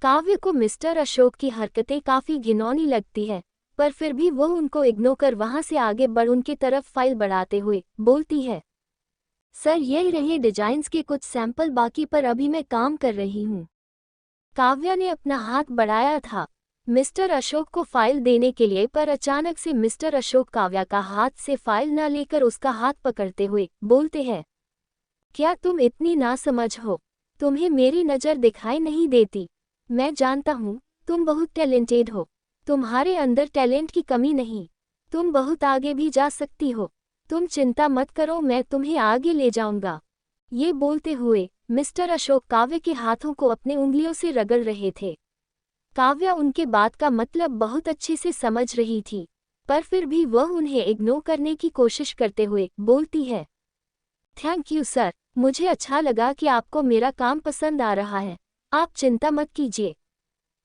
काव्य को मिस्टर अशोक की हरकतें काफ़ी घिनौनी लगती है, पर फिर भी वो उनको इग्नोर कर वहां से आगे बढ़ उनकी तरफ फाइल बढ़ाते हुए बोलती है, सर यही रहे डिजाइन्स के कुछ सैंपल, बाकी पर अभी मैं काम कर रही हूँ। काव्या ने अपना हाथ बढ़ाया था मिस्टर अशोक को फाइल देने के लिए, पर अचानक से मिस्टर अशोक काव्या का हाथ से फाइल न लेकर उसका हाथ पकड़ते हुए बोलते हैं, क्या तुम इतनी नासमझ हो? तुम्हें मेरी नज़र दिखाई नहीं देती? मैं जानता हूँ तुम बहुत टैलेंटेड हो। तुम्हारे अंदर टैलेंट की कमी नहीं। तुम बहुत आगे भी जा सकती हो। तुम चिंता मत करो, मैं तुम्हें आगे ले जाऊंगा। ये बोलते हुए मिस्टर अशोक काव्य के हाथों को अपने उंगलियों से रगड़ रहे थे। काव्या उनके बात का मतलब बहुत अच्छे से समझ रही थी, पर फिर भी वह उन्हें इग्नोर करने की कोशिश करते हुए बोलती है, थैंक यू सर, मुझे अच्छा लगा कि आपको मेरा काम पसंद आ रहा है। आप चिंता मत कीजिए,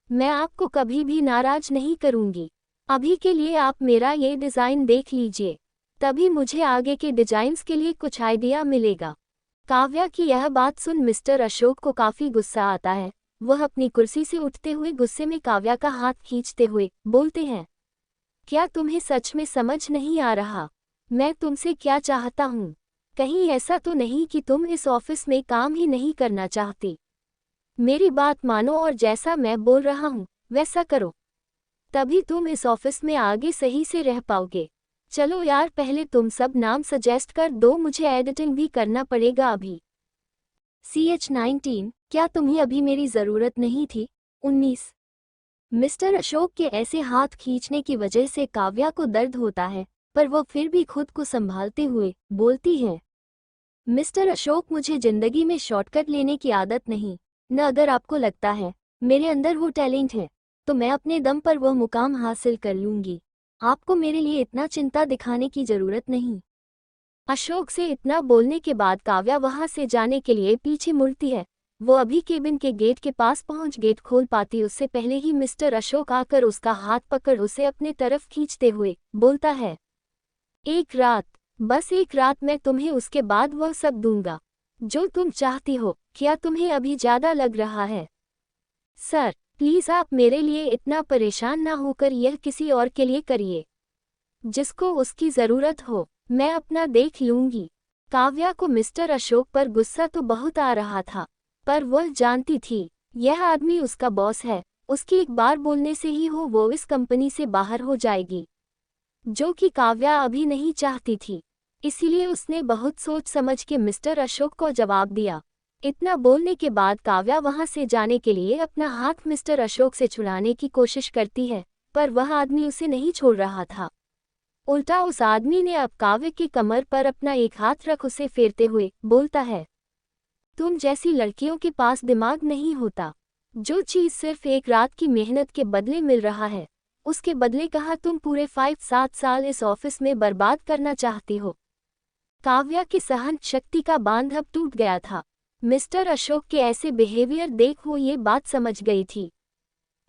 मैं आपको कभी भी नाराज नहीं करूंगी। अभी के लिए आप मेरा ये डिज़ाइन देख लीजिए, तभी मुझे आगे के डिजाइन्स के लिए कुछ आइडिया मिलेगा। काव्या की यह बात सुन मिस्टर अशोक को काफी गुस्सा आता है। वह अपनी कुर्सी से उठते हुए गुस्से में काव्या का हाथ खींचते हुए बोलते हैं, क्या तुम्हें सच में समझ नहीं आ रहा मैं तुमसे क्या चाहता हूँ? कहीं ऐसा तो नहीं कि तुम इस ऑफिस में काम ही नहीं करना चाहती? मेरी बात मानो और जैसा मैं बोल रहा हूँ वैसा करो, तभी तुम इस ऑफिस में आगे सही से रह पाओगे। चलो यार, पहले तुम सब नाम सजेस्ट कर दो, मुझे एडिटिंग भी करना पड़ेगा अभी। CH-19, क्या तुम्हें अभी मेरी ज़रूरत नहीं थी? 19। मिस्टर अशोक के ऐसे हाथ खींचने की वजह से काव्या को दर्द होता है, पर वो फिर भी खुद को संभालते हुए बोलती है, मिस्टर अशोक, मुझे जिंदगी में शॉर्टकट लेने की आदत नहीं। न अगर आपको लगता है मेरे अंदर वो टैलेंट है, तो मैं अपने दम पर वह मुकाम हासिल कर लूंगी। आपको मेरे लिए इतना चिंता दिखाने की जरूरत नहीं। अशोक से इतना बोलने के बाद काव्या वहां से जाने के लिए पीछे मुड़ती है। वो अभी केबिन के गेट के पास पहुंच गेट खोल पाती उससे पहले ही मिस्टर अशोक आकर उसका हाथ पकड़ उसे अपने तरफ खींचते हुए बोलता है, एक रात, बस एक रात मैं तुम्हें, उसके बाद वह सब दूंगा जो तुम चाहती हो। क्या तुम्हें अभी ज्यादा लग रहा है? सर प्लीज, आप मेरे लिए इतना परेशान ना होकर यह किसी और के लिए करिए, जिसको उसकी जरूरत हो। मैं अपना देख लूंगी। काव्या को मिस्टर अशोक पर गुस्सा तो बहुत आ रहा था, पर वह जानती थी यह आदमी उसका बॉस है। उसकी एक बार बोलने से ही वो इस कंपनी से बाहर हो जाएगी, जो कि काव्या अभी नहीं चाहती थी। इसीलिए उसने बहुत सोच समझ के मिस्टर अशोक को जवाब दिया। इतना बोलने के बाद काव्या वहां से जाने के लिए अपना हाथ मिस्टर अशोक से छुड़ाने की कोशिश करती है, पर वह आदमी उसे नहीं छोड़ रहा था। उल्टा उस आदमी ने अब काव्य की कमर पर अपना एक हाथ रख उसे फेरते हुए बोलता है, तुम जैसी लड़कियों के पास दिमाग नहीं होता। जो चीज सिर्फ एक रात की मेहनत के बदले मिल रहा है, उसके बदले कहा तुम पूरे 5-7 साल इस ऑफिस में बर्बाद करना चाहती हो। काव्या की सहन शक्ति का बांध अब टूट गया था। मिस्टर अशोक के ऐसे बिहेवियर देख वो ये बात समझ गई थी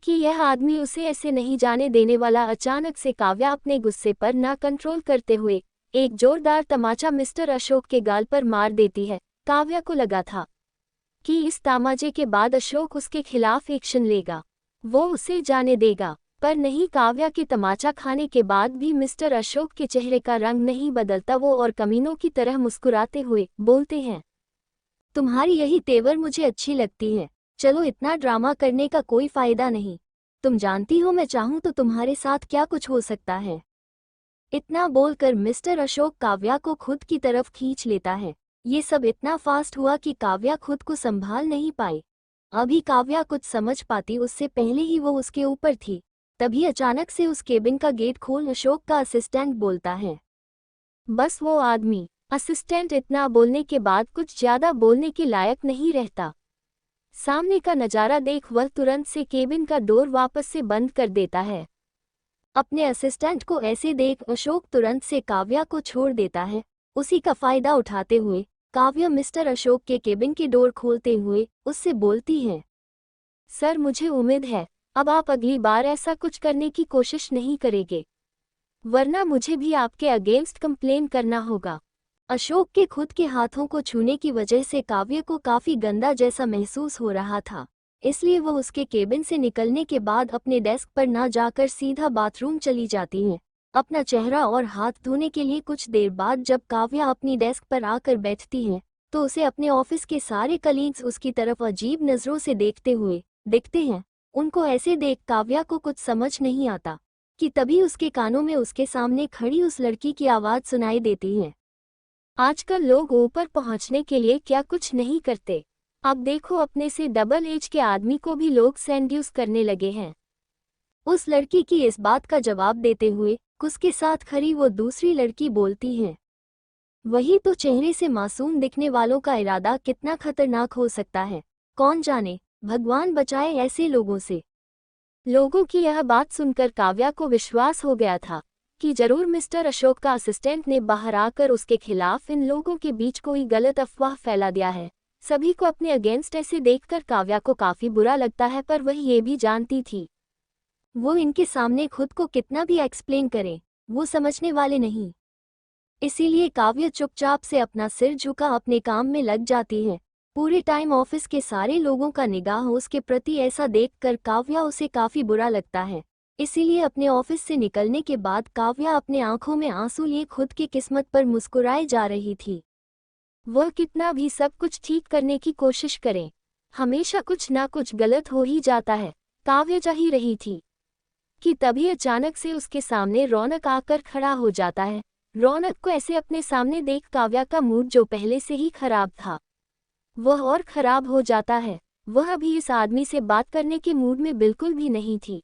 कि यह आदमी उसे ऐसे नहीं जाने देने वाला। अचानक से काव्या अपने गुस्से पर ना कंट्रोल करते हुए एक जोरदार तमाचा मिस्टर अशोक के गाल पर मार देती है। काव्या को लगा था कि इस तमाचे के बाद अशोक उसके खिलाफ एक्शन लेगा, वो उसे जाने देगा, पर नहीं। काव्या के तमाचा खाने के बाद भी मिस्टर अशोक के चेहरे का रंग नहीं बदलता। वो और कमीनों की तरह मुस्कुराते हुए बोलते हैं, तुम्हारी यही तेवर मुझे अच्छी लगती है। चलो, इतना ड्रामा करने का कोई फायदा नहीं। तुम जानती हो मैं चाहूं तो तुम्हारे साथ क्या कुछ हो सकता है। इतना बोलकर मिस्टर अशोक काव्या को खुद की तरफ खींच लेता है। ये सब इतना फास्ट हुआ कि काव्या खुद को संभाल नहीं पाई। अभी काव्या कुछ समझ पाती उससे पहले ही वो उसके ऊपर थी। तभी अचानक से उस केबिन का गेट खोल अशोक का असिस्टेंट बोलता है। बस वो आदमी, असिस्टेंट इतना बोलने के बाद कुछ ज्यादा बोलने के लायक नहीं रहता। सामने का नजारा देख वह तुरंत से केबिन का डोर वापस से बंद कर देता है। अपने असिस्टेंट को ऐसे देख अशोक तुरंत से काव्या को छोड़ देता है। उसी का फायदा उठाते हुए काव्या मिस्टर अशोक के केबिन की डोर खोलते हुए उससे बोलती है, सर मुझे उम्मीद है अब आप अगली बार ऐसा कुछ करने की कोशिश नहीं करेंगे, वरना मुझे भी आपके अगेंस्ट कंप्लेन करना होगा। अशोक के खुद के हाथों को छूने की वजह से काव्य को काफी गंदा जैसा महसूस हो रहा था, इसलिए वह उसके केबिन से निकलने के बाद अपने डेस्क पर ना जाकर सीधा बाथरूम चली जाती है अपना चेहरा और हाथ धोने के लिए। कुछ देर बाद जब काव्या अपनी डेस्क पर आकर बैठती है तो उसे अपने ऑफिस के सारे कलीग्स उसकी तरफ अजीब नजरों से देखते हुए दिखते हैं। उनको ऐसे देख काव्या को कुछ समझ नहीं आता कि तभी उसके कानों में उसके सामने खड़ी उस लड़की की आवाज सुनाई देती है, आजकल लोग ऊपर पहुंचने के लिए क्या कुछ नहीं करते, अब देखो अपने से डबल एज के आदमी को भी लोग सेंड्यूस करने लगे हैं। उस लड़की की इस बात का जवाब देते हुए उसके साथ खड़ी वो दूसरी लड़की बोलती है, वही तो, चेहरे से मासूम दिखने वालों का इरादा कितना खतरनाक हो सकता है, कौन जाने, भगवान बचाए ऐसे लोगों से। लोगों की यह बात सुनकर काव्या को विश्वास हो गया था कि जरूर मिस्टर अशोक का असिस्टेंट ने बाहर आकर उसके खिलाफ इन लोगों के बीच कोई गलत अफवाह फैला दिया है। सभी को अपने अगेंस्ट ऐसे देखकर काव्या को काफी बुरा लगता है, पर वह ये भी जानती थी वो इनके सामने खुद को कितना भी एक्सप्लेन करे, वो समझने वाले नहीं। इसीलिए काव्या चुपचाप से अपना सिर झुका अपने काम में लग जाती है। पूरे टाइम ऑफिस के सारे लोगों का निगाह उसके प्रति ऐसा देखकर काव्या उसे काफी बुरा लगता है। इसीलिए अपने ऑफिस से निकलने के बाद काव्या अपने आंखों में आंसू लिए खुद की किस्मत पर मुस्कुराए जा रही थी। वह कितना भी सब कुछ ठीक करने की कोशिश करे, हमेशा कुछ ना कुछ गलत हो ही जाता है। काव्या जा ही रही थी कि तभी अचानक से उसके सामने रौनक आकर खड़ा हो जाता है। रौनक को ऐसे अपने सामने देख काव्या का मूड जो पहले से ही खराब था वह और खराब हो जाता है। वह अभी इस आदमी से बात करने के मूड में बिल्कुल भी नहीं थी।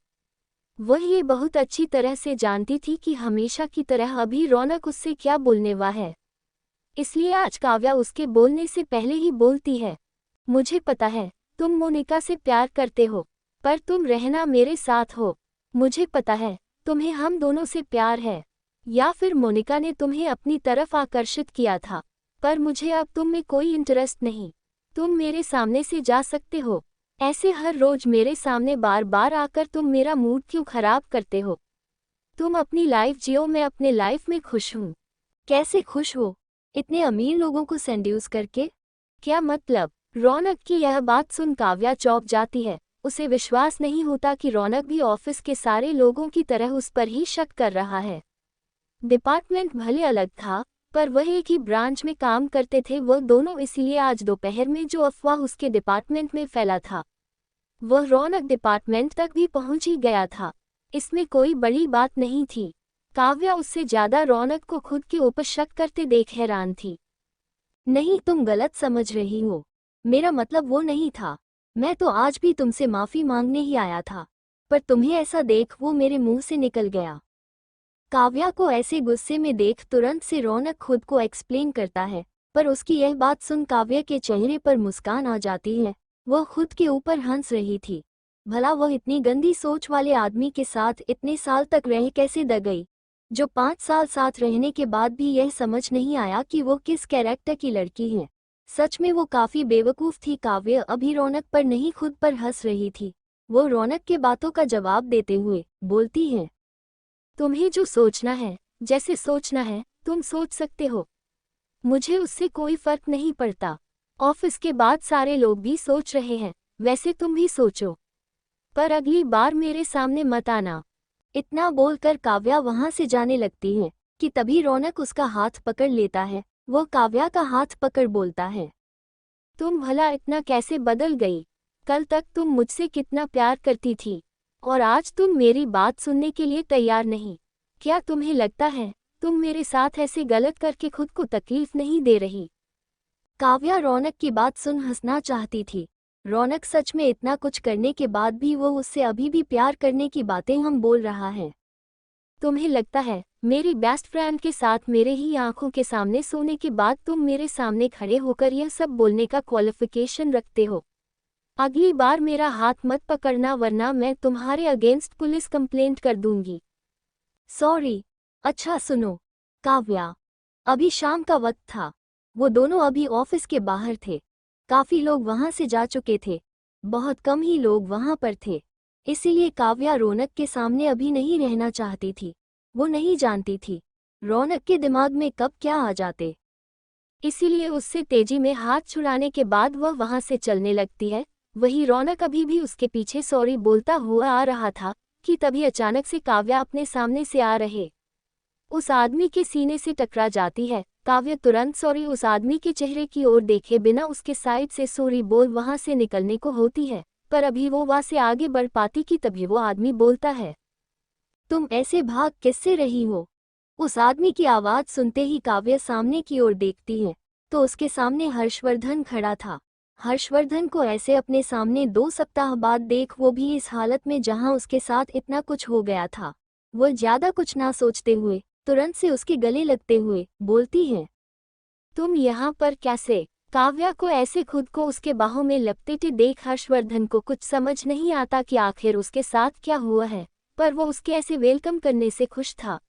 वह ये बहुत अच्छी तरह से जानती थी कि हमेशा की तरह अभी रौनक उससे क्या बोलने वाला है। इसलिए आज काव्या उसके बोलने से पहले ही बोलती है, मुझे पता है तुम मोनिका से प्यार करते हो, पर तुम रहना मेरे साथ हो। मुझे पता है तुम्हें हम दोनों से प्यार है, या फिर मोनिका ने तुम्हें अपनी तरफ आकर्षित किया था, पर मुझे अब तुम में कोई इंटरेस्ट नहीं। तुम मेरे सामने से जा सकते हो। ऐसे हर रोज मेरे सामने बार बार आकर तुम मेरा मूड क्यों खराब करते हो? तुम अपनी लाइफ जियो, मैं अपने लाइफ में खुश हूँ। कैसे खुश हो, इतने अमीर लोगों को सेंड्यूस करके? क्या मतलब? रौनक की यह बात सुन काव्या चौंक जाती है। उसे विश्वास नहीं होता कि रौनक भी ऑफिस के सारे लोगों की तरह उस पर ही शक कर रहा है। डिपार्टमेंट भले अलग था, पर वह एक ही ब्रांच में काम करते थे वह दोनों, इसलिए आज दोपहर में जो अफवाह उसके डिपार्टमेंट में फैला था वह रौनक डिपार्टमेंट तक भी पहुंच ही गया था। इसमें कोई बड़ी बात नहीं थी। काव्या उससे ज्यादा रौनक को खुद के ऊपर शक करते देख हैरान थी। नहीं, तुम गलत समझ रही हो, मेरा मतलब वो नहीं था। मैं तो आज भी तुमसे माफी मांगने ही आया था, पर तुम्हें ऐसा देख वो मेरे मुंह से निकल गया। काव्या को ऐसे गुस्से में देख तुरंत से रौनक खुद को एक्सप्लेन करता है, पर उसकी यह बात सुन काव्या के चेहरे पर मुस्कान आ जाती है। वह खुद के ऊपर हंस रही थी। भला वह इतनी गंदी सोच वाले आदमी के साथ इतने साल तक रह कैसे द गई, जो 5 साल साथ रहने के बाद भी यह समझ नहीं आया कि वो किस कैरेक्टर की लड़की है। सच में वो काफी बेवकूफ थी। काव्या अभी रौनक पर नहीं खुद पर हंस रही थी। वो रौनक के बातों का जवाब देते हुए बोलती है, तुम्हें जो सोचना है, जैसे सोचना है, तुम सोच सकते हो। मुझे उससे कोई फर्क नहीं पड़ता। ऑफिस के बाद सारे लोग भी सोच रहे हैं, वैसे तुम भी सोचो, पर अगली बार मेरे सामने मत आना। इतना बोलकर काव्या वहां से जाने लगती है कि तभी रौनक उसका हाथ पकड़ लेता है। वो काव्या का हाथ पकड़ बोलता है, तुम भला इतना कैसे बदल गई? कल तक तुम मुझसे कितना प्यार करती थी, और आज तुम मेरी बात सुनने के लिए तैयार नहीं। क्या तुम्हें लगता है तुम मेरे साथ ऐसे गलत करके खुद को तकलीफ नहीं दे रही? काव्या रौनक की बात सुन हंसना चाहती थी। रौनक सच में इतना कुछ करने के बाद भी वो उससे अभी भी प्यार करने की बातें हम बोल रहा है। तुम्हें लगता है मेरी बेस्ट फ्रेंड के साथ मेरे ही आंखों के सामने सोने के बाद तुम मेरे सामने खड़े होकर यह सब बोलने का क्वालिफिकेशन रखते हो? अगली बार मेरा हाथ मत पकड़ना, वरना मैं तुम्हारे अगेंस्ट पुलिस कंप्लेंट कर दूंगी। सॉरी। अच्छा सुनो काव्या, अभी शाम का वक्त था। वो दोनों अभी ऑफिस के बाहर थे। काफी लोग वहां से जा चुके थे, बहुत कम ही लोग वहां पर थे। इसीलिए काव्या रौनक के सामने अभी नहीं रहना चाहती थी। वो नहीं जानती थी रौनक के दिमाग में कब क्या आ जाते। इसीलिए उससे तेजी में हाथ छुड़ाने के बाद वह वहां से चलने लगती है। वही रौनक अभी भी उसके पीछे सॉरी बोलता हुआ आ रहा था कि तभी अचानक से काव्या अपने सामने से आ रहे उस आदमी के सीने से टकरा जाती है। काव्या तुरंत सॉरी उस आदमी के चेहरे की ओर देखे बिना उसके साइड से सॉरी बोल वहां से निकलने को होती है, पर अभी वो वहां से आगे बढ़ पाती कि तभी वो आदमी बोलता है, तुम ऐसे भाग किससे रही हो? उस आदमी की आवाज सुनते ही काव्या सामने की ओर देखती है तो उसके सामने हर्षवर्धन खड़ा था। हर्षवर्धन को ऐसे अपने सामने 2 सप्ताह बाद देख, वो भी इस हालत में जहां उसके साथ इतना कुछ हो गया था। वो ज्यादा कुछ ना सोचते हुए तुरंत से उसके गले लगते हुए बोलती है, तुम यहाँ पर कैसे? काव्या को ऐसे खुद को उसके बाहों में लपेटे देख हर्षवर्धन को कुछ समझ नहीं आता कि आखिर उसके साथ क्या हुआ है, पर वो उसके ऐसे वेलकम करने से खुश था।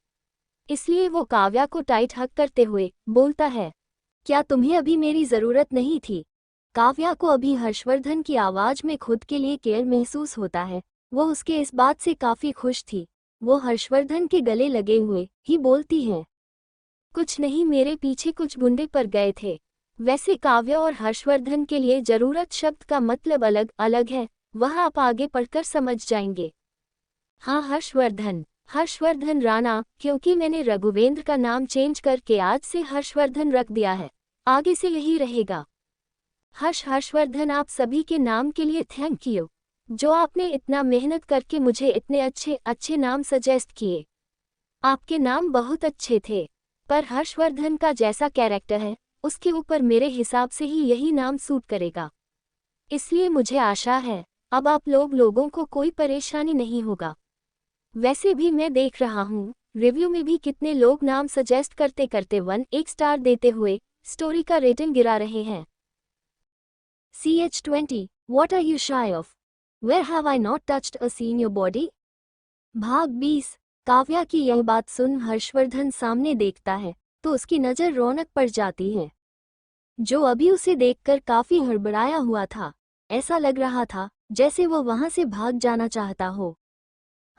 इसलिए वो काव्या को टाइट हग करते हुए बोलता है, क्या तुम्हें अभी मेरी जरूरत नहीं थी? काव्या को अभी हर्षवर्धन की आवाज में खुद के लिए केयर महसूस होता है। वो उसके इस बात से काफी खुश थी। वो हर्षवर्धन के गले लगे हुए ही बोलती है, कुछ नहीं, मेरे पीछे कुछ गुंडे पर गए थे। वैसे काव्या और हर्षवर्धन के लिए जरूरत शब्द का मतलब अलग अलग है, वह आप आगे पढ़कर समझ जाएंगे। हाँ, हर्षवर्धन राणा, क्योंकि मैंने रघुवेंद्र का नाम चेंज करके आज से हर्षवर्धन रख दिया है, आगे से यही रहेगा। हर्षवर्धन, आप सभी के नाम के लिए थैंक यू, जो आपने इतना मेहनत करके मुझे इतने अच्छे अच्छे नाम सजेस्ट किए। आपके नाम बहुत अच्छे थे, पर हर्षवर्धन का जैसा कैरेक्टर है उसके ऊपर मेरे हिसाब से ही यही नाम सूट करेगा। इसलिए मुझे आशा है अब आप लोगों को कोई परेशानी नहीं होगा। वैसे भी मैं देख रहा हूँ रिव्यू में भी कितने लोग नाम सजेस्ट करते करते 1 स्टार देते हुए स्टोरी का रेटिंग गिरा रहे हैं। CH20, what are you shy of? Where have I not touched or seen your body? भाग 20। काव्या की यह बात सुन हर्षवर्धन सामने देखता है तो उसकी नज़र रौनक पर जाती है, जो अभी उसे देखकर काफी हड़बड़ाया हुआ था। ऐसा लग रहा था जैसे वो वहां से भाग जाना चाहता हो।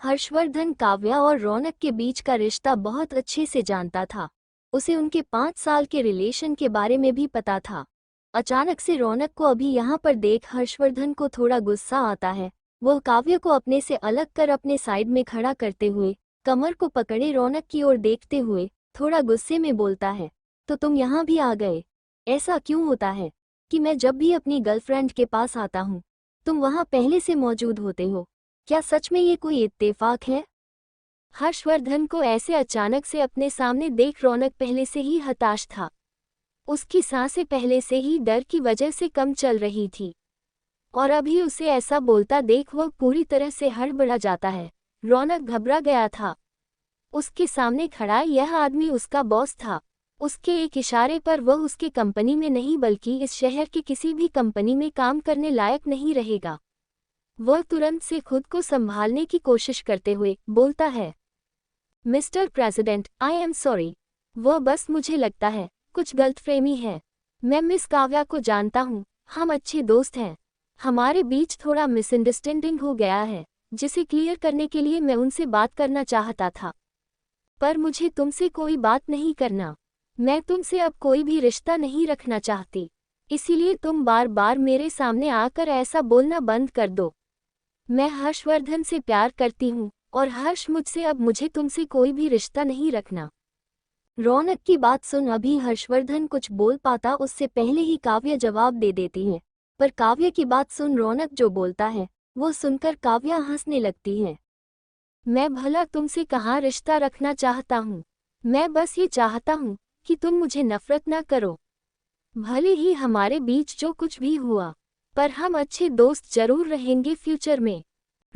हर्षवर्धन काव्या और रौनक के बीच का रिश्ता बहुत अच्छे से जानता था। उसे उनके 5 साल के रिलेशन के बारे में भी पता था। अचानक से रौनक को अभी यहाँ पर देख हर्षवर्धन को थोड़ा गुस्सा आता है। वह काव्य को अपने से अलग कर अपने साइड में खड़ा करते हुए कमर को पकड़े रौनक की ओर देखते हुए थोड़ा गुस्से में बोलता है, तो तुम यहाँ भी आ गए? ऐसा क्यों होता है कि मैं जब भी अपनी गर्लफ्रेंड के पास आता हूँ तुम वहाँ पहले से मौजूद होते हो? क्या सच में ये कोई इत्तेफाक है? हर्षवर्धन को ऐसे अचानक से अपने सामने देख रौनक पहले से ही हताश था। उसकी सांसें पहले से ही डर की वजह से कम चल रही थी, और अभी उसे ऐसा बोलता देख वह पूरी तरह से हड़बड़ा जाता है। रौनक घबरा गया था। उसके सामने खड़ा यह आदमी उसका बॉस था। उसके एक इशारे पर वह उसके कंपनी में नहीं बल्कि इस शहर की किसी भी कंपनी में काम करने लायक नहीं रहेगा। वह तुरंत से खुद को संभालने की कोशिश करते हुए बोलता है, mister president, I am sorry. वह बस मुझे लगता है कुछ गलतफहमी है। मैं मिस काव्या को जानता हूँ, हम अच्छे दोस्त हैं। हमारे बीच थोड़ा मिसअंडरस्टैंडिंग हो गया है, जिसे क्लियर करने के लिए मैं उनसे बात करना चाहता था। पर मुझे तुमसे कोई बात नहीं करना। मैं तुमसे अब कोई भी रिश्ता नहीं रखना चाहती, इसीलिए तुम बार बार मेरे सामने आकर ऐसा बोलना बंद कर दो। मैं हर्षवर्धन से प्यार करती हूँ और हर्ष मुझसे, अब मुझे तुमसे कोई भी रिश्ता नहीं रखना। रौनक की बात सुन अभी हर्षवर्धन कुछ बोल पाता उससे पहले ही काव्या जवाब दे देती है। पर काव्या की बात सुन रौनक जो बोलता है वो सुनकर काव्या हंसने लगती है। मैं भला तुमसे कहाँ रिश्ता रखना चाहता हूँ। मैं बस ये चाहता हूँ कि तुम मुझे नफरत ना करो। भले ही हमारे बीच जो कुछ भी हुआ, पर हम अच्छे दोस्त जरूर रहेंगे फ्यूचर में।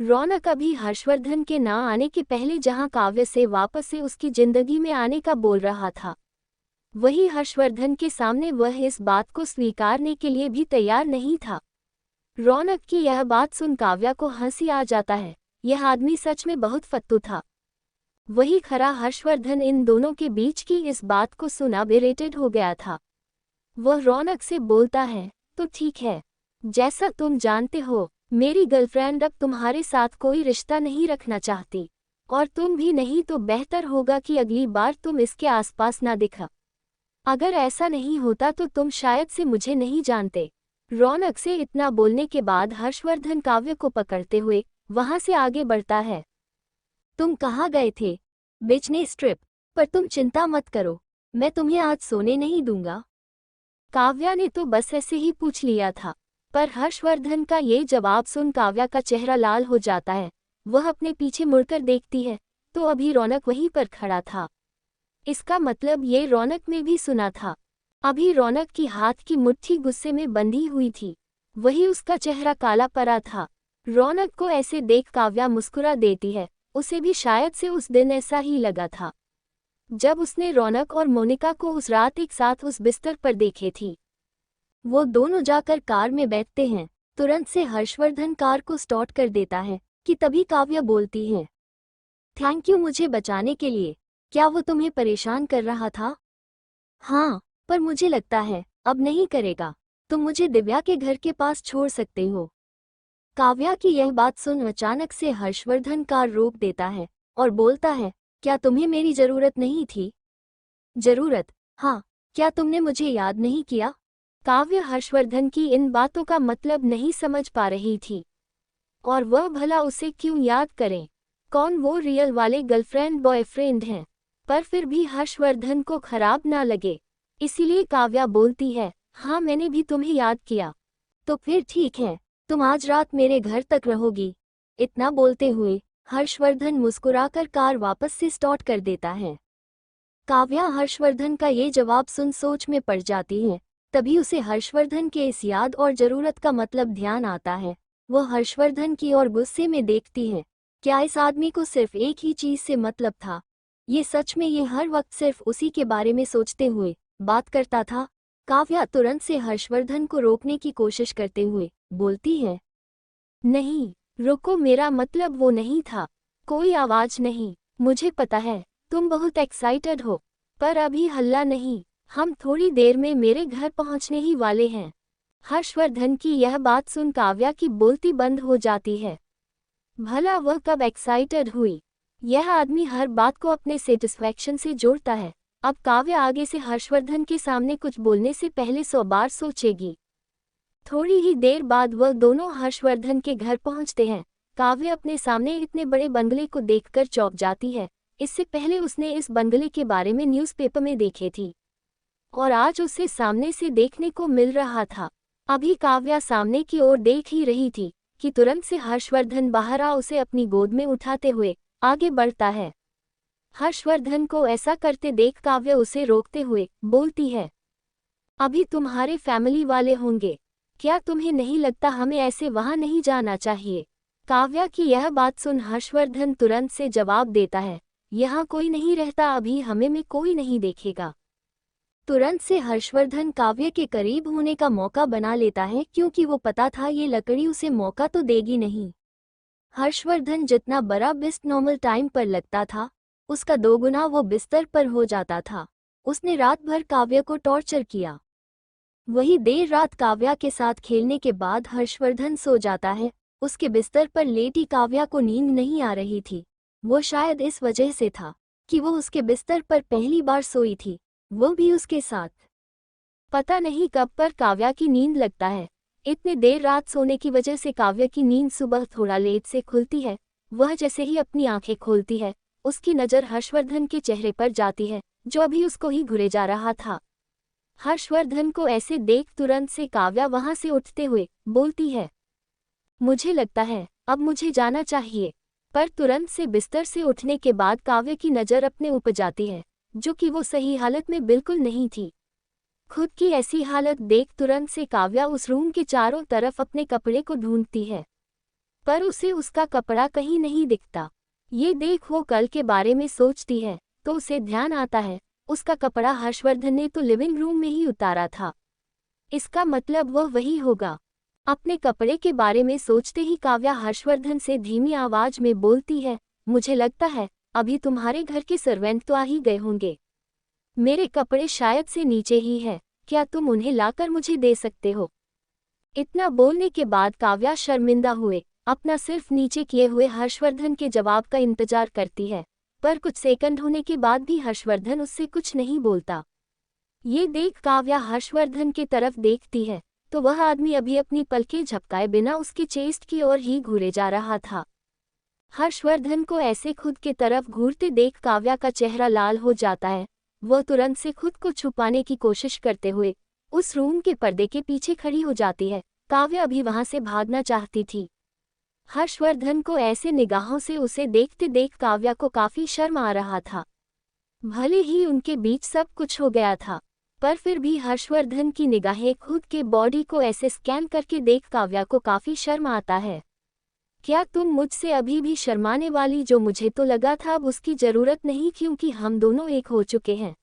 रौनक अभी हर्षवर्धन के ना आने के पहले जहां काव्य से वापस से उसकी जिंदगी में आने का बोल रहा था, वही हर्षवर्धन के सामने वह इस बात को स्वीकारने के लिए भी तैयार नहीं था। रौनक की यह बात सुन काव्या को हंसी आ जाता है। यह आदमी सच में बहुत फत्तू था। वही खरा हर्षवर्धन इन दोनों के बीच की इस बात को सुना इरिटेट हो गया था। वह रौनक से बोलता है, तो ठीक है, जैसा तुम जानते हो मेरी गर्लफ्रेंड अब तुम्हारे साथ कोई रिश्ता नहीं रखना चाहती, और तुम भी नहीं, तो बेहतर होगा कि अगली बार तुम इसके आसपास ना दिखा। अगर ऐसा नहीं होता तो तुम शायद से मुझे नहीं जानते। रौनक से इतना बोलने के बाद हर्षवर्धन काव्य को पकड़ते हुए वहां से आगे बढ़ता है। तुम कहाँ गए थे? Business trip? पर तुम चिंता मत करो, मैं तुम्हें आज सोने नहीं दूंगा। काव्या ने तो बस ऐसे ही पूछ लिया था, पर हर्षवर्धन का ये जवाब सुन काव्या का चेहरा लाल हो जाता है। वह अपने पीछे मुड़कर देखती है तो अभी रौनक वहीं पर खड़ा था। इसका मतलब ये रौनक ने भी सुना था। अभी रौनक की हाथ की मुट्ठी गुस्से में बंधी हुई थी। वही उसका चेहरा काला पड़ा था। रौनक को ऐसे देख काव्या मुस्कुरा देती है। उसे भी शायद से उस दिन ऐसा ही लगा था जब उसने रौनक और मोनिका को उस रात एक साथ उस बिस्तर पर देखे थी। वो दोनों जाकर कार में बैठते हैं। तुरंत से हर्षवर्धन कार को स्टार्ट कर देता है कि तभी काव्या बोलती है, थैंक यू मुझे बचाने के लिए। क्या वो तुम्हें परेशान कर रहा था? हाँ, पर मुझे लगता है अब नहीं करेगा। तुम मुझे दिव्या के घर के पास छोड़ सकते हो। काव्या की यह बात सुन अचानक से हर्षवर्धन कार रोक देता है और बोलता है, क्या तुम्हें मेरी जरूरत नहीं थी? जरूरत? हाँ, क्या तुमने मुझे याद नहीं किया? काव्य हर्षवर्धन की इन बातों का मतलब नहीं समझ पा रही थी। और वह भला उसे क्यों याद करें? कौन वो रियल वाले गर्लफ्रेंड बॉयफ्रेंड हैं? पर फिर भी हर्षवर्धन को खराब ना लगे, इसीलिए काव्या बोलती है, हाँ मैंने भी तुम्हें याद किया। तो फिर ठीक है, तुम आज रात मेरे घर तक रहोगी। इतना बोलते हुए हर्षवर्धन मुस्कुराकर कार वापस से स्टार्ट कर देता है। काव्या हर्षवर्धन का ये जवाब सुन सोच में पड़ जाती है। तभी उसे हर्षवर्धन के इस याद और जरूरत का मतलब ध्यान आता है। वह हर्षवर्धन की ओर गुस्से में देखती है। क्या इस आदमी को सिर्फ एक ही चीज से मतलब था? ये सच में ये हर वक्त सिर्फ उसी के बारे में सोचते हुए बात करता था? काव्या तुरंत से हर्षवर्धन को रोकने की कोशिश करते हुए बोलती है, नहीं, रुको, मेरा मतलब वो नहीं था। कोई आवाज नहीं। मुझे पता है तुम बहुत एक्साइटेड हो, पर अभी हल्ला नहीं, हम थोड़ी देर में मेरे घर पहुंचने ही वाले हैं। हर्षवर्धन की यह बात सुन काव्या की बोलती बंद हो जाती है। भला वह कब एक्साइटेड हुई? यह आदमी हर बात को अपने सेटिस्फैक्शन से जोड़ता है। अब काव्या आगे से हर्षवर्धन के सामने कुछ बोलने से पहले 100 बार सोचेगी। थोड़ी ही देर बाद वह दोनों हर्षवर्धन के घर पहुंचते हैं। काव्या अपने सामने इतने बड़े बंगले को देखकर चौंक जाती है। इससे पहले उसने इस बंगले के बारे में न्यूज़पेपर में देखे थी और आज उसे सामने से देखने को मिल रहा था। अभी काव्या सामने की ओर देख ही रही थी कि तुरंत से हर्षवर्धन बाहर आ उसे अपनी गोद में उठाते हुए आगे बढ़ता है। हर्षवर्धन को ऐसा करते देख काव्या उसे रोकते हुए बोलती है, अभी तुम्हारे फैमिली वाले होंगे, क्या तुम्हें नहीं लगता हमें ऐसे वहां नहीं जाना चाहिए? काव्या की यह बात सुन हर्षवर्धन तुरंत से जवाब देता है, यहाँ कोई नहीं रहता, अभी हमें में कोई नहीं देखेगा। तुरंत से हर्षवर्धन काव्य के करीब होने का मौका बना लेता है क्योंकि वो पता था ये लकड़ी उसे मौका तो देगी नहीं। हर्षवर्धन जितना बड़ा बिस्ट नॉर्मल टाइम पर लगता था उसका दोगुना वो बिस्तर पर हो जाता था। उसने रात भर काव्य को टॉर्चर किया। वही देर रात काव्या के साथ खेलने के बाद हर्षवर्धन सो जाता है। उसके बिस्तर पर लेटी काव्या को नींद नहीं आ रही थी। वो शायद इस वजह से था कि वो उसके बिस्तर पर पहली बार सोई थी, वो भी उसके साथ। पता नहीं कब पर काव्या की नींद लगता है। इतने देर रात सोने की वजह से काव्या की नींद सुबह थोड़ा लेट से खुलती है। वह जैसे ही अपनी आंखें खोलती है उसकी नज़र हर्षवर्धन के चेहरे पर जाती है जो अभी उसको ही घुरे जा रहा था। हर्षवर्धन को ऐसे देख तुरंत से काव्या वहां से उठते हुए बोलती है, मुझे लगता है अब मुझे जाना चाहिए। पर तुरंत से बिस्तर से उठने के बाद काव्य की नज़र अपने ऊपर जाती है जो कि वो सही हालत में बिल्कुल नहीं थी। खुद की ऐसी हालत देख तुरंत से काव्या उस रूम के चारों तरफ अपने कपड़े को ढूंढती है पर उसे उसका कपड़ा कहीं नहीं दिखता। ये देख वो कल के बारे में सोचती है तो उसे ध्यान आता है उसका कपड़ा हर्षवर्धन ने तो लिविंग रूम में ही उतारा था। इसका मतलब वह वही होगा। अपने कपड़े के बारे में सोचते ही काव्या हर्षवर्धन से धीमी आवाज में बोलती है, मुझे लगता है अभी तुम्हारे घर के सर्वेंट तो आ ही गए होंगे। मेरे कपड़े शायद से नीचे ही है, क्या तुम उन्हें लाकर मुझे दे सकते हो? इतना बोलने के बाद काव्या शर्मिंदा हुए अपना सिर्फ नीचे किए हुए हर्षवर्धन के जवाब का इंतजार करती है पर कुछ सेकंड होने के बाद भी हर्षवर्धन उससे कुछ नहीं बोलता। ये देख काव्या हर्षवर्धन की तरफ देखती है तो वह आदमी अभी अपनी पलकें झपकाए बिना उसके चेस्ट की ओर ही घूरे जा रहा था। हर्षवर्धन को ऐसे खुद के तरफ घूरते देख काव्या का चेहरा लाल हो जाता है। वह तुरंत से खुद को छुपाने की कोशिश करते हुए उस रूम के पर्दे के पीछे खड़ी हो जाती है। काव्या अभी वहां से भागना चाहती थी। हर्षवर्धन को ऐसे निगाहों से उसे देखते देख काव्या को काफी शर्म आ रहा था। भले ही उनके बीच सब कुछ हो गया था पर फिर भी हर्षवर्धन की निगाहें खुद के बॉडी को ऐसे स्कैन करके देख काव्या को काफी शर्म आता है। क्या तुम मुझसे अभी भी शर्माने वाली? जो मुझे तो लगा था अब उसकी जरूरत नहीं, क्योंकि हम दोनों एक हो चुके हैं।